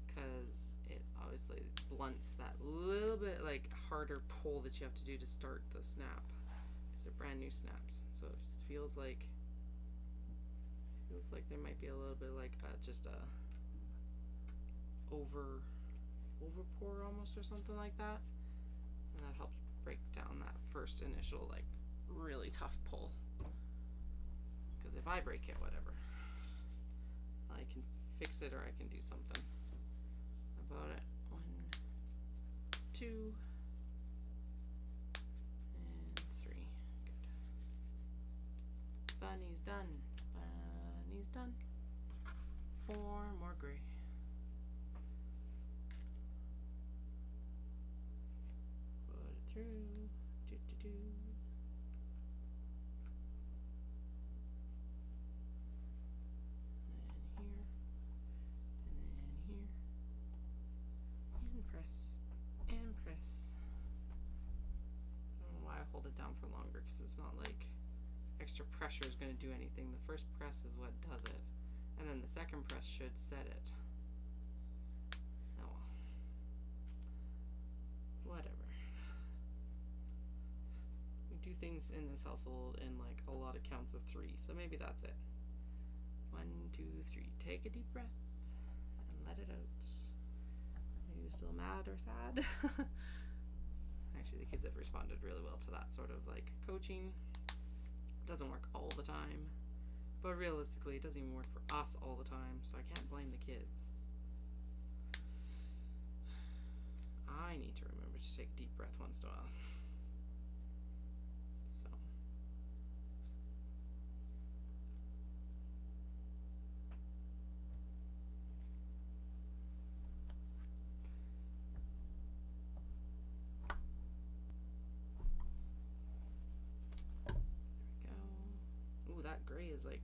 because it obviously blunts that little bit like harder pull that you have to do to start the snap, because they're brand new snaps. So it feels like there might be a little bit like just a over pour almost, or something like that, and that helps break down that first initial like really tough pull. Because if I break it, whatever, I can fix it, or I can do something about it. 1, 2, and 3. Good. Bunny's done. Bunny's done. 4 more gray. Put it through. Do do do. And press. I don't know why I hold it down for longer, because it's not like extra pressure is going to do anything. The first press is what does it, and then the second press should set it. Oh well. Whatever. We do things in this household in like a lot of counts of 3, so maybe that's it. 1, 2, 3. Take a deep breath and let it out. Are you still mad or sad? Actually, the kids have responded really well to that sort of like coaching. It doesn't work all the time, but realistically, it doesn't even work for us all the time, so I can't blame the kids. I need to remember to take a deep breath once in a while. So. That gray is like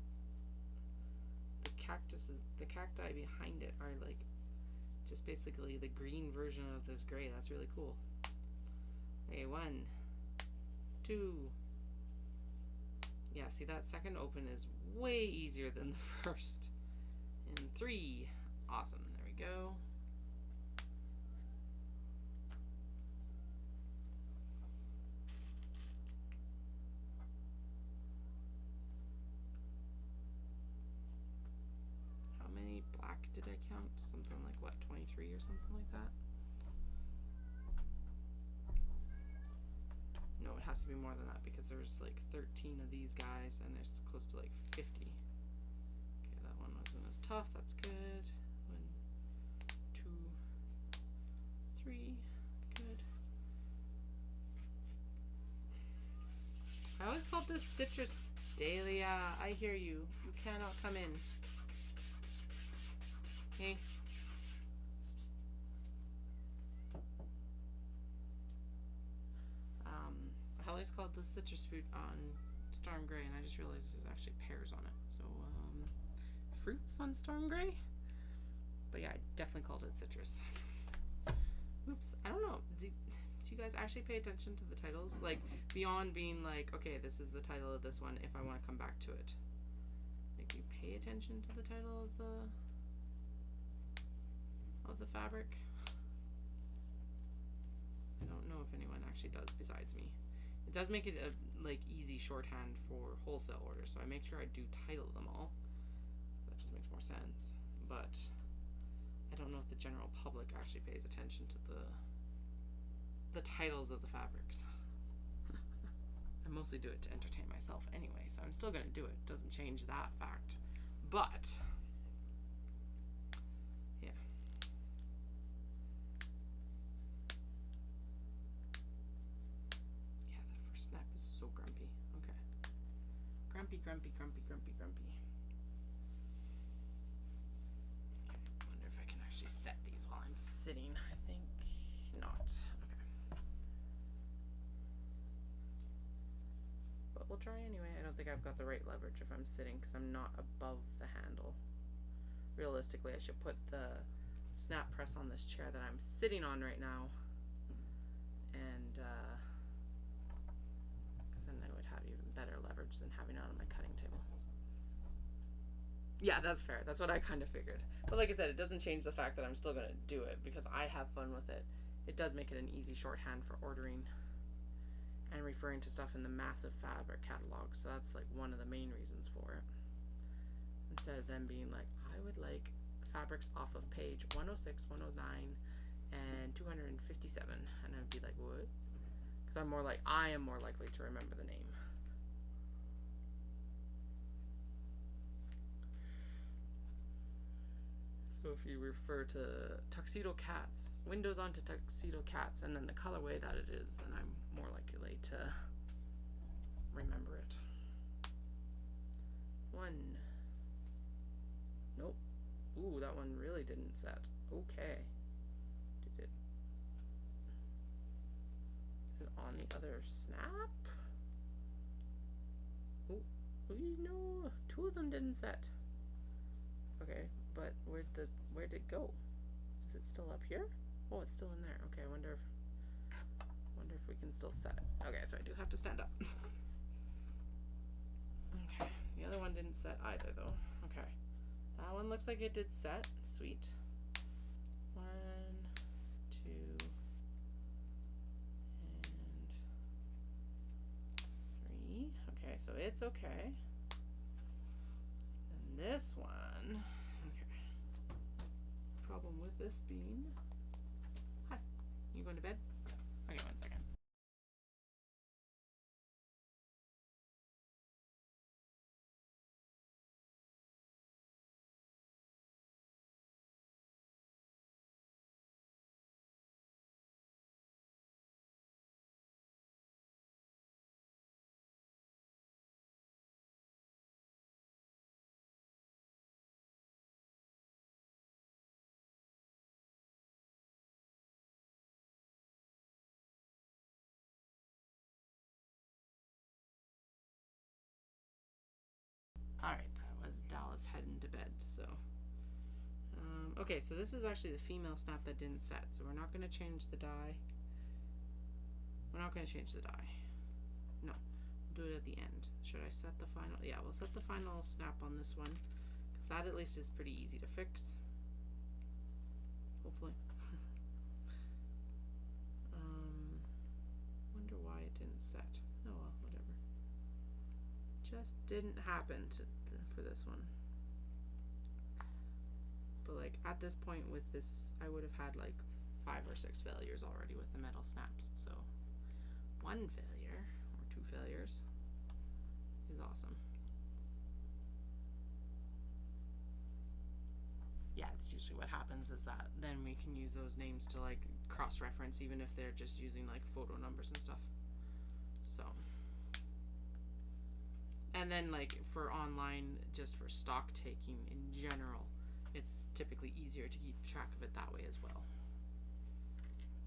the cacti behind it are like just basically the green version of this gray. That's really cool. Okay, 1, 2. Yeah, see, that second open is way easier than the first. And 3. Awesome. There we go. Black did I count? Something like what, 23 or something like that? No, it has to be more than that, because there's like 13 of these guys and there's close to like 50. Okay, that one wasn't as tough. That's good. 1, 2, 3. Good. I always called this citrus. Dahlia, I hear you. You cannot come in. Okay. I always called the citrus fruit on Storm Gray, and I just realized there's actually pears on it. So, fruits on Storm Gray? But yeah, I definitely called it citrus. Oops. I don't know. Do you guys actually pay attention to the titles? Like, beyond being like, okay, this is the title of this one if I want to come back to it. Like, you pay attention to the title of the fabric? I don't know if anyone actually does besides me. It does make it a like easy shorthand for wholesale orders, so I make sure I do title them all. That just makes more sense. But I don't know if the general public actually pays attention to the titles of the fabrics. I mostly do it to entertain myself anyway, so I'm still gonna do it. Doesn't change that fact. But yeah. Yeah, that first snap is so grumpy. Okay. Grumpy, grumpy, grumpy, grumpy, grumpy. Okay, I wonder if I can actually set these while I'm sitting. I think not. Okay. But we'll try anyway. I don't think I've got the right leverage if I'm sitting because I'm not above the handle. realistically I should put the snap press on this chair that I'm sitting on right now, and because then I would have even better leverage than having it on my cutting table. Yeah, that's fair. That's what I kind of figured. But like I said, it doesn't change the fact that I'm still going to do it because I have fun with it. It does make it an easy shorthand for ordering and referring to stuff in the massive fabric catalog. So that's like one of the main reasons for it. Instead of them being like, I would like fabrics off of page 106, 109, and 257. And I'd be like, what? Because I am more likely to remember the name. So if you refer to tuxedo cats, windows onto tuxedo cats, and then the colorway that it is, then I'm more likely to remember it. One. Nope. Ooh, that one really didn't set. Okay. Did it? Is it on the other snap? Oh, no. Two of them didn't set. Okay, but where'd it go? Is it still up here? Oh, it's still in there. Okay, I wonder if we can still set it. Okay, so I do have to stand up. Okay, the other one didn't set either though. Okay, that one looks like it did set. Sweet. 1, 2, and 3. Okay, so it's okay. And this one, okay. Problem with this being, hi, you going to bed? Okay, 1 second. Alright, that was Dallas heading to bed, so. Okay, so this is actually the female snap that didn't set, so we're not going to change the die. We're not going to change the die. No, we'll do it at the end. Should I set the final? Yeah, we'll set the final snap on this one, because that at least is pretty easy to fix. Hopefully. Wonder why it didn't set. Oh well, whatever. Just didn't happen for this one. But like at this point with this, I would have had like 5 or 6 failures already with the metal snaps. So 1 failure or 2 failures is awesome. Yeah, it's usually what happens is that then we can use those names to like cross-reference even if they're just using like photo numbers and stuff. So. And then like for online, just for stock taking in general, it's typically easier to keep track of it that way as well.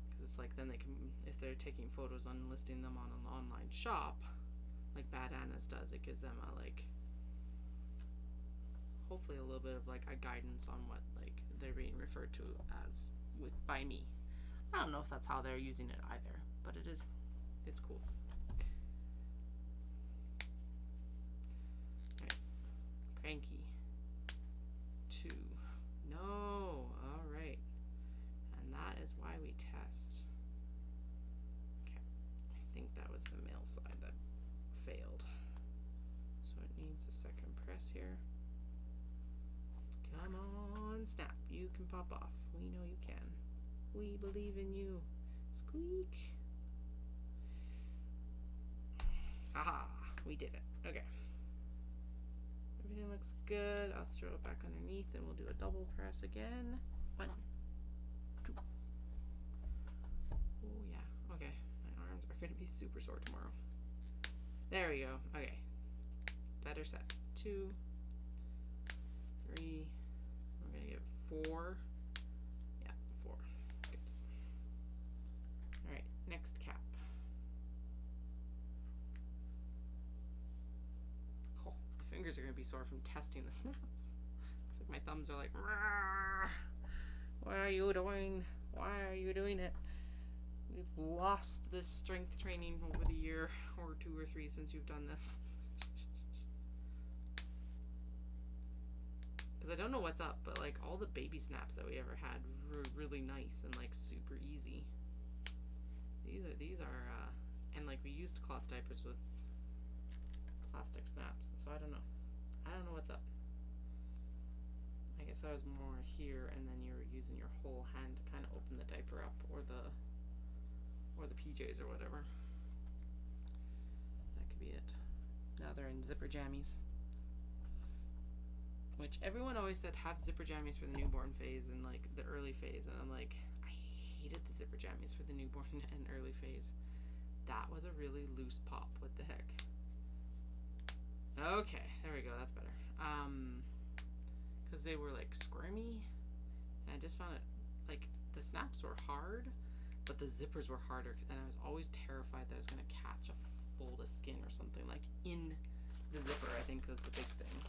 Because it's like then they can, if they're taking photos and listing them on an online shop, like Bad Anna's does, it gives them a like, hopefully a little bit of like a guidance on what like they're being referred to as by me. I don't know if that's how they're using it either, but it's cool. Cranky. 2. No. All right. And that is why we test. Okay. I think that was the male side that failed. So it needs a second press here. Come on, snap. You can pop off. We know you can. We believe in you. Squeak. Haha. We did it. Okay. Everything looks good. I'll throw it back underneath and we'll do a double press again. 1, 2. Oh yeah, okay. My arms are gonna be super sore tomorrow. There we go, okay. Better set. 2, 3, we're gonna get 4. Yeah, 4, good. All right, next cap. Fingers are going to be sore from testing the snaps. It's like, My thumbs are like, what are you doing? Why are you doing it? We've lost this strength training over the year or 2 or 3 since you've done this. Because I don't know what's up, but like all the baby snaps that we ever had were really nice and like super easy. These are and like we used cloth diapers with plastic snaps, so I don't know what's up. I guess I was more here, and then you were using your whole hand to kind of open the diaper up, or the PJs or whatever. That could be it. Now they're in zipper jammies, which everyone always said have zipper jammies for the newborn phase and like the early phase, and I'm like, I hated the zipper jammies for the newborn and early phase. That was a really loose pop. What the heck? Okay, there we go. That's better. Because they were like squirmy, and I just found it like the snaps were hard, but the zippers were harder, and I was always terrified that I was gonna catch a fold of skin or something like in the zipper. I think was the big thing.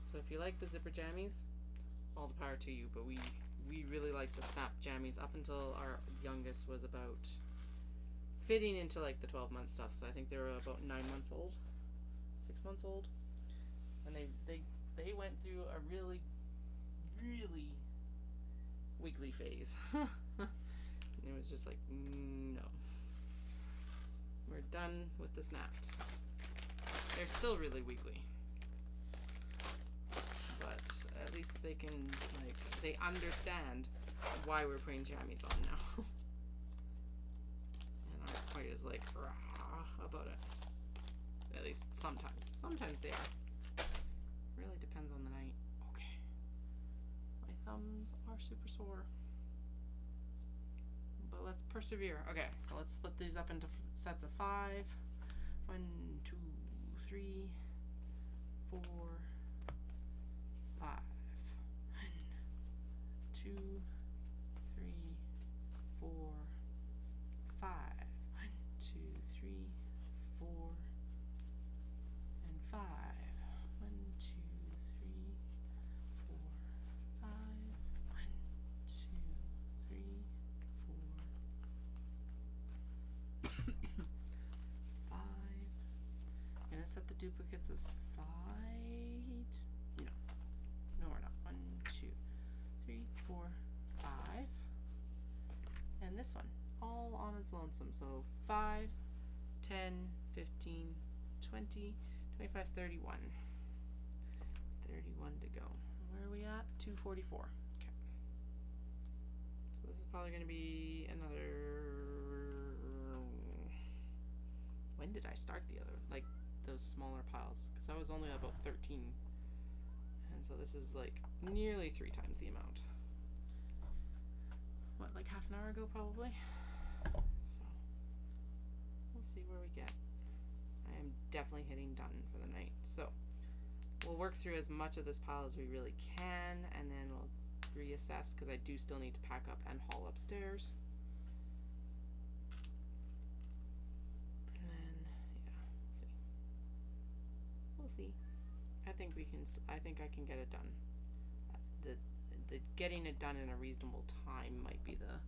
So if you like the zipper jammies, all the power to you. But we really like the snap jammies up until our youngest was about fitting into like the 12-month stuff. So I think they were about 9 months old, 6 months old, and they went through a really wiggly phase. And it was just like, no, we're done with the snaps. They're still really wiggly, but at least they can, like, they understand why we're putting jammies on now. And aren't quite as like rah about it. At least sometimes. Sometimes they are. Really depends on the night. Okay. My thumbs are super sore, but let's persevere. Okay, so let's split these up into sets of 5. 1, 2, 3, 4, 5. 1, 2, 3, 4, 5. 1, 2, 3, 4, and 5. 1, 2, 3, 4, 5. 1, 2, 3, 4, 5. I'm gonna set the duplicates aside. No, we're not. 1, 2, 3, 4, 5. And this one, all on its lonesome. So 5, 10, 15, 20, 25, 31. 31 to go. Where are we at? 244. Okay. So this is probably going to be another... When did I start the other? Like those smaller piles? Because I was only about 13. And so this is like nearly 3 times the amount. What, like half an hour ago probably? So we'll see where we get. I am definitely hitting done for the night. So we'll work through as much of this pile as we really can, and then we'll reassess, because I do still need to pack up and haul upstairs. And then, yeah, we'll see. I think we can. I think I can get it done. The getting it done in a reasonable time might be the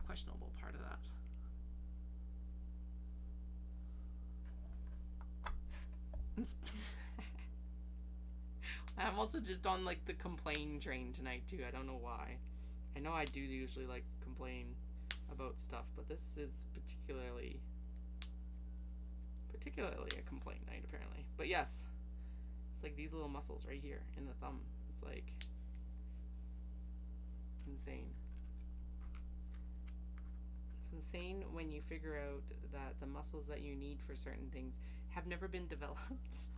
questionable part of that. I'm also just on like the complain train tonight too. I don't know why. I know I do usually like complain about stuff, but this is particularly a complaint night apparently. But yes, it's like these little muscles right here in the thumb. It's like insane. It's insane when you figure out that the muscles that you need for certain things have never been developed.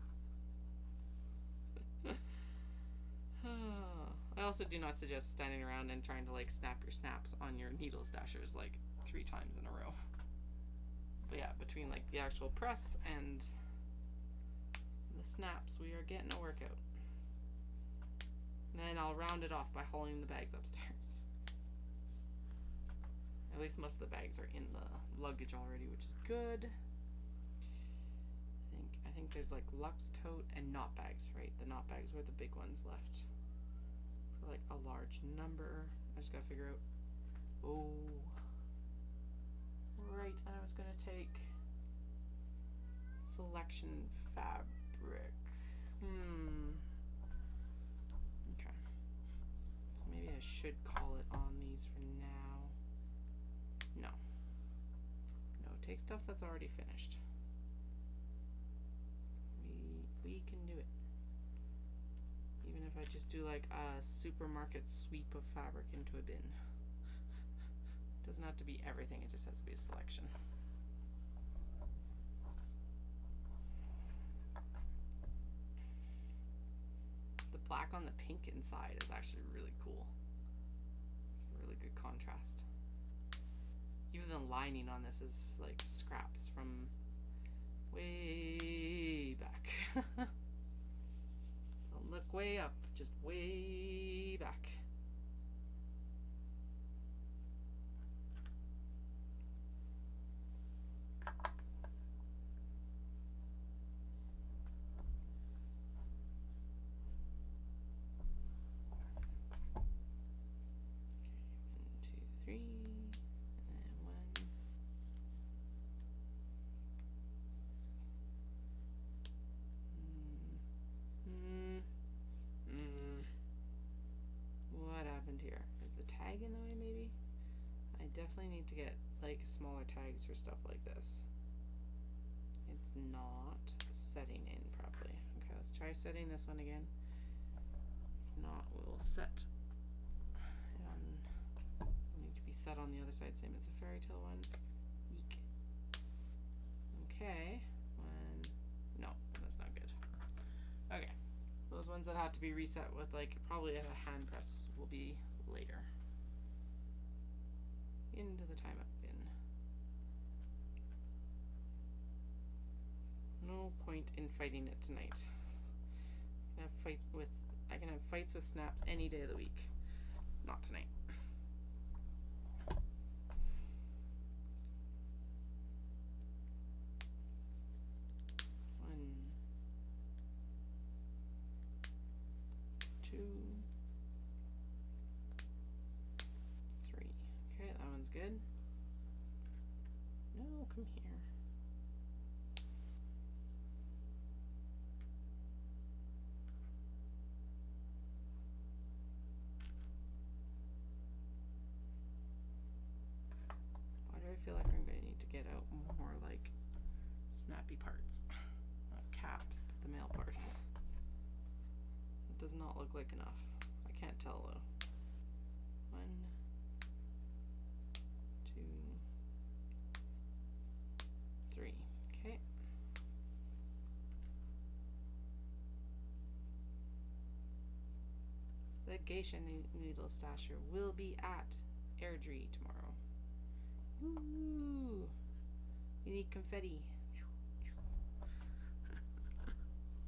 I also do not suggest standing around and trying to like snap your snaps on your needle stashers like 3 times in a row. But yeah, between like the actual press and the snaps, we are getting a workout. And then I'll round it off by hauling the bags upstairs. At least most of the bags are in the luggage already, which is good. I I think there's like Lux tote and knot bags, right? The knot bags were the big ones left for like a large number. I just gotta figure out. Oh, right. And I was gonna take selection fabric. Okay. So maybe I should call it on these for now. No. No, take stuff that's already finished. We can do it. Even if I just do like a supermarket sweep of fabric into a bin. Doesn't have to be everything, it just has to be a selection. The black on the pink inside is actually really cool. It's a really good contrast. Even the lining on this is like scraps from way back. Don't look way up, just way back. Okay, 1, 2, 3, and then 1. What happened here? Is the tag in the way maybe? I definitely need to get like smaller tags for stuff like this. It's not setting in properly. Okay, let's try setting this one again. If not, we'll set it on. It'll need to be set on the other side, same as the fairy tale one. Eek. Okay. No, that's not good. Okay. Those ones that have to be reset with like probably a hand press will be later. Into the time up bin. No point in fighting it tonight. I can have fights with snaps any day of the week. Not tonight. One, 2, 3. Okay, that one's good. No, come here. Why do I feel like I'm going to need to get out more like snappy parts? Not caps, but the male parts. It does not look like enough. I can't tell though. 1, 2, 3. Okay. The geisha needle stasher will be at Airdrie tomorrow. Ooh. You need confetti.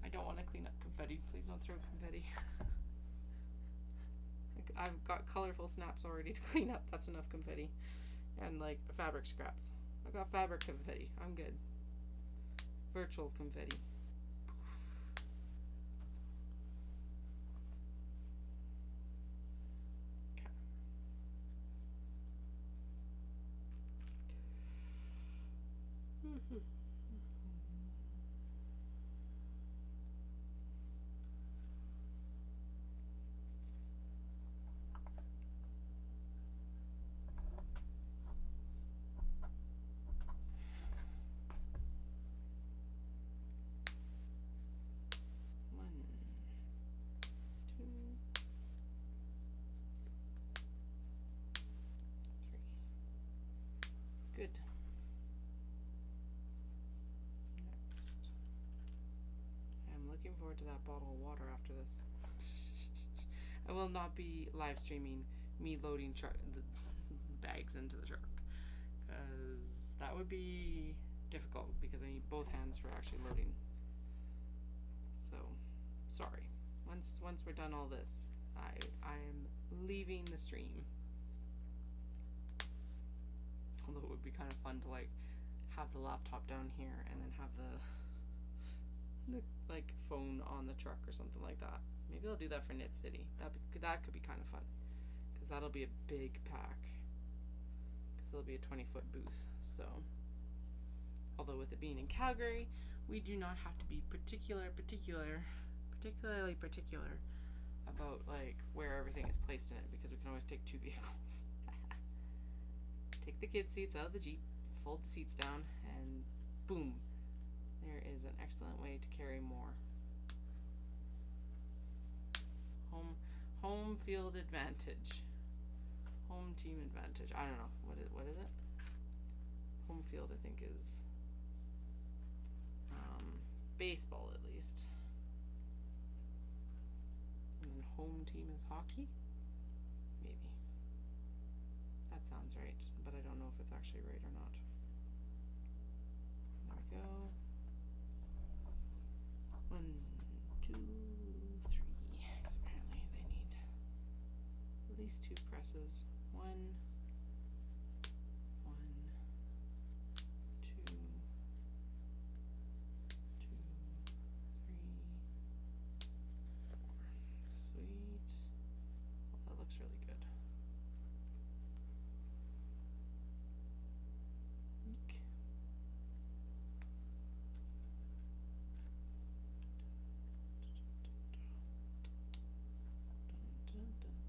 I don't want to clean up confetti. Please don't throw confetti. I've got colorful snaps already to clean up. That's enough confetti. And like fabric scraps. I've got fabric confetti. I'm good. Virtual confetti. Okay. 3. Good. Next. I'm looking forward to that bottle of water after this. I will not be live streaming me loading the bags into the truck, because that would be difficult because I need both hands for actually loading. So, sorry. Once we're done all this, I'm leaving the stream. Although it would be kind of fun to like have the laptop down here and then have like phone on the truck or something like that. Maybe I'll do that for Knit City. That could be kind of fun, because that'll be a big pack. Because it'll be a 20-foot booth. So, although with it being in Calgary, we do not have to be particularly particular about like where everything is placed in it, because we can always take 2 vehicles. Take the kid seats out of the Jeep, fold the seats down, and boom, there is an excellent way to carry more. Home field advantage. Home team advantage. I don't know. What is it? Home field, I think, is baseball, at least. And then home team is hockey? Maybe. That sounds right, but I don't know if it's actually right or not. There we go. 1, 2, 3. Because apparently they need at least 2 presses. 1, 2, 2, 3. Sweet. Well, that looks really good. Eek. Dun, dun, dun, dun. 1,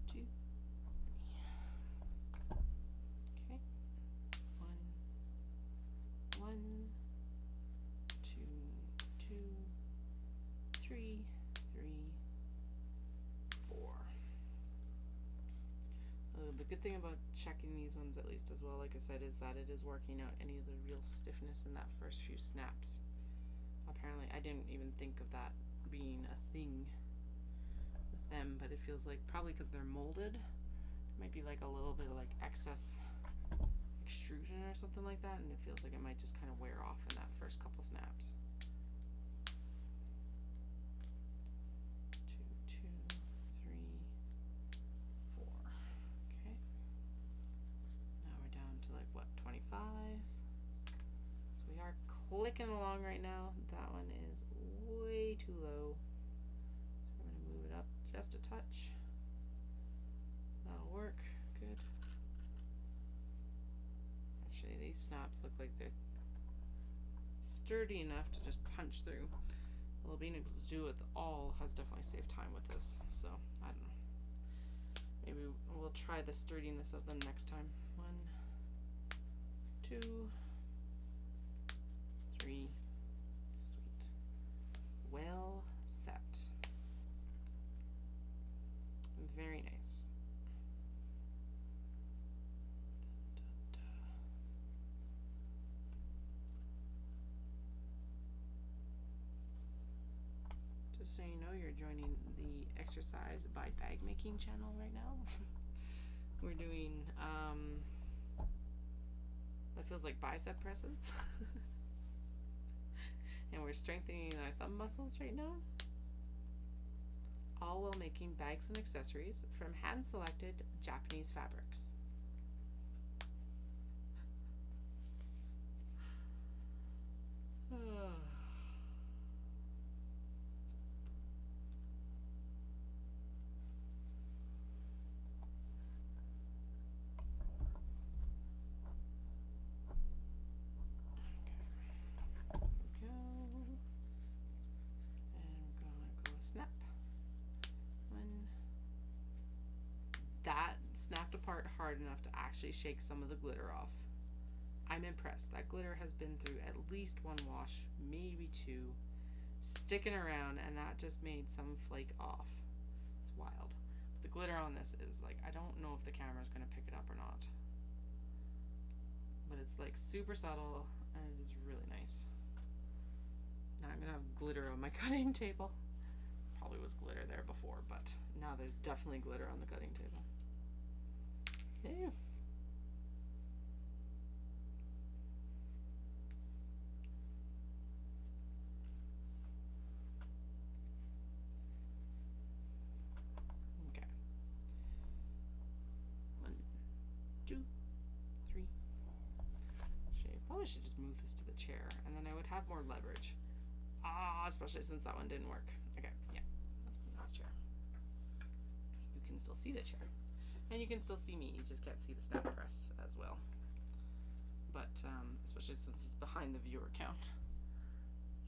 2, 3. Okay. 1, 2, 2, 3, 3, 4. The good thing about checking these ones, at least as well, like I said, is that it is working out any of the real stiffness in that first few snaps. Apparently, I didn't even think of that being a thing with them, but it feels like probably because they're molded, there might be like a little bit of like excess extrusion or something like that, and it feels like it might just kind of wear off in that first couple snaps. 2, 2, 3, 4. Okay. Now we're down to like what, 25? So we are clicking along right now. That one is way too low. So we're gonna move it up just a touch. That'll work. Good. Actually, these snaps look like they're sturdy enough to just punch through. Well, being able to do it all has definitely saved time with this. So I don't know. Maybe we'll try the sturdiness of them next time. 1, 2, 3. Sweet. Well set. Very nice. Just so you know, you're joining the exercise by bag making channel right now. We're doing that feels like bicep presses. And we're strengthening our thumb muscles right now, all while making bags and accessories from hand-selected Japanese fabrics. Snap. 1. That snapped apart hard enough to actually shake some of the glitter off. I'm impressed. That glitter has been through at least 1 wash, maybe 2, sticking around, and that just made some flake off. It's wild. But the glitter on this is like, I don't know if the camera's gonna pick it up or not. But it's like super subtle, and it is really nice. Now I'm gonna have glitter on my cutting table. Probably was glitter there before, but now there's definitely glitter on the cutting table. Yeah. Okay. 1, 2, 3. Probably should just move this to the chair, and then I would have more leverage. Especially since that one didn't work. Okay, yeah, let's move that chair. You can still see the chair, and you can still see me. You just can't see the snap press as well. But especially since it's behind the viewer count,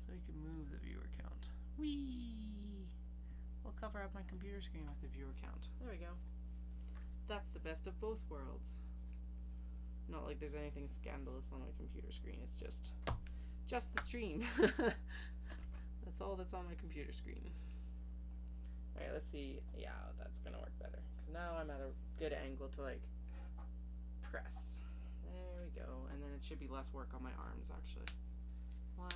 so you can move the viewer count. Whee! We'll cover up my computer screen with the viewer count. There we go. That's the best of both worlds. Not like there's anything scandalous on my computer screen. It's just the stream. That's all that's on my computer screen. All right, let's see. Yeah, that's gonna work better because now I'm at a good angle to like press. There we go, and then it should be less work on my arms actually. 1,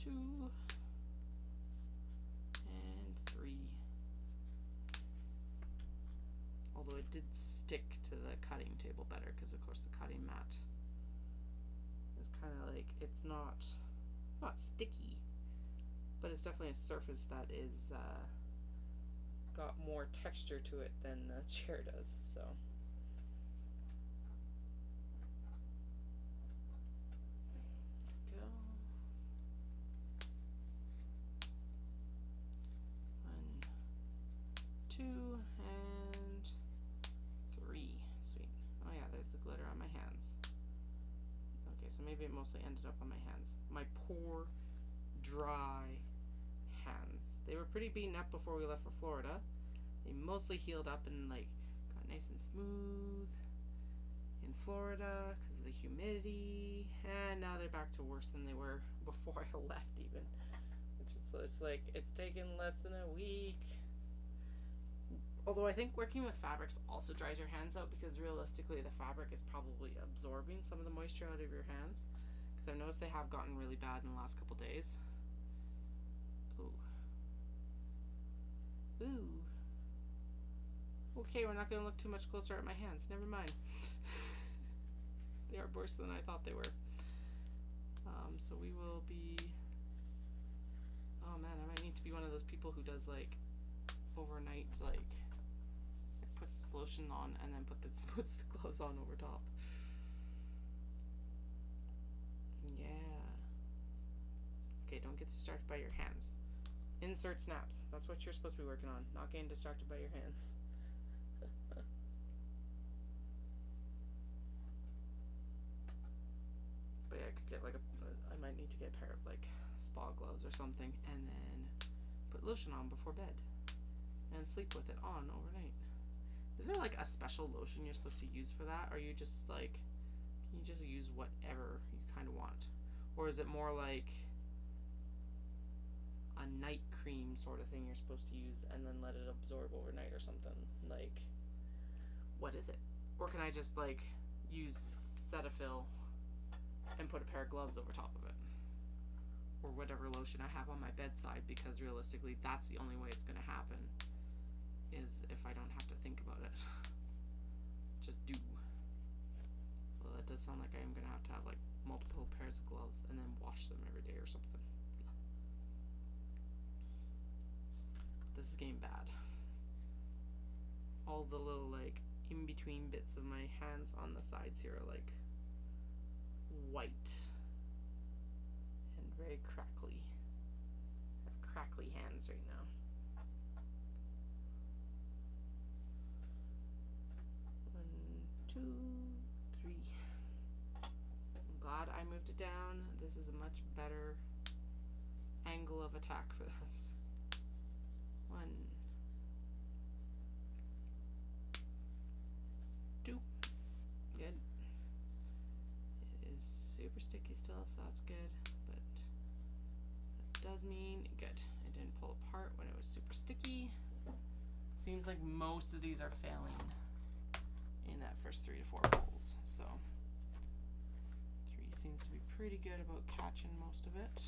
2, and 3. Although it did stick to the cutting table better because of course the cutting mat is kind of like, it's not sticky, but it's definitely a surface that is got more texture to it than the chair does. So go 1, 2, and 3. Sweet. Oh yeah, there's the glitter on my hands. Okay, so maybe it mostly ended up on my hands. My poor, dry hands. They were pretty beaten up before we left for Florida. They mostly healed up and like got nice and smooth in Florida because of the humidity, and now they're back to worse than they were before I left even. Which is, it's like, it's taken less than a week. Although I think working with fabrics also dries your hands out because realistically the fabric is probably absorbing some of the moisture out of your hands. Because I've noticed they have gotten really bad in the last couple days. Ooh. Ooh. Okay, we're not going to look too much closer at my hands. Never mind. They are worse than I thought they were. So we will be... Oh man, I might need to be one of those people who does like overnight, like puts the lotion on and then puts the gloves on over top. Yeah. Okay, don't get distracted by your hands. Insert snaps. That's what you're supposed to be working on, not getting distracted by your hands. But yeah, I could get like I might need to get a pair of like spa gloves or something and then put lotion on before bed and sleep with it on overnight. Is there like a special lotion you're supposed to use for that? Or are you just like, can you just use whatever you kind of want? Or is it more like a night cream sort of thing you're supposed to use and then let it absorb overnight or something? Like, what is it? Or can I just like use Cetaphil and put a pair of gloves over top of it? Or whatever lotion I have on my bedside, because realistically that's the only way it's going to happen, is if I don't have to think about it. Just do. Well, that does sound like I'm going to have like multiple pairs of gloves and then wash them every day or something. This is getting bad. All the little like in between bits of my hands on the sides here are like white and very crackly. I have crackly hands right now. One, two, three. I'm glad I moved it down. This is a much better angle of attack for this. 1, 2. Good. It is super sticky still, so that's good, but that does mean good. It didn't pull apart when it was super sticky. Seems like most of these are failing in that first 3 to 4 pulls, so 3 seems to be pretty good about catching most of it.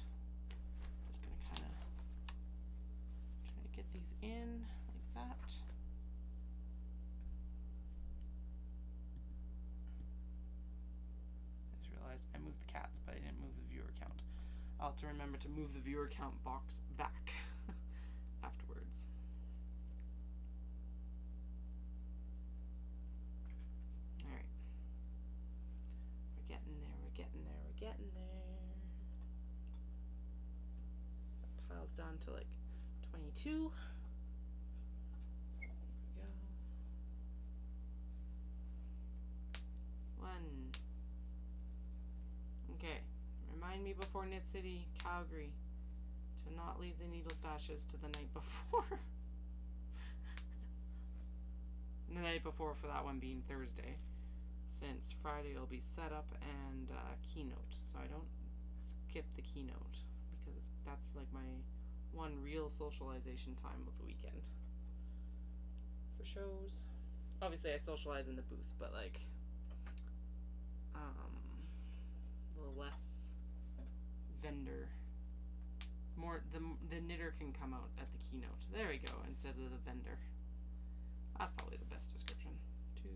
Just gonna kind of try to get these in like that. I moved the cats, but I didn't move the viewer count. I'll have to remember to move the viewer count box back afterwards. Alright. dials down to like 22. There we go. 1. Okay. Remind me before Knit City, Calgary, to not leave the needle stashes to the night before. The night before for that one being Thursday, since Friday will be setup and keynote, so I don't skip the keynote because that's like my one real socialization time of the weekend. For shows, obviously I socialize in the booth, but like a little less vendor. More the knitter can come out at the keynote. There we go, instead of the vendor. That's probably the best description. 2,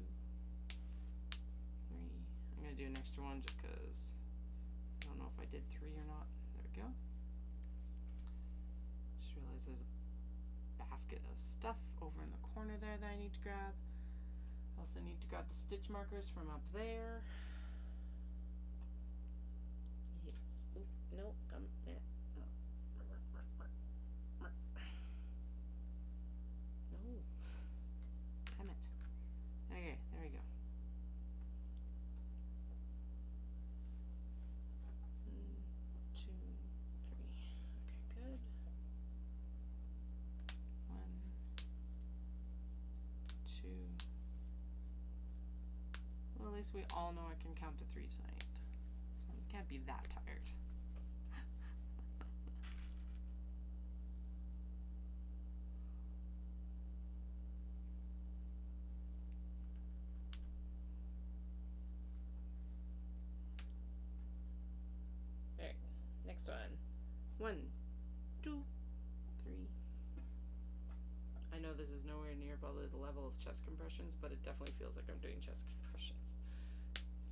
3. I'm gonna do an extra one just because I don't know if I did 3 or not. There we go. Just realized there's a basket of stuff over in the corner there that I need to grab. Also need to grab the stitch markers from up there. Yes. Oop, no, come here. Okay, there we go. 1, 2, 3. Okay, good. 1, 2. Well, at least we all know I can count to 3 tonight, so I can't be that tired. Next one. 1, 2, 3. I know this is nowhere near probably the level of chest compressions, but it definitely feels like I'm doing chest compressions.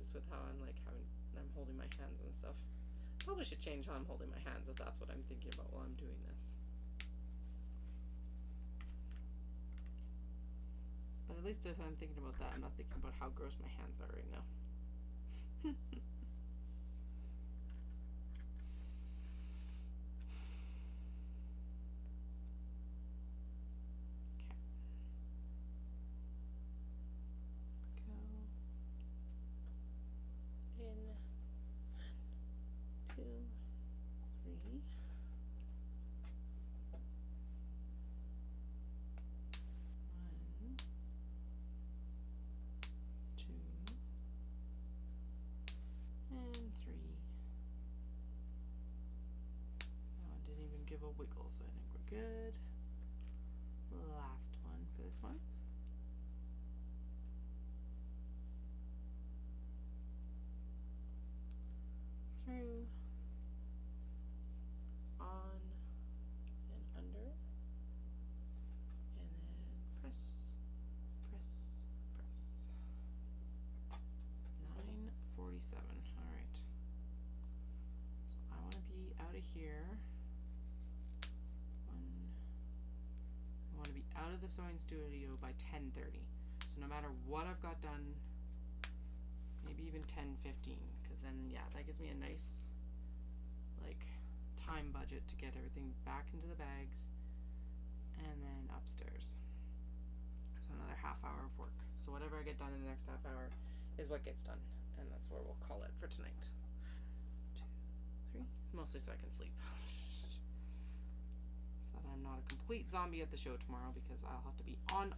Just with how I'm holding my hands and stuff. Probably should change how I'm holding my hands if that's what I'm thinking about while I'm doing this. But at least if I'm thinking about that, I'm not thinking about how gross my hands are right now. Give a wiggle, so I think we're good. Last one for this one. Through, on, and under, and then press, press, press. 9:47. All right. So I want to be out of here. I want to be out of the sewing studio by 10:30. So no matter what I've got done, maybe even 10:15, because then that gives me a nice like time budget to get everything back into the bags and then upstairs. So another half hour of work. So whatever I get done in the next half hour is what gets done, and that's where we'll call it for tonight. 2, 3, mostly so I can sleep. I'm not a complete zombie at the show tomorrow, because I'll have to be on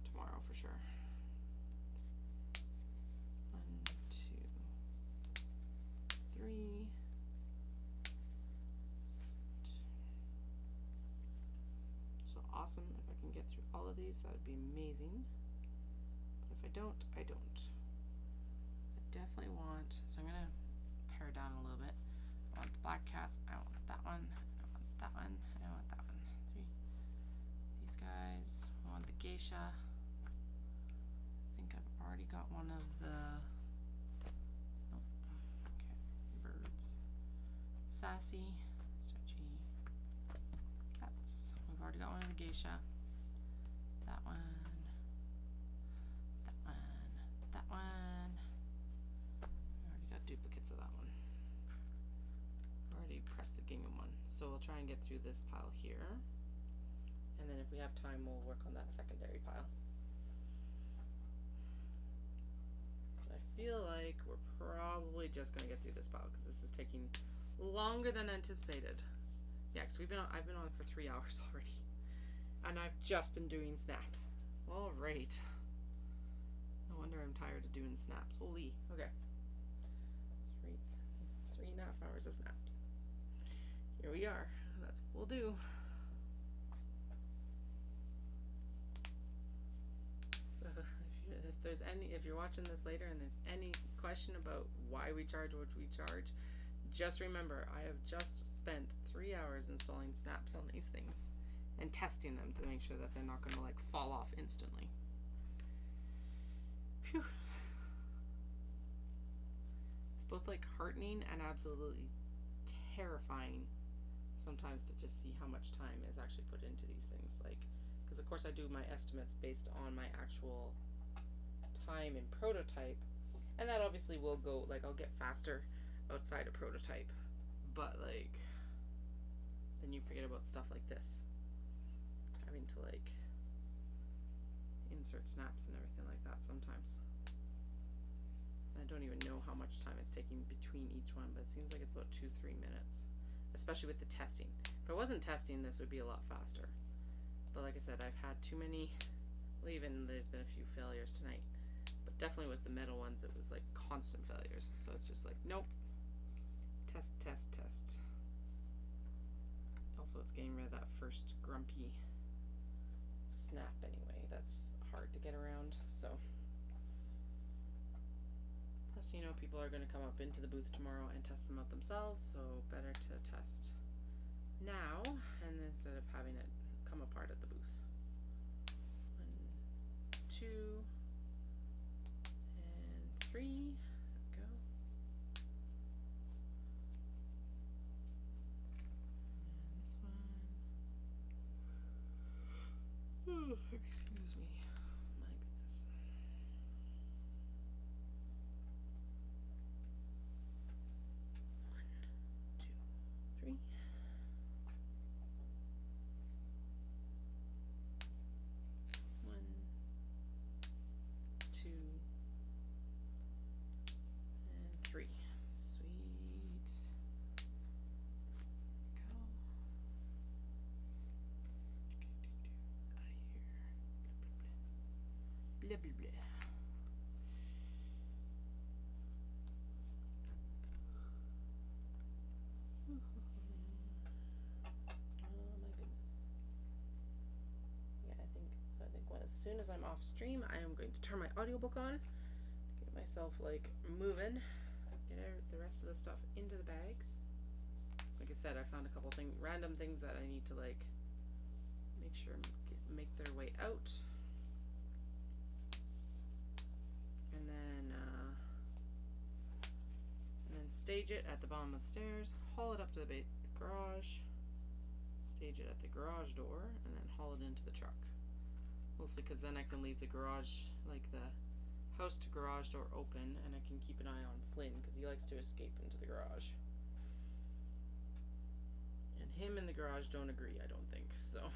tomorrow for sure. 1, 2, 3. So awesome. If I can get through all of these, that would be amazing. But if I don't, I don't. I definitely want, so I'm gonna pare down a little bit. I want the black cats. I want that one. That one, and I want that one. 3. These guys. I want the geisha. I think I've already got one of the. Nope. Okay. Birds. Sassy. Stretchy. Cats. We've already got one of the geisha. That one. That one. That one. I already got duplicates of that one. already pressed the gingham one, so we'll try and get through this pile here, and then if we have time we'll work on that secondary pile. I feel like we're probably just gonna get through this pile because this is taking longer than anticipated. Yeah, because I've been on for 3 hours already, and I've just been doing snaps. All right. No wonder I'm tired of doing snaps. Holy. Okay. 3.5 hours of snaps. Here we are. That's what we'll do. So if you're watching this later and there's any question about why we charge what we charge, just remember I have just spent 3 hours installing snaps on these things and testing them to make sure that they're not going to like fall off instantly. Phew. It's both like heartening and absolutely terrifying sometimes to just see how much time is actually put into these things, like, because of course I do my estimates based on my actual time in prototype, and that obviously will go, like, I'll get faster outside of prototype, but like then you forget about stuff like this, having to like insert snaps and everything like that sometimes. And I don't even know how much time it's taking between each one, but it seems like it's about 2-3 minutes, especially with the testing. If I wasn't testing, this would be a lot faster, but like I said, I've had too many, well, even there's been a few failures tonight, but definitely with the metal ones it was like constant failures, so it's just like, nope, test. Also, it's getting rid of that first grumpy snap anyway. That's hard to get around, so. Plus, you know, people are going to come up into the booth tomorrow and test them out themselves, so better to test now and instead of having it come apart at the booth. 1, 2, and 3. There we go. And this one. Oh, excuse me. My goodness. 1, 2, 3. 1, 2, and 3. Sweet. Go. Out of here. Blah, blah, blah. Oh my goodness. Yeah, I think as soon as I'm off stream, I am going to turn my audiobook on, get myself like moving, get the rest of the stuff into the bags. Like I said, I found a couple random things that I need to like make sure make their way out, and then stage it at the bottom of the stairs, haul it up to the garage, stage it at the garage door, and then haul it into the truck. Mostly because then I can leave the garage, like the house to garage door open, and I can keep an eye on Flynn because he likes to escape into the garage. And him and the garage don't agree, I don't think, so.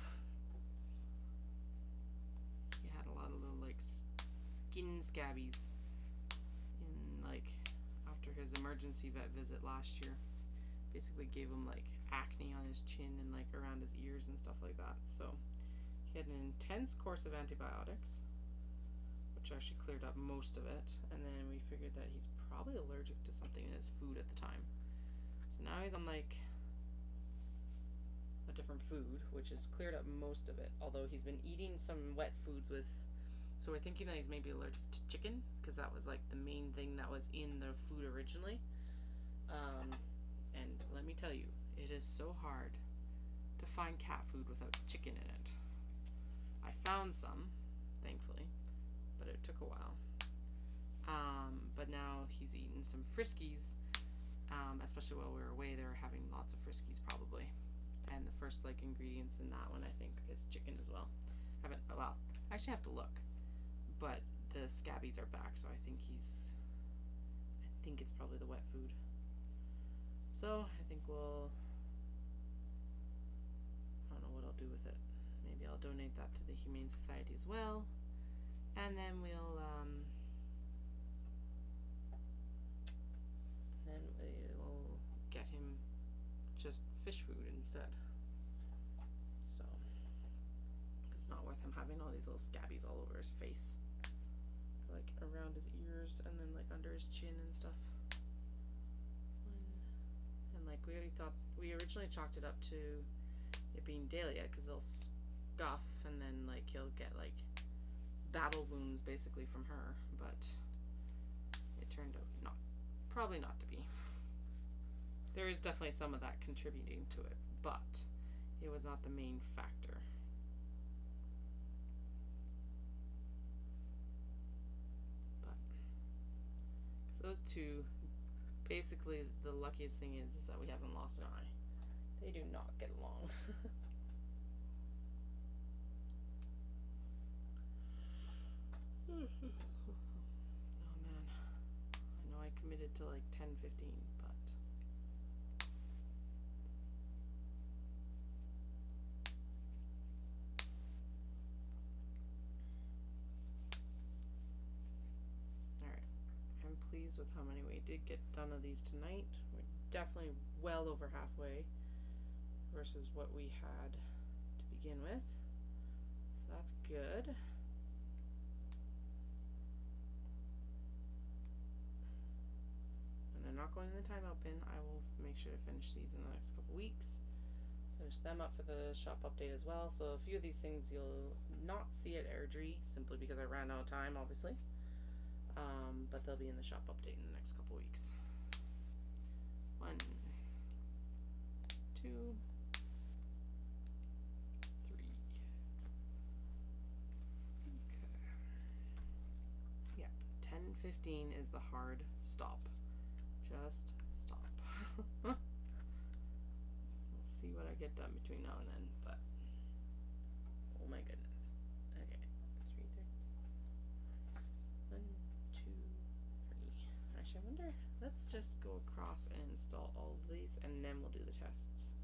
He had a lot of little like skin scabbies in like after his emergency vet visit last year. Basically gave him like acne on his chin and like around his ears and stuff like that. So he had an intense course of antibiotics, which actually cleared up most of it, and then we figured that he's probably allergic to something in his food at the time. So now he's on like a different food, which has cleared up most of it, although he's been eating some wet foods with, so we're thinking that he's maybe allergic to chicken, because that was like the main thing that was in the food originally. And let me tell you, it is so hard to find cat food without chicken in it. I found some, thankfully, but it took a while. But now he's eaten some Friskies, especially while we were away. They were having lots of Friskies probably, and the first like ingredients in that one I think is chicken as well. I actually have to look, but the scabbies are back, so I think it's probably the wet food. So I think we'll, I don't know what I'll do with it. Maybe I'll donate that to the Humane Society as well. And then we'll get him just fish food instead. So it's not worth him having all these little scabbies all over his face, like around his ears and then like under his chin and stuff. And like we originally chalked it up to it being Dahlia because they'll scuff and then like he'll get like battle wounds basically from her, but it turned out probably not to be. There is definitely some of that contributing to it, but it was not the main factor. But so those two, basically the luckiest thing is that we haven't lost an eye. They do not get along. Oh man, I know I committed to like 10-15, but alright, I'm pleased with how many we did get done of these tonight. We're definitely well over halfway versus what we had to begin with, so that's good. They're not going in the timeout bin. I will make sure to finish these in the next couple weeks. Finish them up for the shop update as well. So a few of these things you'll not see at Airdrie simply because I ran out of time, obviously. But they'll be in the shop update in the next couple weeks. 1, 2, 3. Okay. Yeah, 10-15 is the hard stop. Just stop. We'll see what I get done between now and then, but oh my goodness. Okay, 3, 1, 2, 3. Actually, I wonder. Let's just go across and install all of these, and then we'll do the tests.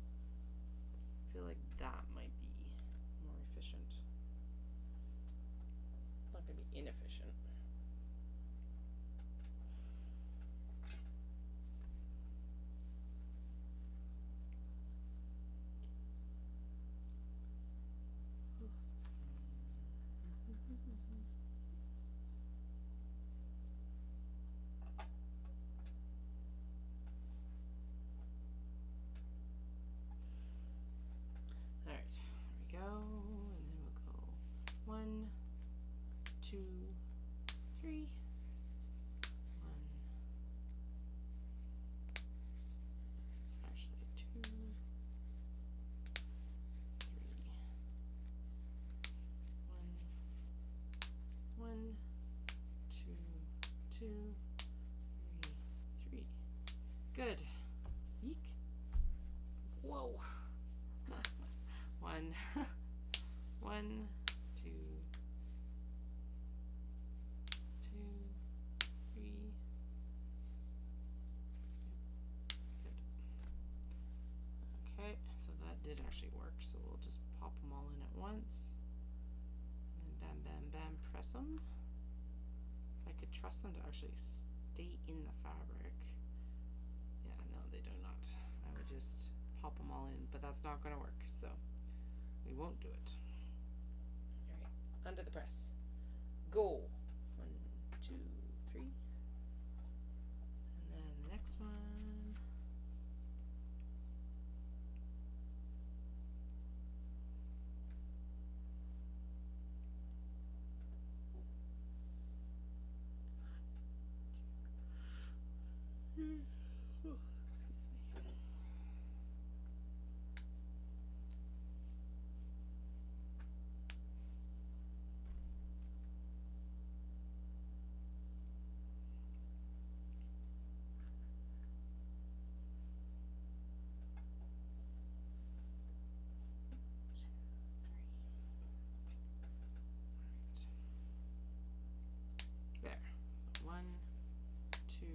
I feel like that might be more efficient. Not gonna be inefficient. Go, and then we'll go 1, 2, 3. 1. It's actually 2, 3. 1, 2, 2, 3, 3. Good. Eek. Whoa. 1, 1, 2, 2, 3. Good. Okay, so that did actually work. So we'll just pop them all in at once, and then bam, bam, bam, press them. If I could trust them to actually stay in the fabric. Yeah, no, they do not. I would just pop them all in, but that's not going to work. So. We won't do it. Alright, under the press. Go. 1, 2, 3. And then the next one. There. So 1, 2,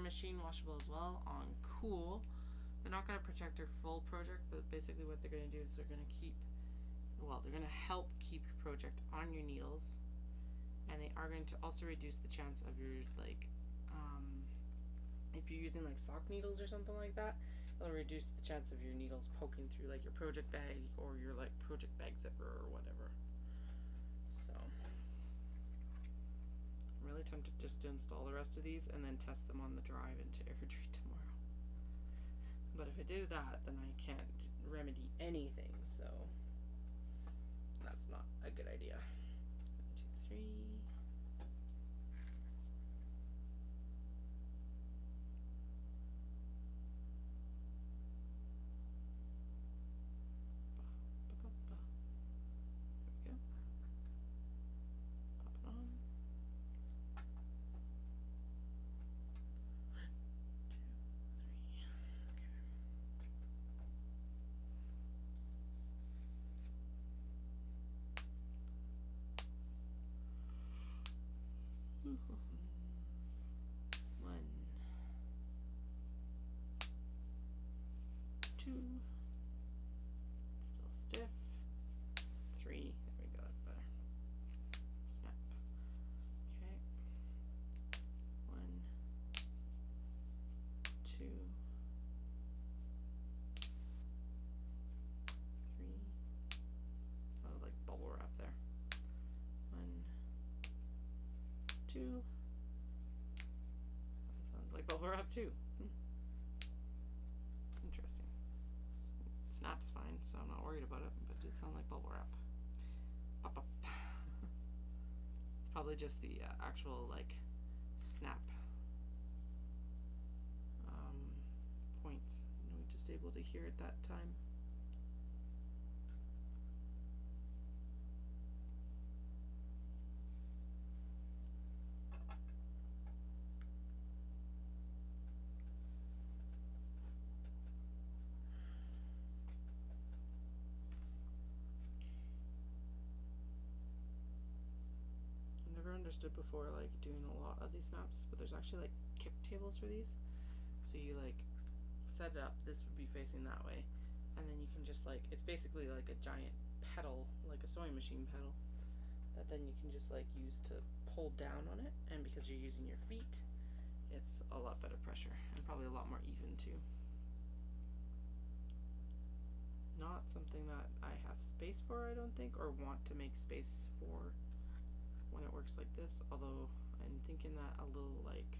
are machine washable as well on cool. They're not going to protect your full project, but basically what they're going to do is they're going to keep, well, they're going to help keep your project on your needles, and they are going to also reduce the chance of your, like, if you're using like sock needles or something like that, it'll reduce the chance of your needles poking through like your project bag or your like project bag zipper or whatever. So I'm really tempted just to install the rest of these and then test them on the drive into Airdrie tomorrow. But if I do that, then I can't remedy anything, so that's not a good idea. 1, 2, 3. One, two, still stiff. 3, there we go, that's better. Snap. Okay. 1, 2, 3. Sounded like bubble wrap there. 1, 2. That sounds like bubble wrap too. Interesting. Snap's fine, so I'm not worried about it, but it did sound like bubble wrap. Pop up. It's probably just the actual like snap points. We just able to hear it that time. Understood before like doing a lot of these snaps, but there's actually like kick tables for these, so you like set it up, this would be facing that way, and then you can just like, it's basically like a giant pedal, like a sewing machine pedal, that then you can just like use to pull down on it, and because you're using your feet, it's a lot better pressure and probably a lot more even too. Not something that I have space for, I don't think, or want to make space for when it works like this, although I'm thinking that a little like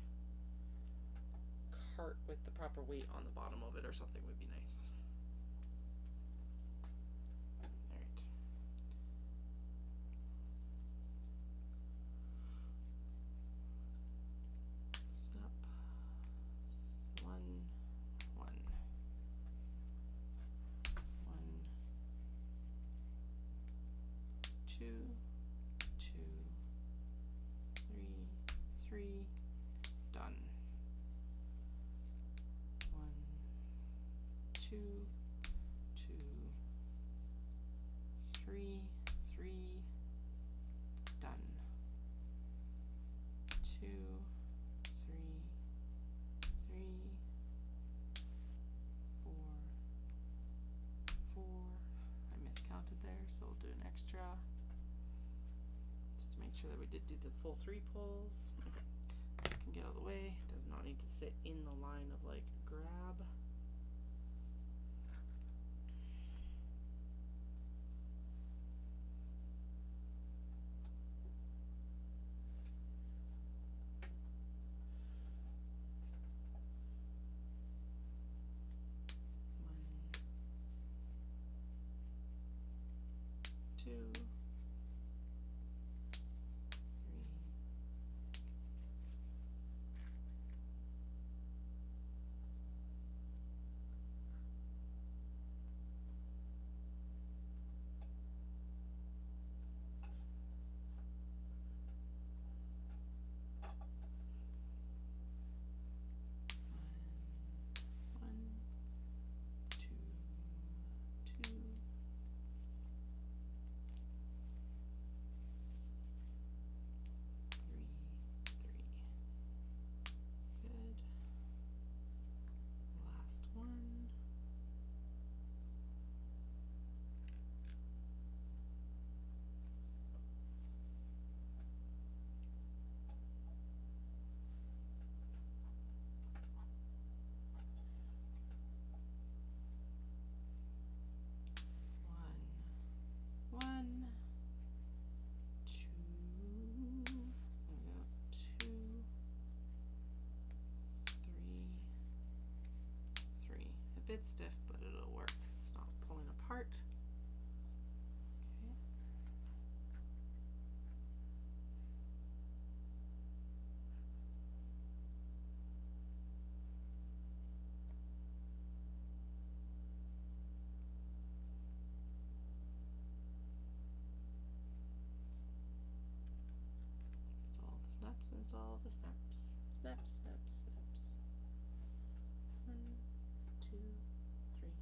cart with the proper weight on the bottom of it or something would be nice. Alright. Snap. 1, 1. 1, 2, 3, done. 1, 2, 2, 3, 3, done. 2, 3, 3, 4, 4. I miscounted there, so we'll do an extra. Make sure that we did do the full 3 pulls. Okay, this can get out of the way. Does not need to sit in the line of like grab. bit stiff, but it'll work. It's not pulling apart. Okay. Install the snaps. Snaps, snaps, snaps. 1, 2, 3.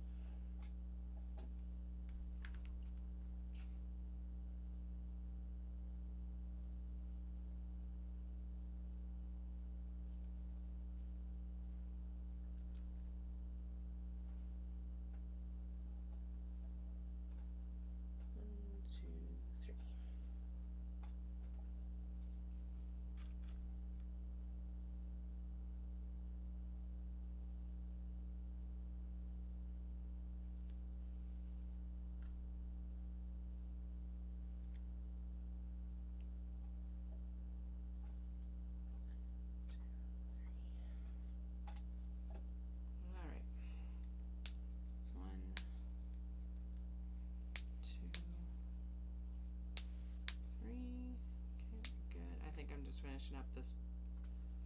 Just finishing up this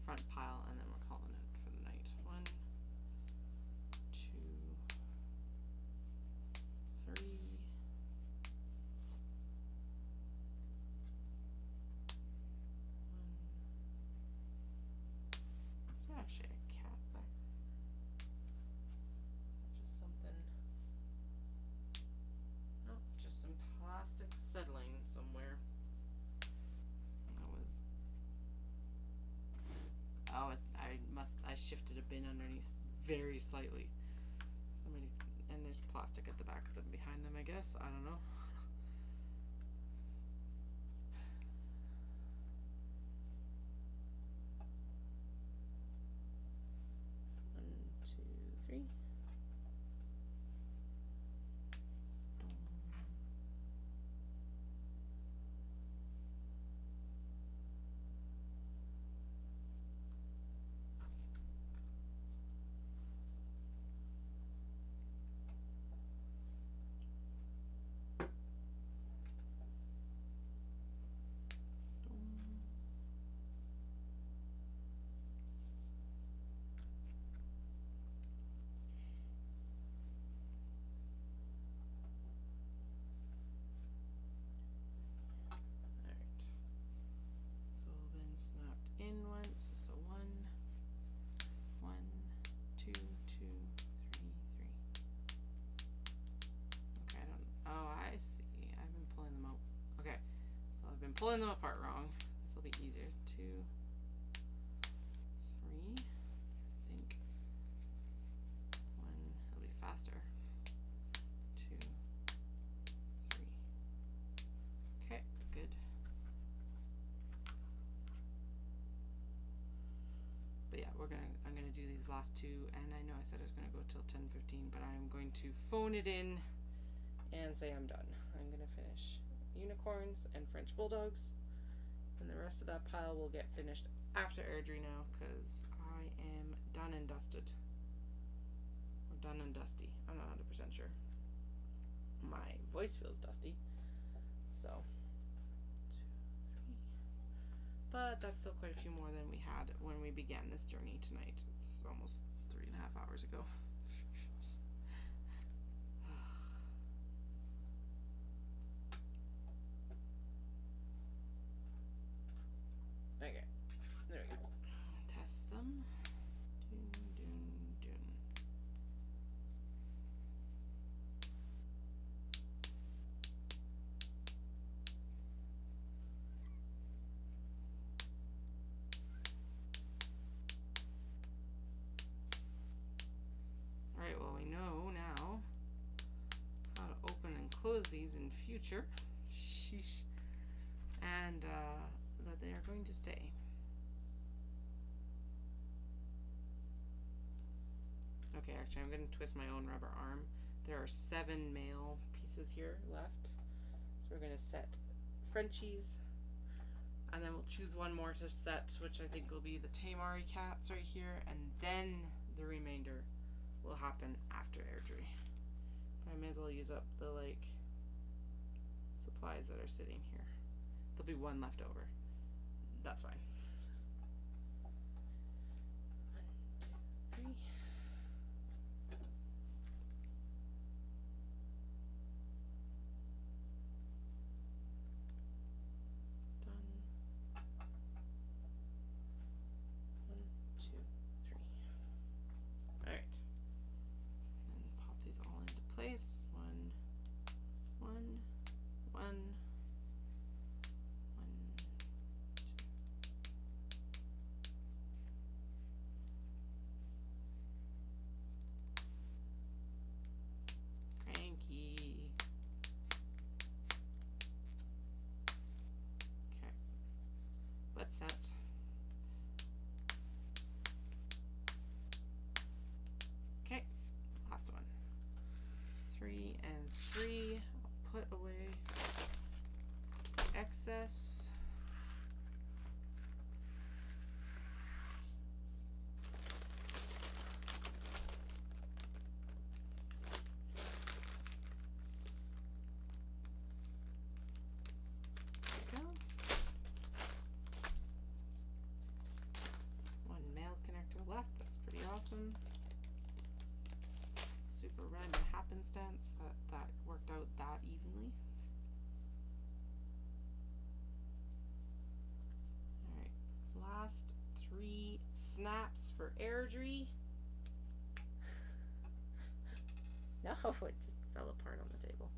front pile and then we're calling it for the night. 1, 2, 3. Is there actually a cat back? Just something. No, just some plastic settling somewhere. I shifted a bin underneath very slightly. And there's plastic at the back of them, behind them, I guess. I don't know. In once, so 1, 1, 2, 2, 3, 3. Okay, I see. I've been pulling them out. Okay, so I've been pulling them apart wrong. This will be easier. 2, 3. I think 1. It'll be faster. 2, 3. Okay, good. But yeah, I'm gonna do these last 2, and I know I said I was gonna go till 10:15, but I'm going to phone it in and say I'm done. I'm gonna finish unicorns and French bulldogs, and the rest of that pile will get finished after Airdrie now, because I am done and dusted. Or done and dusty. I'm not 100% sure. My voice feels dusty, so. But that's still quite a few more than we had when we began this journey tonight. It's almost 3.5 hours ago. Okay, there we go. Test them. Dun, dun, dun. Alright, well, we know now how to open and close these in future. Sheesh. And that they are going to stay. Okay, actually, I'm going to twist my own rubber arm. There are 7 male pieces here left. So we're going to set Frenchies. And then we'll choose one more to set, which I think will be the Tamari cats right here. And then the remainder will happen after Airdrie. I may as well use up the supplies that are sitting here. There'll be one left over. That's fine. 1, 2, 3. Place 1, 1, 1, 1, 2. Cranky. Okay. Let's set. Okay. Last one. 3 and 3. I'll put away excess. There we go. One male connector left. That's pretty awesome. Super random happenstance that worked out that evenly. Alright, last 3 snaps for Airdrie. No, it just fell apart on the table.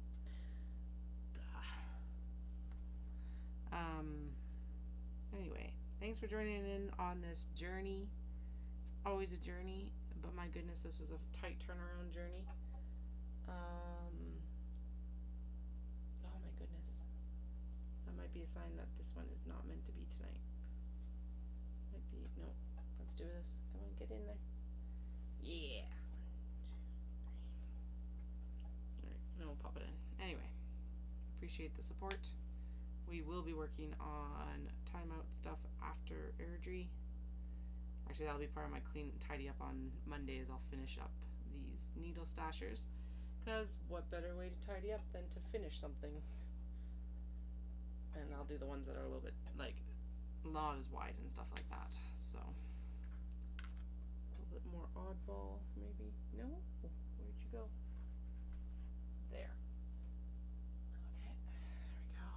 Anyway, thanks for joining in on this journey. It's always a journey. But my goodness, this was a tight turnaround journey. Oh my goodness. That might be a sign that this one is not meant to be tonight. Might be, no. Let's do this. Come on, get in there. Yeah. 1, 2, 3. Alright, then we'll pop it in. Anyway, appreciate the support. We will be working on timeout stuff after Airdrie. Actually, that'll be part of my clean and tidy up on Monday as I'll finish up these needle stashers. Because what better way to tidy up than to finish something? And I'll do the ones that are a little bit, not as wide and stuff like that. So, a little bit more oddball, maybe. No? Where'd you go? There. Okay, there we go.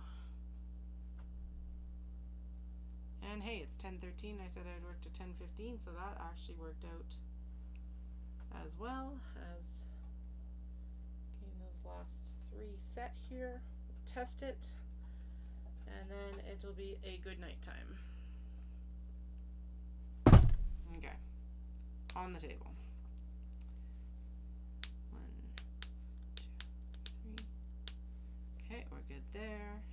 And hey, it's 10:13. I said I'd work to 10:15, so that actually worked out as well as getting those last 3 set here. Test it, and then it will be a good night time. Okay, on the table. 1, 2, 3. Okay, we're good there.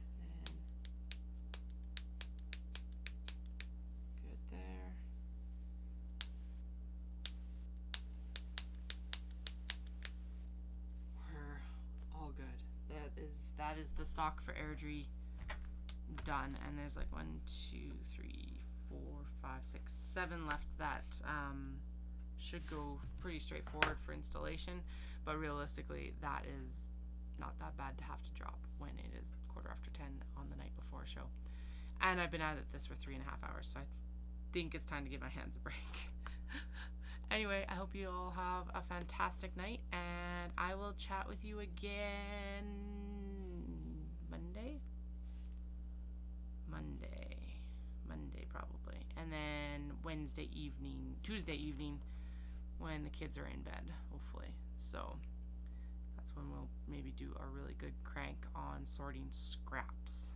That is the stock for Airdrie done, and there's 1, 2, 3, 4, 5, 6, 7 left that should go pretty straightforward for installation, but realistically that is not that bad to have to drop when it is 10:15 on the night before a show. And I've been at this for 3.5 hours, so I think it's time to give my hands a break. Anyway, I hope you all have a fantastic night, and I will chat with you again Monday probably, and then Tuesday evening when the kids are in bed, hopefully. So that's when we'll maybe do a really good crank on sorting scraps.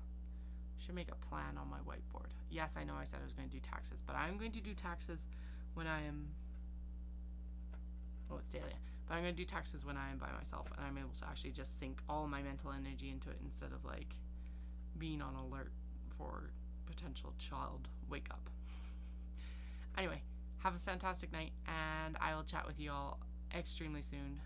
Should make a plan on my whiteboard. Yes, I know I said I was going to do taxes, but I'm going to do taxes when I am, it's daily, but I'm going to do taxes when I am by myself, and I'm able to actually just sink all my mental energy into it instead of being on alert for potential child wake up. Anyway, have a fantastic night, and I will chat with you all extremely soon.